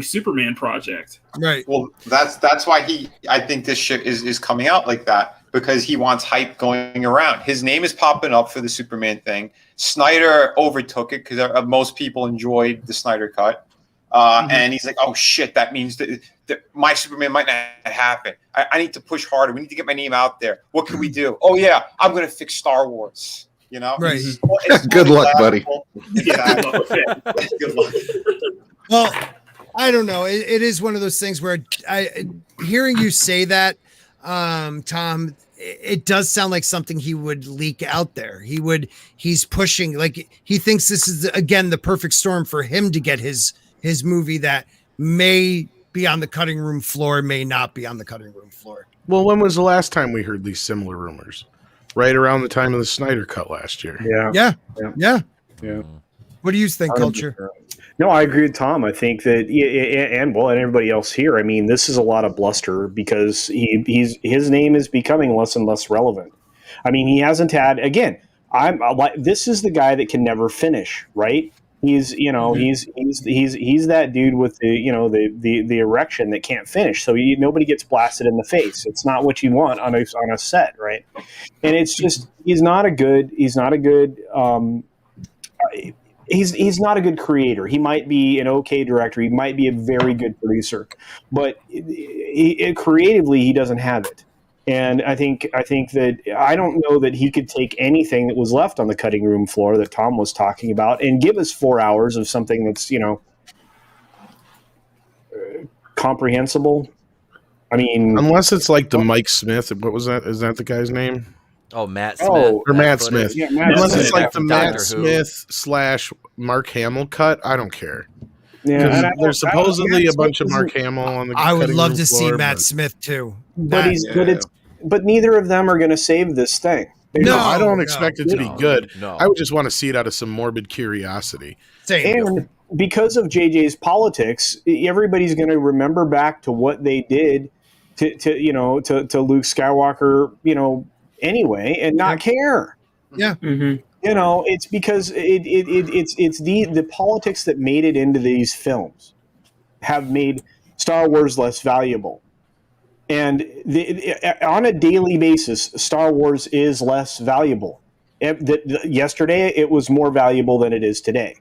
Superman project. Right. Well, that's why I think this shit is coming out like that, because he wants hype going around. His name is popping up for the Superman thing. Snyder overtook it because most people enjoyed the Snyder Cut. And he's like, oh shit, that means that my Superman might not happen. I need to push harder. We need to get my name out there. What can we do? Oh yeah, I'm going to fix Star Wars. You know? Right. It's Good luck, buddy. Yeah. Good luck. Well, I don't know. It is one of those things where hearing you say that, Tom, it does sound like something he would leak out there. He's pushing, like, he thinks this is, again, the perfect storm for him to get his movie that may be on the cutting room floor, may not be on the cutting room floor. Well, when was the last time we heard these similar rumors? Right around the time of the Snyder Cut last year. Yeah. Yeah. What do you think, Culture? No, I agree with Tom. I think that, and everybody else here. I mean, this is a lot of bluster because his name is becoming less and less relevant. I mean, he hasn't had, again. This is the guy that can never finish, right? He's that dude with the erection that can't finish. So nobody gets blasted in the face. It's not what you want on a set, right? And it's just he's not a good creator. He might be an okay director. He might be a very good producer, but creatively he doesn't have it. And I think that I don't know that he could take anything that was left on the cutting room floor that Tom was talking about and give us 4 hours of something that's, comprehensible. I mean, unless it's like the Mike Smith. What was that? Is that the guy's name? Oh, Matt Smith. Or Matt Smith. Yeah, unless Smith. it's like the Matt Doctor Smith / Mark Hamill cut, I don't care. Yeah, there's supposedly a bunch of Mark Hamill on the. I would cutting love room to see floor, Matt Smith too. But neither of them are going to save this thing. No, I don't expect it to be good. No. I would just want to see it out of some morbid curiosity. And because of JJ's politics, everybody's going to remember back to what they did to Luke Skywalker, anyway, and not care. Yeah. Mm-hmm. It's because it's the politics that made it into these films have made Star Wars less valuable. And on a daily basis, Star Wars is less valuable. Yesterday, it was more valuable than it is today.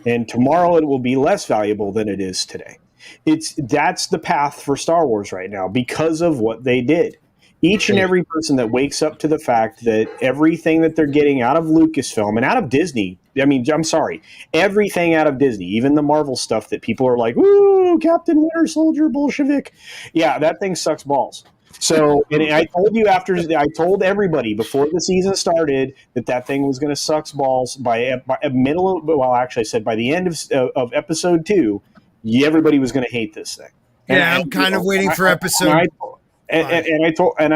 And tomorrow, it will be less valuable than it is today. That's the path for Star Wars right now because of what they did. Each and every person that wakes up to the fact that everything that they're getting out of Lucasfilm and out of Disney, I mean, I'm sorry, everything out of Disney, even the Marvel stuff that people are like, ooh, Captain Winter Soldier, Bolshevik. Yeah, that thing sucks balls. So, and I told everybody before the season started that thing was going to suck balls by the end of episode 2, everybody was going to hate this thing. Yeah, I'm kind of waiting for episode. And I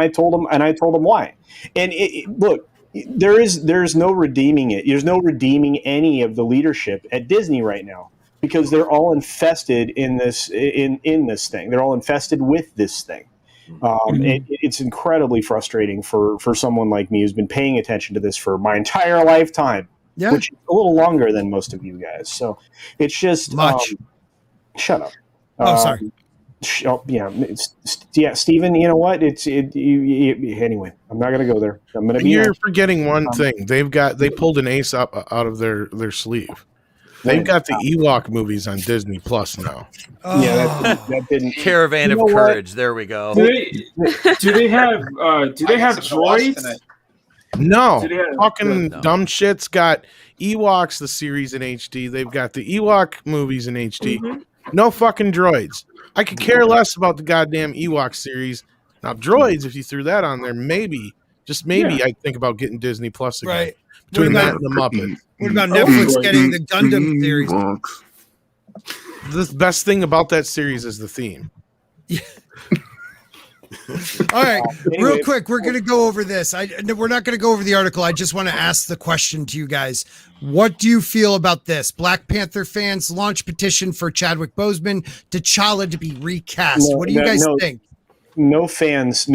told them why. And look, there's no redeeming it. There's no redeeming any of the leadership at Disney right now because they're all infested in this thing. They're all infested with this thing. It's incredibly frustrating for someone like me who's been paying attention to this for my entire lifetime, which is a little longer than most of you guys. So it's just much. Shut up. Oh, sorry. Steven, you know what? Anyway, I'm not going to go there. I'm going to be. You're forgetting one thing. They pulled an ace up out of their sleeve. They've got the Ewok movies on Disney Plus now. Oh. Yeah, that didn't. Caravan of Courage. There we go. Do they have droids? No, fucking dumb shit's got Ewoks the series in HD. They've got the Ewok movies in HD. Mm-hmm. No fucking droids. I could care less about the goddamn Ewok series. Now, droids, if you threw that on there, maybe, just maybe, I'd think about getting Disney Plus again. Right. Between that and the Muppet. What about Netflix getting the Gundam series? The best thing about that series is the theme. All right, real quick, we're going to go over this. We're not going to go over the article. I just want to ask the question to you guys. What do you feel about this? Black Panther fans launch petition for Chadwick Boseman, T'Challa to be recast. What do you guys think? No fans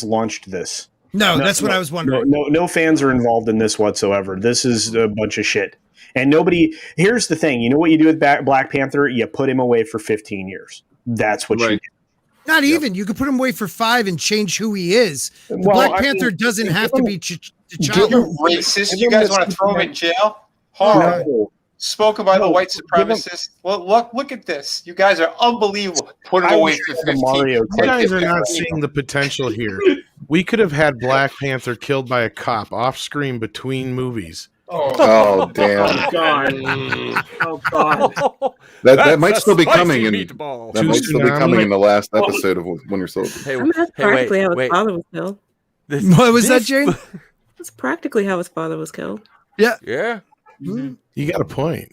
launched this. No, that's what I was wondering. No fans are involved in this whatsoever. This is a bunch of shit. And nobody. Here's the thing. You know what you do with Black Panther? You put him away for 15 years. That's what you do. Not even. You could put him away for 5 and change who he is. Black Panther doesn't have to be T'Challa. You racist. You guys want to throw him in jail? Horrible. Spoken by the white supremacists. Well, look at this. You guys are unbelievable. Put him away for 15. You guys are not seeing the potential here. We could have had Black Panther killed by a cop off screen between movies. Oh damn! Oh god! Oh god! That might still be coming in. That might still be coming in the last episode of Winter Soldier. I mean, that's practically how his father was killed. What was that, Jayne? That's practically how his father was killed. Yeah. Yeah. Mm-hmm. You got a point.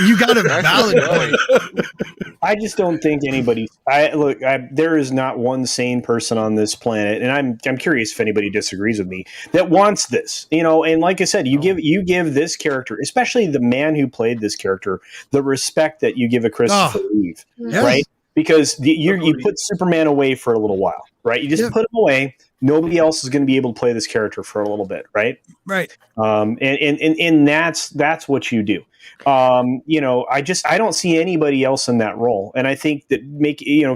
You got a valid point. I just don't think anybody. There is not one sane person on this planet, and I'm curious if anybody disagrees with me that wants this. You know, and like I said, you give this character, especially the man who played this character, the respect that you give a Christopher Reeve, right? Because you put Superman away for a little while, right? You just put him away. Nobody else is going to be able to play this character for a little bit, right? Right. And that's what you do. You know, I don't see anybody else in that role, and I think that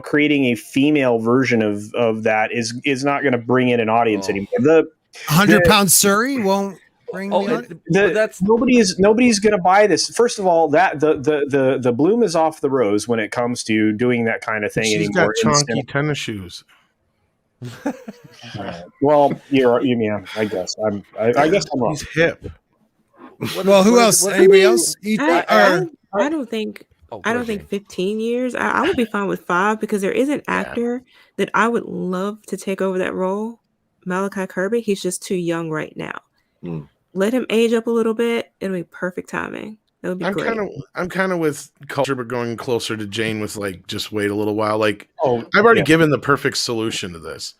creating a female version of that is not going to bring in an audience anymore. The 100-pound Surrey won't bring. Nobody's going to buy this. First of all, that the bloom is off the rose when it comes to doing that kind of thing She's anymore. Got chunky tennis shoes. Well, I guess I guess I'm wrong. He's hip. Well, who else? Anybody else? I don't think. I don't think 15 years. I would be fine with 5 because there is an actor that I would love to take over that role. Malachi Kirby. He's just too young right now. Let him age up a little bit. It'll be perfect timing. That would be great. I'm kind of with culture, but going closer to Jayne with just wait a little while. I've already given the perfect solution to this.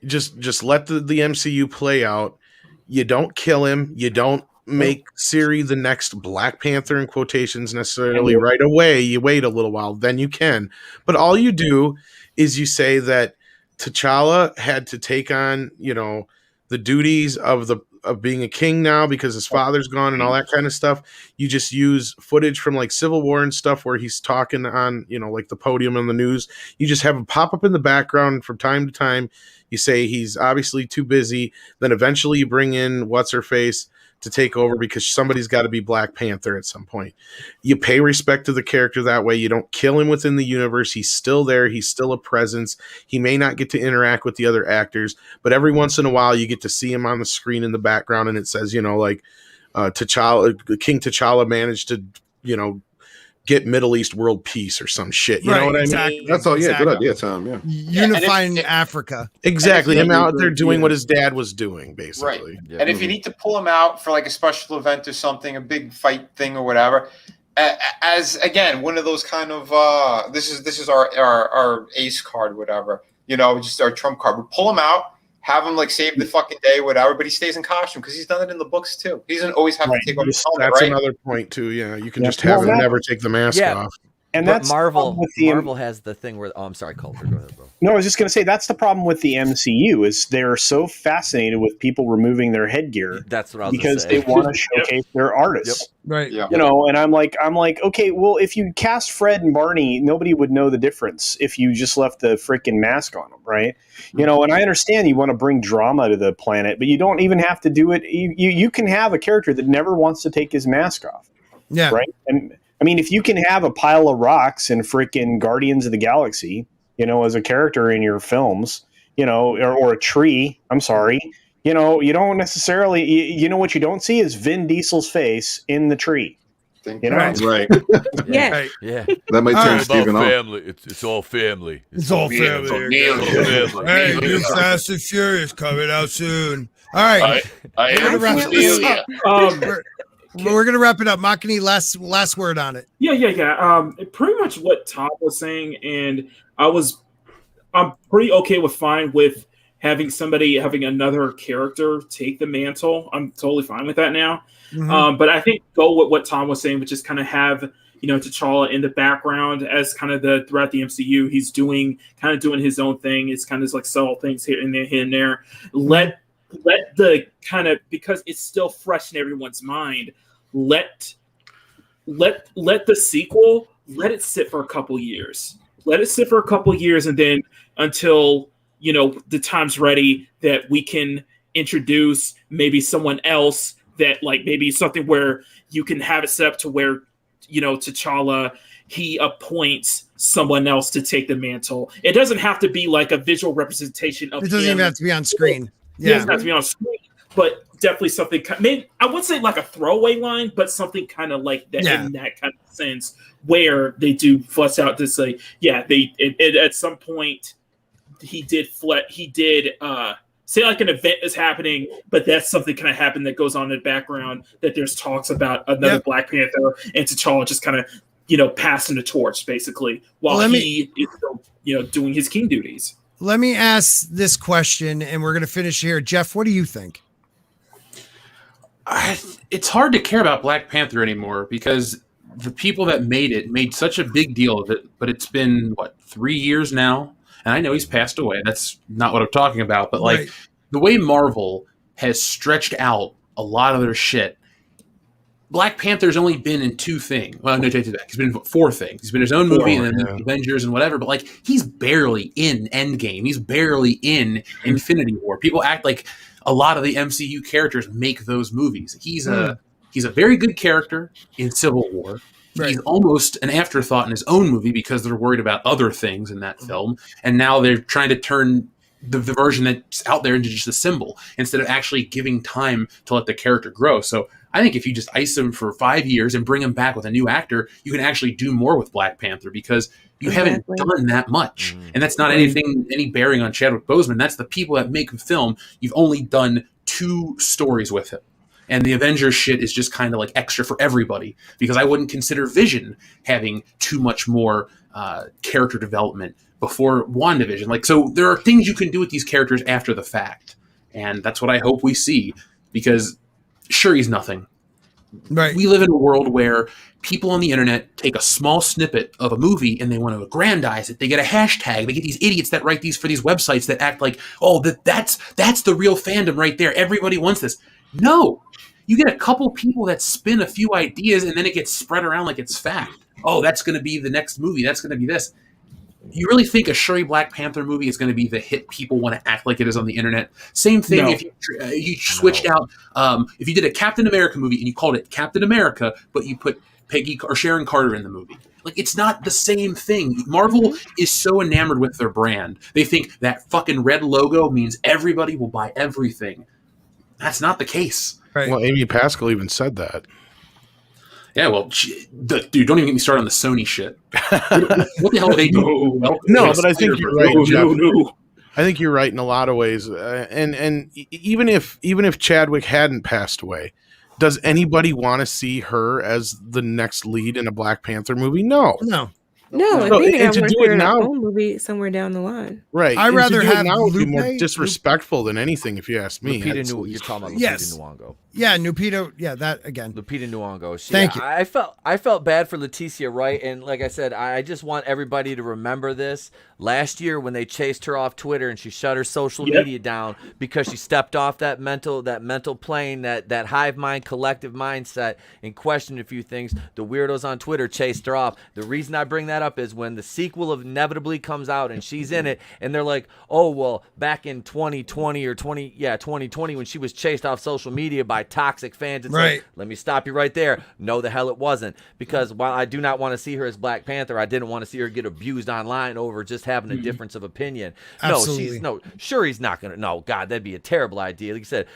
Just let the MCU play out. You don't kill him. You don't make Siri the next Black Panther in quotations necessarily right away. You wait a little while, then you can. But all you do is you say that T'Challa had to take on, the duties of being a king now because his father's gone and all that kind of stuff. You just use footage from Civil War and stuff where he's talking on, the podium on the news. You just have him pop up in the background from time to time. You say he's obviously too busy. Then eventually you bring in what's-her-face to take over because somebody's got to be Black Panther at some point. You pay respect to the character that way. You don't kill him within the universe. He's still there. He's still a presence. He may not get to interact with the other actors, but every once in a while you get to see him on the screen in the background and it says, T'Challa, King T'Challa managed to, get Middle East world peace or some shit. You know what I mean? That's all. Yeah, good idea, Tom. Yeah, unifying Africa. Exactly. Him out there doing what his dad was doing, basically. Right. Yeah. And if you need to pull him out for a special event or something, a big fight thing or whatever, as again one of those kind of this is our ace card, whatever. Just our trump card. We pull him out. Have him save the fucking day, whatever, but he stays in costume because he's done it in the books too. He doesn't always have to take off his helmet, That's right? another point too. Yeah, you can just have him never take the mask off. And But that's the problem with Marvel has the thing where. Oh, I'm sorry, Coulter. Go ahead, bro. No, I was just going to say that's the problem with the MCU is they're so fascinated with people removing their headgear. That's what I was because gonna they want to showcase their artists. Right. Yeah. You know, and I'm like, okay, well, if you cast Fred and Barney, nobody would know the difference if you just left the freaking mask on them, right? You know, and I understand you want to bring drama to the planet, but you don't even have to do it. You can have a character that never wants to take his mask off. Yeah. Right. And I mean, if you can have a pile of rocks in freaking Guardians of the Galaxy, you know, as a character in your films, you know, or a tree, I'm sorry, you know, you don't necessarily, you know, what you don't see is Vin Diesel's face in the tree. You know? Right. Yeah. Right. Yeah. That might turn Steven off. Family. It's all family. It's all family. Hey, new Fast and Furious coming out soon. All right. I We're gonna wrap this up. We're gonna wrap it up. Makani, last word on it. Yeah. Pretty much what Tom was saying, and I'm pretty okay with having another character take the mantle. I'm totally fine with that now. Mhm. But I think go with what Tom was saying, which is kind of have, you know, T'Challa in the background as kind of throughout the MCU, he's doing his own thing. It's kind of like subtle things here and there. Let the kind of, because it's still fresh in everyone's mind. Let the sequel, let it sit for a couple years. Let it sit for a couple years, and then until, you know, the time's ready that we can introduce maybe someone else that, like, maybe something where you can have it set up to where, you know, T'Challa, he appoints someone else to take the mantle. It doesn't have to be like a visual representation of It doesn't even have to be on screen. It doesn't have to be on screen, but definitely something. Maybe I wouldn't say like a throwaway line, but something kind of like that in that kind of sense, where they do flesh out to say, yeah, at some point he did say like an event is happening, but that's something kind of happened that goes on in the background, that there's talks about another Black Panther, and T'Challa just kind of, you know, passing the torch basically while he is still, you know, doing his king duties. Let me ask this question, and we're going to finish here. Jeff, what do you think? It's hard to care about Black Panther anymore because the people that made it made such a big deal of it, but it's been, 3 years now? And I know he's passed away. That's not what I'm talking about. But, like, the way Marvel has stretched out a lot of their shit, Black Panther's only been in 2 things. Well, no, take it back. He's been in 4 things. He's been in his own movie and then Avengers and whatever. But, like, he's barely in Endgame. He's barely in Infinity War. People act like a lot of the MCU characters make those movies. He's a very good character in Civil War. He's almost an afterthought in his own movie because they're worried about other things in that film. And now they're trying to turn the version that's out there into just a symbol instead of actually giving time to let the character grow. So I think if you just ice him for 5 years and bring him back with a new actor, you can actually do more with Black Panther because you haven't done that much. And that's not any bearing on Chadwick Boseman. That's the people that make the film. You've only done 2 stories with him. And the Avengers shit is just kind of like extra for everybody because I wouldn't consider Vision having too much more character development before WandaVision. Like, so there are things you can do with these characters after the fact. And that's what I hope we see because sure, he's nothing. Right. We live in a world where people on the internet take a small snippet of a movie and they want to aggrandize it. They get a hashtag. They get these idiots that write these for these websites that act like, oh, that's the real fandom right there. Everybody wants this. No. You get a couple people that spin a few ideas and then it gets spread around like it's fact. Oh, that's going to be the next movie. That's going to be this. You really think a Shuri Black Panther movie is going to be the hit people want to act like it is on the internet? Same thing if you switched out, if you did a Captain America movie and you called it Captain America, but you put Peggy or Sharon Carter in the movie. Like, it's not the same thing. Marvel is so enamored with their brand. They think that fucking red logo means everybody will buy everything. That's not the case. Right. Well, Amy Pascal even said that. Yeah, well, dude, don't even get me started on the Sony shit. What the hell are they doing? No, but I think you're right, Jeff. No. I think you're right in a lot of ways. And even if Chadwick hadn't passed away, does anybody want to see her as the next lead in a Black Panther movie? No. No, I think I want her in her own movie somewhere down the line. Right. I'd rather have now would be Lupe, more disrespectful than anything, if you ask me. You're talking about Lupita Nyong'o. Yeah, Lupita. Yeah, that again. Lupita Nyong'o. Thank you. I felt bad for Leticia Wright, and like I said, I just want everybody to remember this. Last year, when they chased her off Twitter and she shut her social media down because she stepped off that mental plane, that hive mind, collective mindset, and questioned a few things, the weirdos on Twitter chased her off. The reason I bring that up is when the sequel inevitably comes out and she's in it, and they're like, oh well, back in 2020 when she was chased off social media by toxic fans. It's right. Like, let me stop you right there. No, the hell it wasn't. Because while I do not want to see her as Black Panther, I didn't want to see her get abused online over just having a difference of opinion. Absolutely. He's not gonna. No, God, that'd be a terrible idea. Like you said,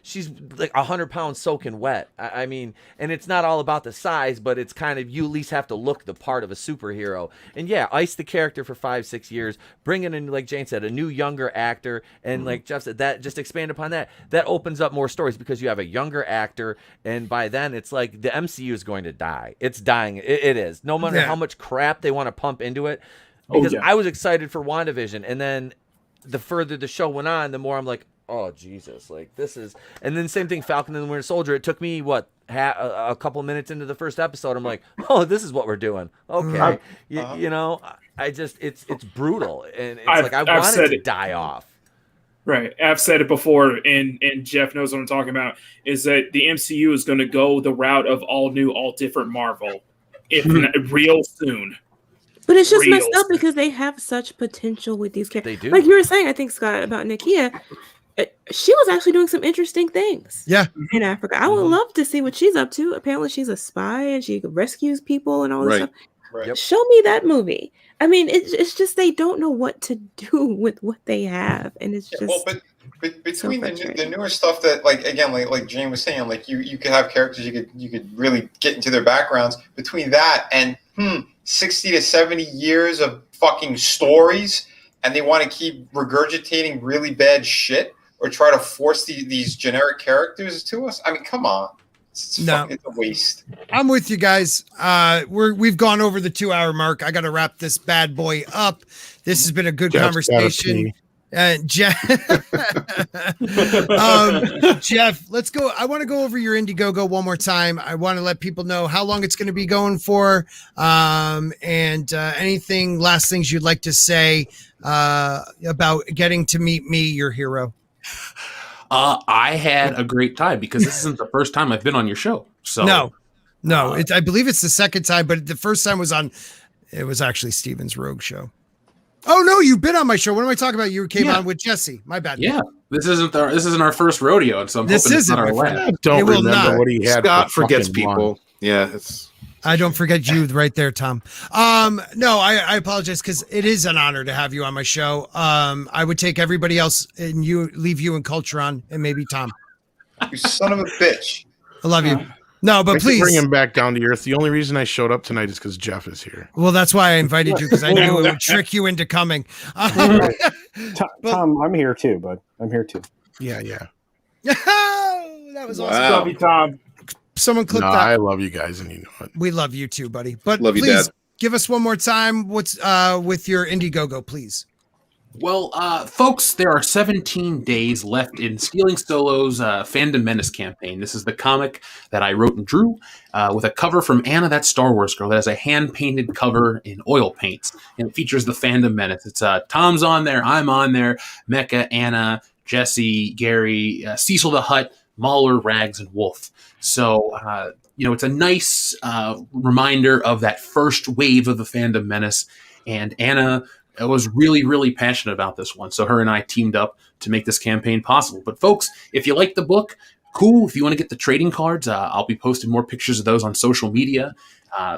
she's like 100 pounds soaking wet. I mean, and it's not all about the size, but it's kind of, you at least have to look the part of a superhero. And yeah, ice the character for 5-6 years, bring in, like Jayne said, a new younger actor, and like Jeff said, that just expand upon that. That opens up more stories because you have a younger actor, and by then it's like the MCU is going to die. It's dying. It is. No matter how much crap they want to pump into it. Because I was excited for WandaVision, and then the further the show went on, the more I'm like, oh Jesus, like this is. And then same thing, Falcon and the Winter Soldier. It took me a couple minutes into the first episode, I'm like, oh, this is what we're doing. Okay, you know, I just it's brutal, and it's I want it to die off. Right, I've said it before, and Jeff knows what I'm talking about. Is that the MCU is going to go the route of all new, all different Marvel, if real soon. But it's just messed up because they have such potential with these characters. They do. Like you were saying, I think, Scott, about Nakia. She was actually doing some interesting things. Yeah. In Africa. I would love to see what she's up to. Apparently she's a spy and she rescues people and all this stuff. Right. Show me that movie. I mean, it's just they don't know what to do with what they have. And it's just but between the newer stuff that, like, again, like Jayne was saying, like you could have characters you could really get into their backgrounds. Between that and 60 to 70 years of fucking stories, and they want to keep regurgitating really bad shit or try to force these generic characters to us. I mean, come on. It's a waste. I'm with you guys. We've gone over the 2-hour mark. I got to wrap this bad boy up. This has been a good conversation. Jeff, let's go. I want to go over your Indiegogo one more time. I want to let people know how long it's going to be going for, and anything, last things you'd like to say about getting to meet me, your hero. I had a great time because this isn't the first time I've been on your show. So no, I believe it's the second time, but the first time was actually Steven's Rogue show. Oh no, you've been on my show. What am I talking about? You came on with Jesse. My bad. Yeah, this isn't our first rodeo, and so I'm hoping it's not our last. Don't remember what he had. Scott forgets people. Yeah, I don't forget you right there, Tom. No, I apologize because it is an honor to have you on my show. I would take everybody else and leave you and Culture on, and maybe Tom. You son of a bitch. I love you. No, but please bring him back down to earth. The only reason I showed up tonight is because Jeff is here. Well, that's why I invited you, because I knew it would trick you into coming. Tom, I'm here too, bud. I'm here too. Yeah. That was awesome. Love you, Tom. Someone clip that. I love you guys, and you know it. We love you too, buddy. But love you, please Dad. Give us one more time. What's with your Indiegogo, please? Well, folks, there are 17 days left in Stealing Solo's Fandom Menace campaign. This is the comic that I wrote and drew with a cover from Anna, that Star Wars girl, that has a hand-painted cover in oil paints, and it features the Fandom Menace. It's Tom's on there, I'm on there, Mecca, Anna, Jesse, Gary, Cecil the Hutt, Mauler, Rags, and Wolf. So, it's a nice reminder of that first wave of the Fandom Menace, and Anna was really, really passionate about this one. So her and I teamed up to make this campaign possible. But folks, if you like the book, cool. If you want to get the trading cards, I'll be posting more pictures of those on social media.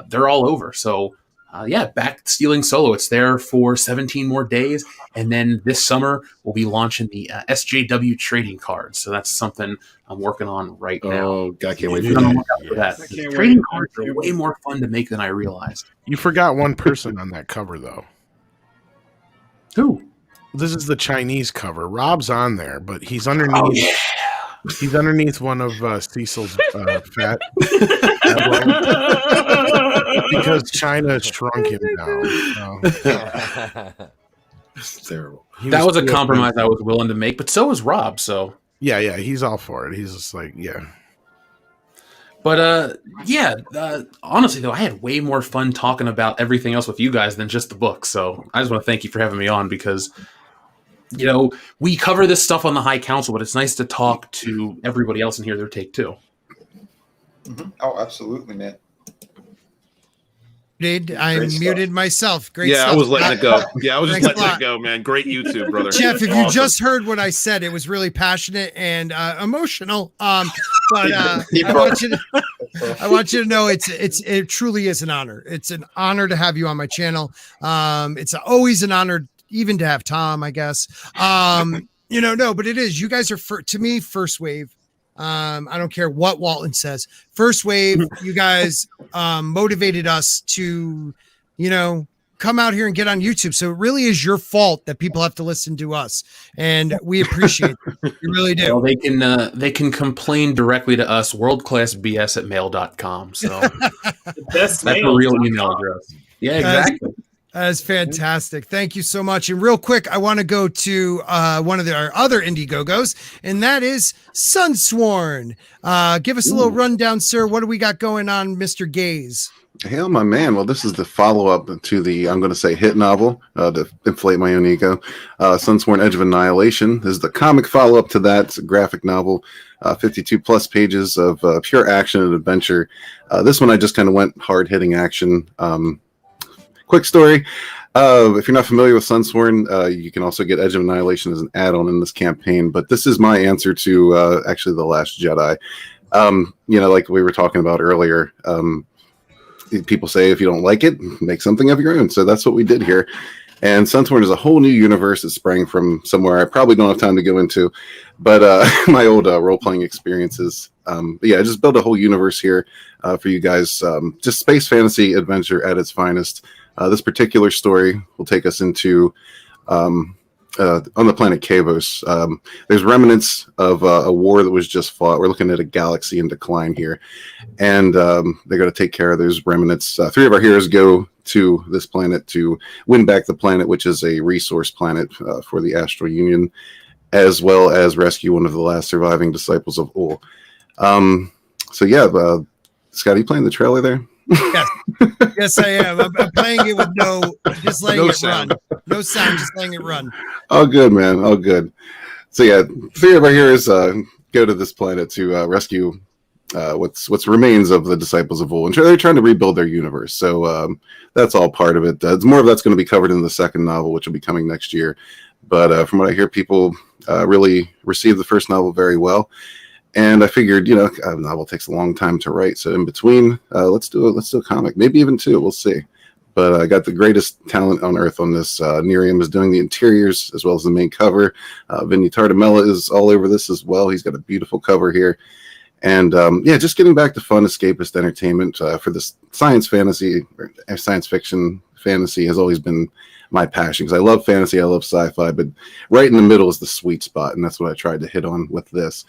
They're all over. So back to Stealing Solo. It's there for 17 more days. And then this summer, we'll be launching the SJW trading cards. So that's something I'm working on right now. Oh, I can't wait for that. Yes. Trading cards are way more fun to make than I realized. You forgot one person on that cover, though. Who? This is the Chinese cover. Rob's on there, but he's underneath. Oh, yeah. He's underneath one of Cecil's fat. Because China shrunk him down. It's terrible. That was a compromise I was willing to make, but so was Rob. So Yeah, he's all for it. He's just like, yeah. But honestly though, I had way more fun talking about everything else with you guys than just the book. So I just want to thank you for having me on, because we cover this stuff on the High Council, but it's nice to talk to everybody else and hear their take too. Mm-hmm. Oh, absolutely, man. I muted myself. Great stuff. I was letting it go. Yeah, I was just Thanks letting it go, man. Great YouTube, brother. Jeff, if Awesome. you just heard what I said, it was really passionate and emotional. But I want you to know it truly is an honor. It's an honor to have you on my channel. It's always an honor even to have Tom, I guess. But it is. You guys are, to me, first wave. I don't care what Walton says. First wave, you guys motivated us to, come out here and get on YouTube. So it really is your fault that people have to listen to us, and we appreciate it. We really do. Well, they can complain directly to us, worldclassbs@mail.com. So that's a real email address. Yeah, exactly. That's fantastic. Thank you so much. And real quick, I want to go to one of our other Indiegogos, and that is Sunsworn. Give us a little rundown, sir. What do we got going on, Mr. Gaze? Hail, my man. Well, this is the follow-up to the, I'm going to say, hit novel, to inflate my own ego, Sunsworn Edge of Annihilation. This is the comic follow-up to that. It's a graphic novel, 52-plus pages of pure action and adventure. This one, I just kind of went hard-hitting action. Quick story. If you're not familiar with Sunsworn, you can also get Edge of Annihilation as an add-on in this campaign. But this is my answer to actually The Last Jedi. Like we were talking about earlier, people say if you don't like it, make something of your own. So that's what we did here. And Sunsworn is a whole new universe that sprang from somewhere I probably don't have time to go into, but my old role-playing experiences. I just built a whole universe here for you guys. Just space fantasy adventure at its finest. This particular story will take us into on the planet Kavos. There's remnants of a war that was just fought. We're looking at a galaxy in decline here, and they're going to take care of those remnants. 3 of our heroes go to this planet to win back the planet, which is a resource planet for the Astral Union, as well as rescue one of the last surviving disciples of Ul. Scott, are you playing the trailer there? Yes, yes, I am. I'm playing it with just letting it sound. run. No sound, just letting it run. Oh, good, man. Oh, good. So, 3 of our heroes go to this planet to rescue what's remains of the disciples of Ul, and they're trying to rebuild their universe. So that's all part of it. More of that's going to be covered in the second novel, which will be coming next year. But from what I hear, people really received the first novel very well. And I figured, a novel takes a long time to write. So in between, let's do a comic, maybe even 2. We'll see. But I got the greatest talent on earth on this. Nerium is doing the interiors as well as the main cover. Vinny Tardamella is all over this as well. He's got a beautiful cover here. And just getting back to fun escapist entertainment for this science fiction fantasy has always been my passion, because I love fantasy, I love sci-fi, but right in the middle is the sweet spot, and that's what I tried to hit on with this.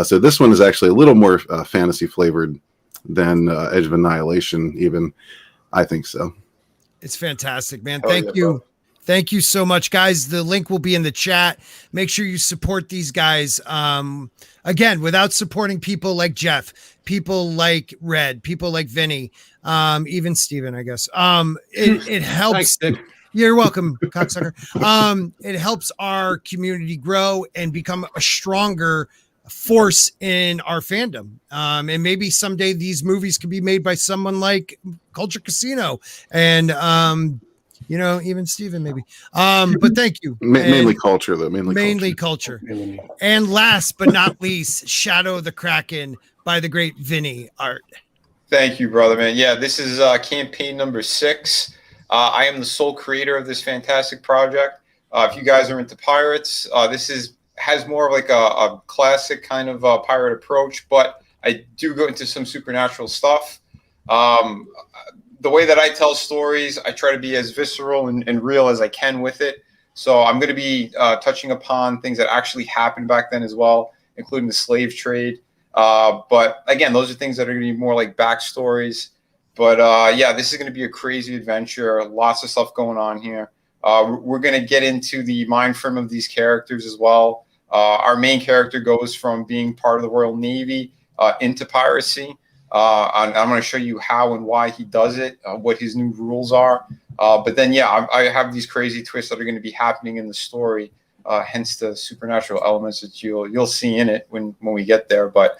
So this one is actually a little more fantasy flavored than Edge of Annihilation, even. I think so. It's fantastic, man. Thank you. Bro. Thank you so much, guys. The link will be in the chat. Make sure you support these guys. Again, without supporting people like Jeff, people like Red, people like Vinny, even Steven, I guess. It helps. Thanks, you're welcome, cocksucker. It helps our community grow and become a stronger force in our fandom. And maybe someday these movies could be made by someone like Culture Casino and even Steven maybe. But thank you. Mainly culture though. Mainly culture. And last but not least, Shadow of the Kraken by the great Vinny Art. Thank you, brother, man. Yeah, this is campaign number 6. I am the sole creator of this fantastic project. If you guys are into pirates, this has more of like a classic kind of pirate approach, but I do go into some supernatural stuff. The way that I tell stories, I try to be as visceral and real as I can with it. So I'm going to be touching upon things that actually happened back then as well, including the slave trade. But again, those are things that are going to be more like backstories. But this is going to be a crazy adventure. Lots of stuff going on here. We're going to get into the mind frame of these characters as well. Our main character goes from being part of the Royal Navy into piracy. I'm going to show you how and why he does it, what his new rules are. But then, yeah, I have these crazy twists that are going to be happening in the story, hence the supernatural elements that you'll see in it when we get there. But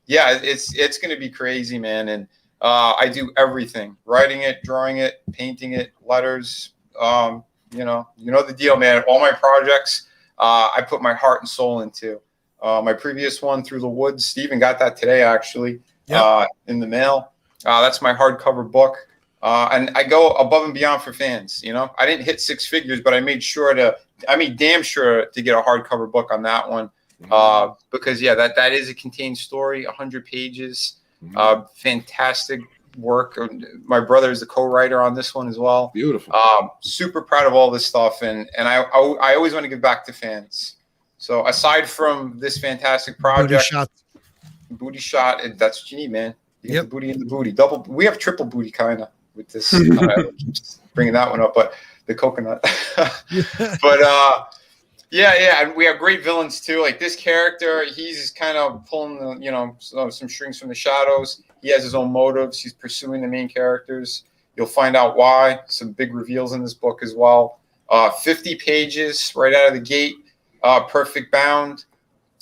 yeah, it's going to be crazy, man. And I do everything: writing it, drawing it, painting it, letters. You know the deal, man. All my projects, I put my heart and soul into. My previous one, Through the Woods, Steven got that today, actually. In the mail. That's my hardcover book. And I go above and beyond for fans. I didn't hit 6 figures, but I made damn sure to get a hardcover book on that one. Because that is a contained story, 100 pages, fantastic work. My brother is the co-writer on this one as well. Beautiful. Super proud of all this stuff. And I always want to give back to fans. So aside from this fantastic project, booty shot, that's what you need, man. You get the booty in the booty. We have triple booty kind of with this. Just bringing that one up, but the coconut. But yeah, and we have great villains too. Like this character, he's kind of pulling some strings from the shadows. He has his own motives. He's pursuing the main characters. You'll find out why. Some big reveals in this book as well. 50 pages right out of the gate. Perfect bound.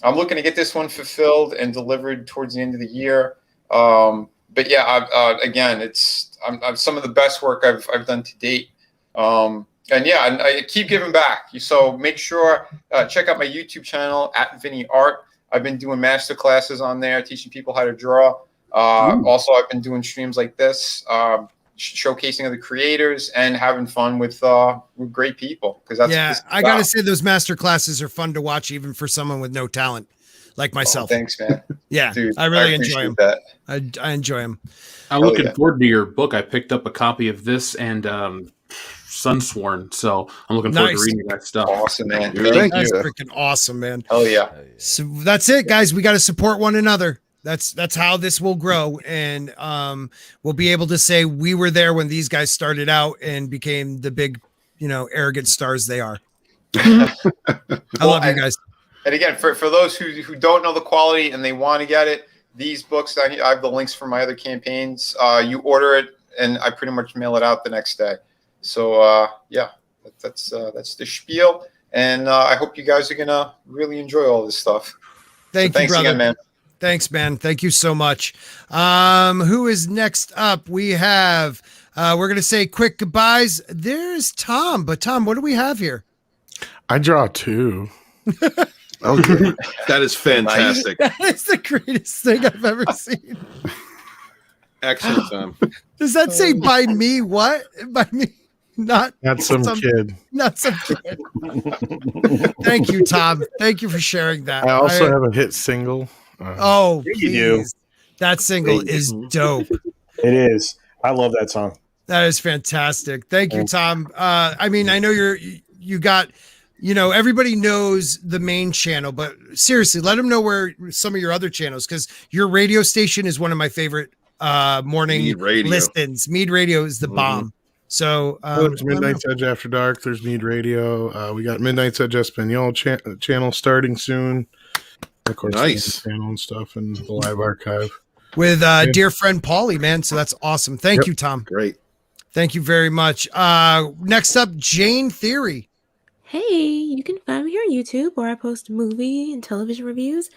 I'm looking to get this one fulfilled and delivered towards the end of the year. But yeah, again, it's some of the best work I've done to date. And I keep giving back. So make sure check out my YouTube channel @VinnyArt. I've been doing master classes on there, teaching people how to draw. Also, I've been doing streams like this, showcasing other creators and having fun with great people. Because I gotta say those master classes are fun to watch, even for someone with no talent like myself. Thanks, man. Yeah, dude, I really enjoy them. That. I enjoy them. I'm looking forward to your book. I picked up a copy of this and Sunsworn, so I'm looking forward to reading that stuff. Awesome, man. That's freaking awesome, man. Oh yeah. So that's it, guys. We got to support one another. That's how this will grow, and we'll be able to say we were there when these guys started out and became the big, arrogant stars they are. I love you guys. And again, for those who don't know the quality and they want to get it, these books, I have the links for my other campaigns. You order it, and I pretty much mail it out the next day. So that's the spiel, and I hope you guys are gonna really enjoy all this stuff. Thanks you, brother. Again, man. Thanks, man. Thank you so much. Who is next up? We have, we're going to say quick goodbyes. There's Tom, but Tom, what do we have here? I draw 2. Okay. That is fantastic. That is the greatest thing I've ever seen. Excellent, Tom. Does that say by me? What? By me? Not some kid. Not some kid. Thank you, Tom. Thank you for sharing that. I also have a hit single. You do. That single is dope. It is. I love that song. That is fantastic. Thank you, Tom. I know you got, everybody knows the main channel, but seriously, let them know where some of your other channels, because your radio station is one of my favorite morning listens. Mead Radio is the bomb. So there's Midnight's Edge After Dark. There's Mead Radio. We got Midnight's Edge Espanol channel starting soon. Of course, nice channel and stuff and the live archive with dear friend Paulie, man. So that's awesome. Thank you, Tom. Great. Thank you very much. Next up, Jayne Theory. Hey, you can find me on YouTube where I post movie and television reviews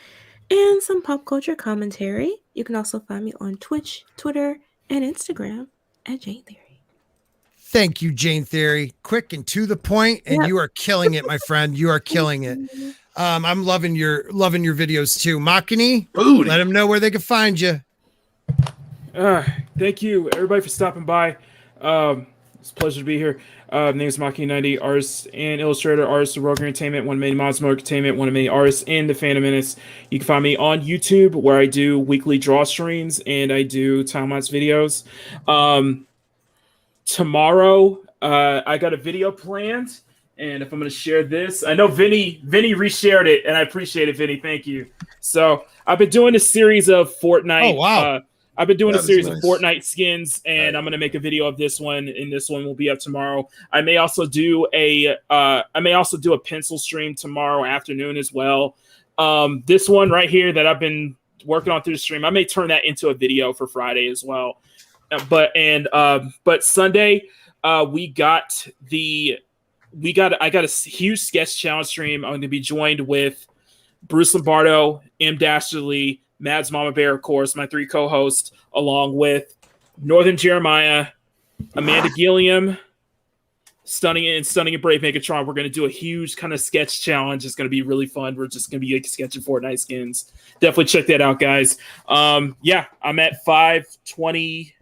and some pop culture commentary. You can also find me on Twitch, Twitter, and Instagram @Jayne Theory. Thank you, Jayne Theory. Quick and to the point, and you are killing it, my friend. You are killing it. I'm loving your videos too. Makini, let them know where they can find you. Thank you, everybody, for stopping by. It's a pleasure to be here. My name is Makini90, artist and illustrator, artist of Rogue Entertainment, one of many mods, Rogue Entertainment, one of many artists in the Fandom Menace. You can find me on YouTube where I do weekly draw streams and I do time-lapse videos. Tomorrow, I got a video planned, and if I'm going to share this, I know Vinny reshared it, and I appreciate it, Vinny. Thank you. So I've been doing a series of Fortnite. Oh, wow. I've been doing a That is series of nice. Fortnite skins, and I'm gonna make a video of this one, and this one will be up tomorrow. I may also do a pencil stream tomorrow afternoon as well. This one right here that I've been working on through the stream, I may turn that into a video for Friday as well. But Sunday, I got a huge sketch challenge stream. I'm going to be joined with Bruce Lombardo, M. Dashley, Mads Mama Bear, of course, my 3 co-hosts, along with Northern Jeremiah, Amanda Gilliam, Stunning and Brave Megatron. We're going to do a huge kind of sketch challenge. It's going to be really fun. We're just going to be like sketching Fortnite skins. Definitely check that out, guys. I'm at 520.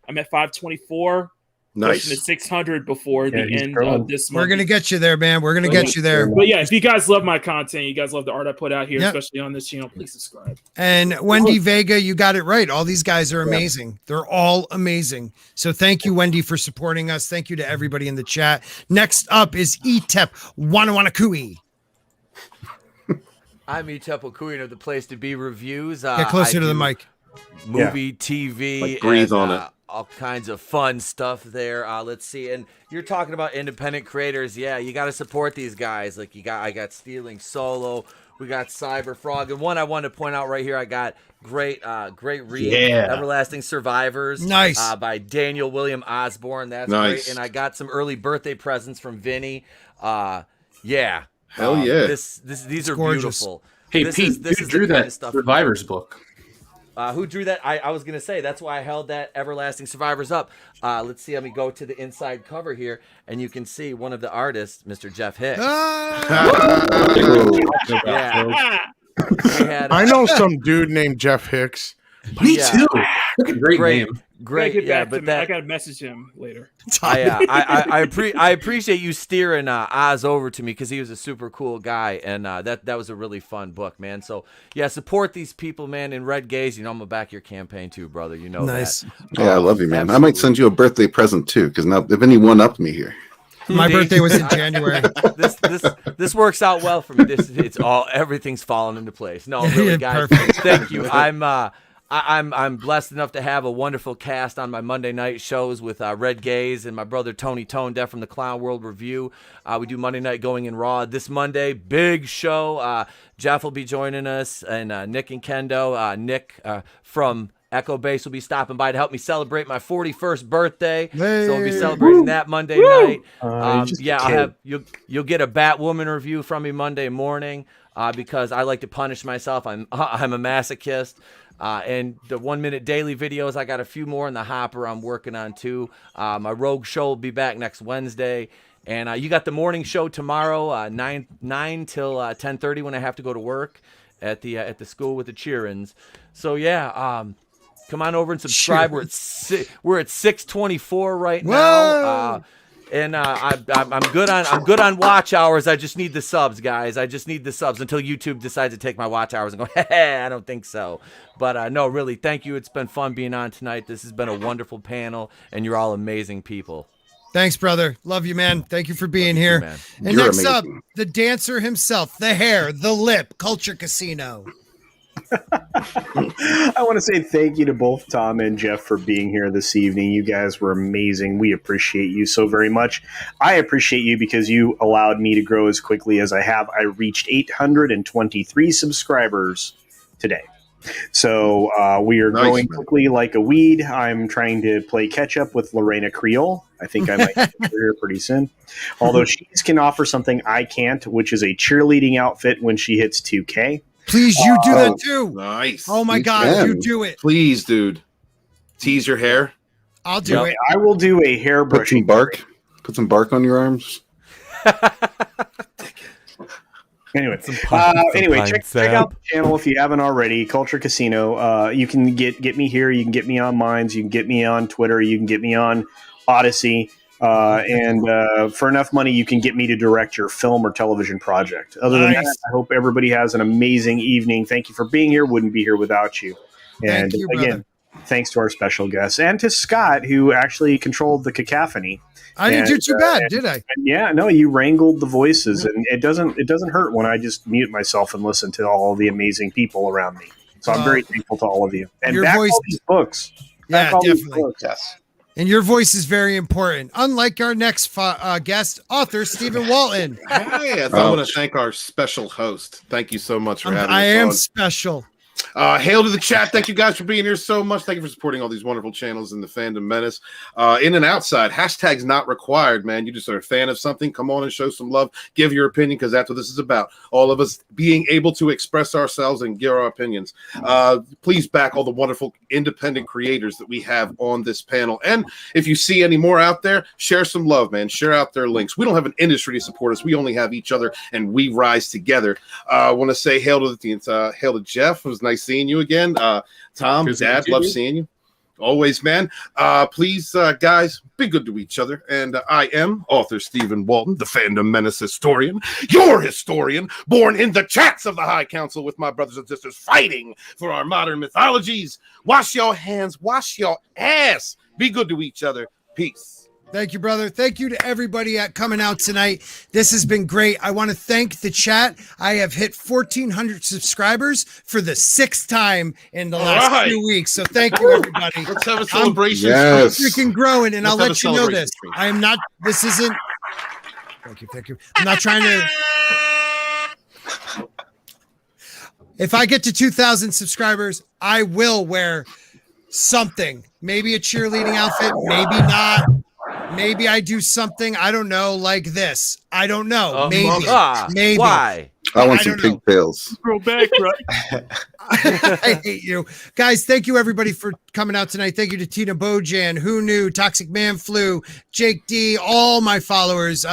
I'm at 524. Nice. Pushing to 600 before the end of this month. We're gonna get you there, man. We're gonna get you there. But yeah, if you guys love my content, you guys love the art I put out here, especially on this channel, please subscribe. And Wendy Vega, you got it right. All these guys are amazing. They're all amazing. So thank you, Wendy, for supporting us. Thank you to everybody in the chat. Next up is Etep Wanawanakui. I'm Etep Okui of the Place to Be Reviews. Get closer to the mic. Movie, TV, like breathe on it. All kinds of fun stuff there. Let's see. And you're talking about independent creators. Yeah, you got to support these guys. Like I got Stealing Solo. We got Cyber Frog. And one I wanted to point out right here, I got great read. Everlasting Survivors. Nice. By Daniel William Osborne. That's nice. great. And I got some early birthday presents from Vinny. Yeah. Hell yeah. These are gorgeous. Beautiful. Hey, this Pete, is who drew the kind that of stuff Survivors book? Who drew that? I was going to say, that's why I held that Everlasting Survivors up. Let's see. Let me go to the inside cover here, and you can see one of the artists, Mr. Jeff Hicks. I know some dude named Jeff Hicks. Me too. That's a great name. Great, but I gotta message him later. I appreciate you steering Oz over to me because he was a super cool guy, and that was a really fun book, man. So yeah, support these people, man. In Red Gaze, I'm gonna back your campaign too, brother. You know nice. that. Yeah, I love you, man. I might send you a birthday present too, because now if anyone upped me here. My birthday was in January. This works out well for me. Everything's falling into place. No, really, guys. Thank you. I'm blessed enough to have a wonderful cast on my Monday night shows with Red Gaze and my brother Tony Tone Deaf from the Clown World Review. We do Monday night Going in Raw this Monday. Big show. Jeff will be joining us, and Nick and Kendo. Nick from Echo Base will be stopping by to help me celebrate my 41st birthday. Hey. So we'll be celebrating that Monday night. You'll get a Batwoman review from me Monday morning because I like to punish myself. I'm a masochist. And the 1 minute daily videos, I got a few more in the hopper I'm working on too. My Rogue show will be back next Wednesday. And you got the morning show tomorrow, 9 till 10:30 when I have to go to work at the school with the Cheerins. So yeah, come on over and subscribe. We're at 624 right now. And I'm good on watch hours. I just need the subs, guys. I just need the subs until YouTube decides to take my watch hours and go, hey, I don't think so. But no, really, thank you. It's been fun being on tonight. This has been a wonderful panel, and you're all amazing people. Thanks, brother. Love you, man. Thank you for being here. Man. And You're next amazing. up, the dancer himself, the hair, the lip, Culture Casino. I want to say thank you to both Tom and Jeff for being here this evening. You guys were amazing. We appreciate you so very much. I appreciate you because you allowed me to grow as quickly as I have. I reached 823 subscribers today. So we are growing quickly like a weed. I'm trying to play catch up with Lorena Creole. I think I might get her here pretty soon. Although she can offer something I can't, which is a cheerleading outfit when she hits 2K. Please, you do that too. Nice. Oh my God, you do it. Please, dude. Tease your hair. I'll do it. I will do a hair brushing. Put some bark on your arms. Anyway, check out the channel if you haven't already. Culture Casino. You can get me here. You can get me on Minds. You can get me on Twitter. You can get me on Odyssey. And for enough money, you can get me to direct your film or television project. Other than that, I hope everybody has an amazing evening. Thank you for being here. Wouldn't be here without you. And Thank you, again, thanks to our special guests and to Scott, who actually controlled the cacophony. I didn't do too bad, did I? Yeah, no, you wrangled the voices, and it doesn't hurt when I just mute myself and listen to all the amazing people around me. So I'm very thankful to all of you. And your back voice- all these books. Yeah, Back all these definitely. books. Yes. And your voice is very important. Unlike our next guest, author Stephen Walton. Hey, I want to thank our special host. Thank you so much for having us I am on. special. Hail to the chat. Thank you guys for being here so much. Thank you for supporting all these wonderful channels in the Fandom Menace. In and outside, hashtags not required, man. You just are a fan of something. Come on and show some love. Give your opinion, because that's what this is about. All of us being able to express ourselves and give our opinions. Please back all the wonderful independent creators that we have on this panel. And if you see any more out there, share some love, man. Share out their links. We don't have an industry to support us. We only have each other, and we rise together. I want to say hail to the team. Hail to Jeff. It was nice seeing you again. Tom, Dad, love seeing you. Always, man. Please, guys, be good to each other. And I am author Stephen Walton, the Fandom Menace historian, your historian, born in the chats of the High Council with my brothers and sisters fighting for our modern mythologies. Wash your hands, wash your ass. Be good to each other. Peace. Thank you, brother. Thank you to everybody at coming out tonight. This has been great. I want to thank the chat. I have hit 1,400 subscribers for the 6th time in the last 2 weeks. So thank you, everybody. Let's have a celebration. I'm freaking growing, and I'll Let's let have you a know this. celebration. I am not, this isn't, thank you. I'm not trying to, if I get to 2,000 subscribers, I will wear something. Maybe a cheerleading outfit, maybe not. Maybe I do something, I don't know, like this. I don't know. Maybe. Why? I want some pigtails. Grow back, right? I hate you. Guys, thank you everybody for coming out tonight. Thank you to Tina Bojan, Who Knew, Toxic Man Flu, Jake D, all my followers,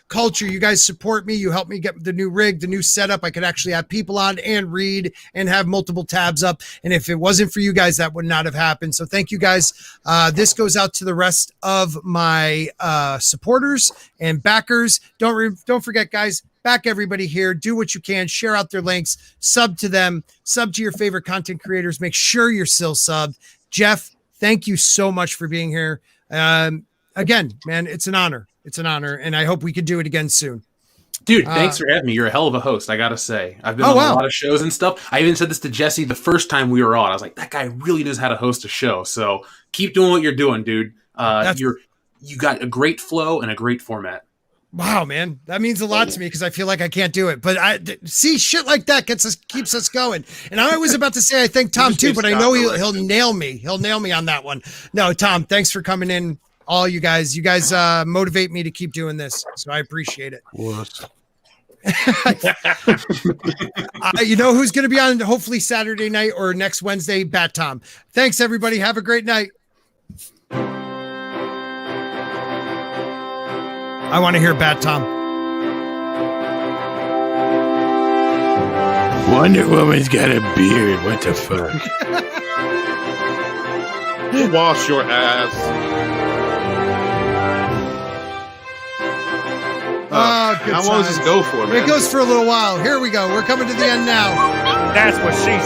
Culture. You guys support me. You help me get the new rig, the new setup. I could actually have people on and read and have multiple tabs up. And if it wasn't for you guys, that would not have happened. So thank you guys. This goes out to the rest of my supporters and backers. Don't forget, guys. Back everybody here. Do what you can. Share out their links. Sub to them. Sub to your favorite content creators. Make sure you're still subbed. Jeff, thank you so much for being here. Again, man, it's an honor. It's an honor, and I hope we could do it again soon. Dude, thanks for having me. You're a hell of a host, I gotta say. I've been on a lot of shows and stuff. I even said this to Jesse the first time we were on. I was like, that guy really knows how to host a show. So keep doing what you're doing, dude. You got a great flow and a great format. Wow, man, that means a lot to me because I feel like I can't do it. But I see shit like that keeps us going. And I was about to say I thank Tom too, but I know he'll nail me. He'll nail me on that one. No, Tom, thanks for coming in. All you guys motivate me to keep doing this, so I appreciate it. What? You know who's going to be on hopefully Saturday night or next Wednesday? Bat Tom. Thanks, everybody. Have a great night. I want to hear Bat Tom. Wonder Woman's got a beard. What the fuck? Wash your ass. Good how long does this go for, man? It goes for a little while. Here we go. We're coming to the end now. That's what she said.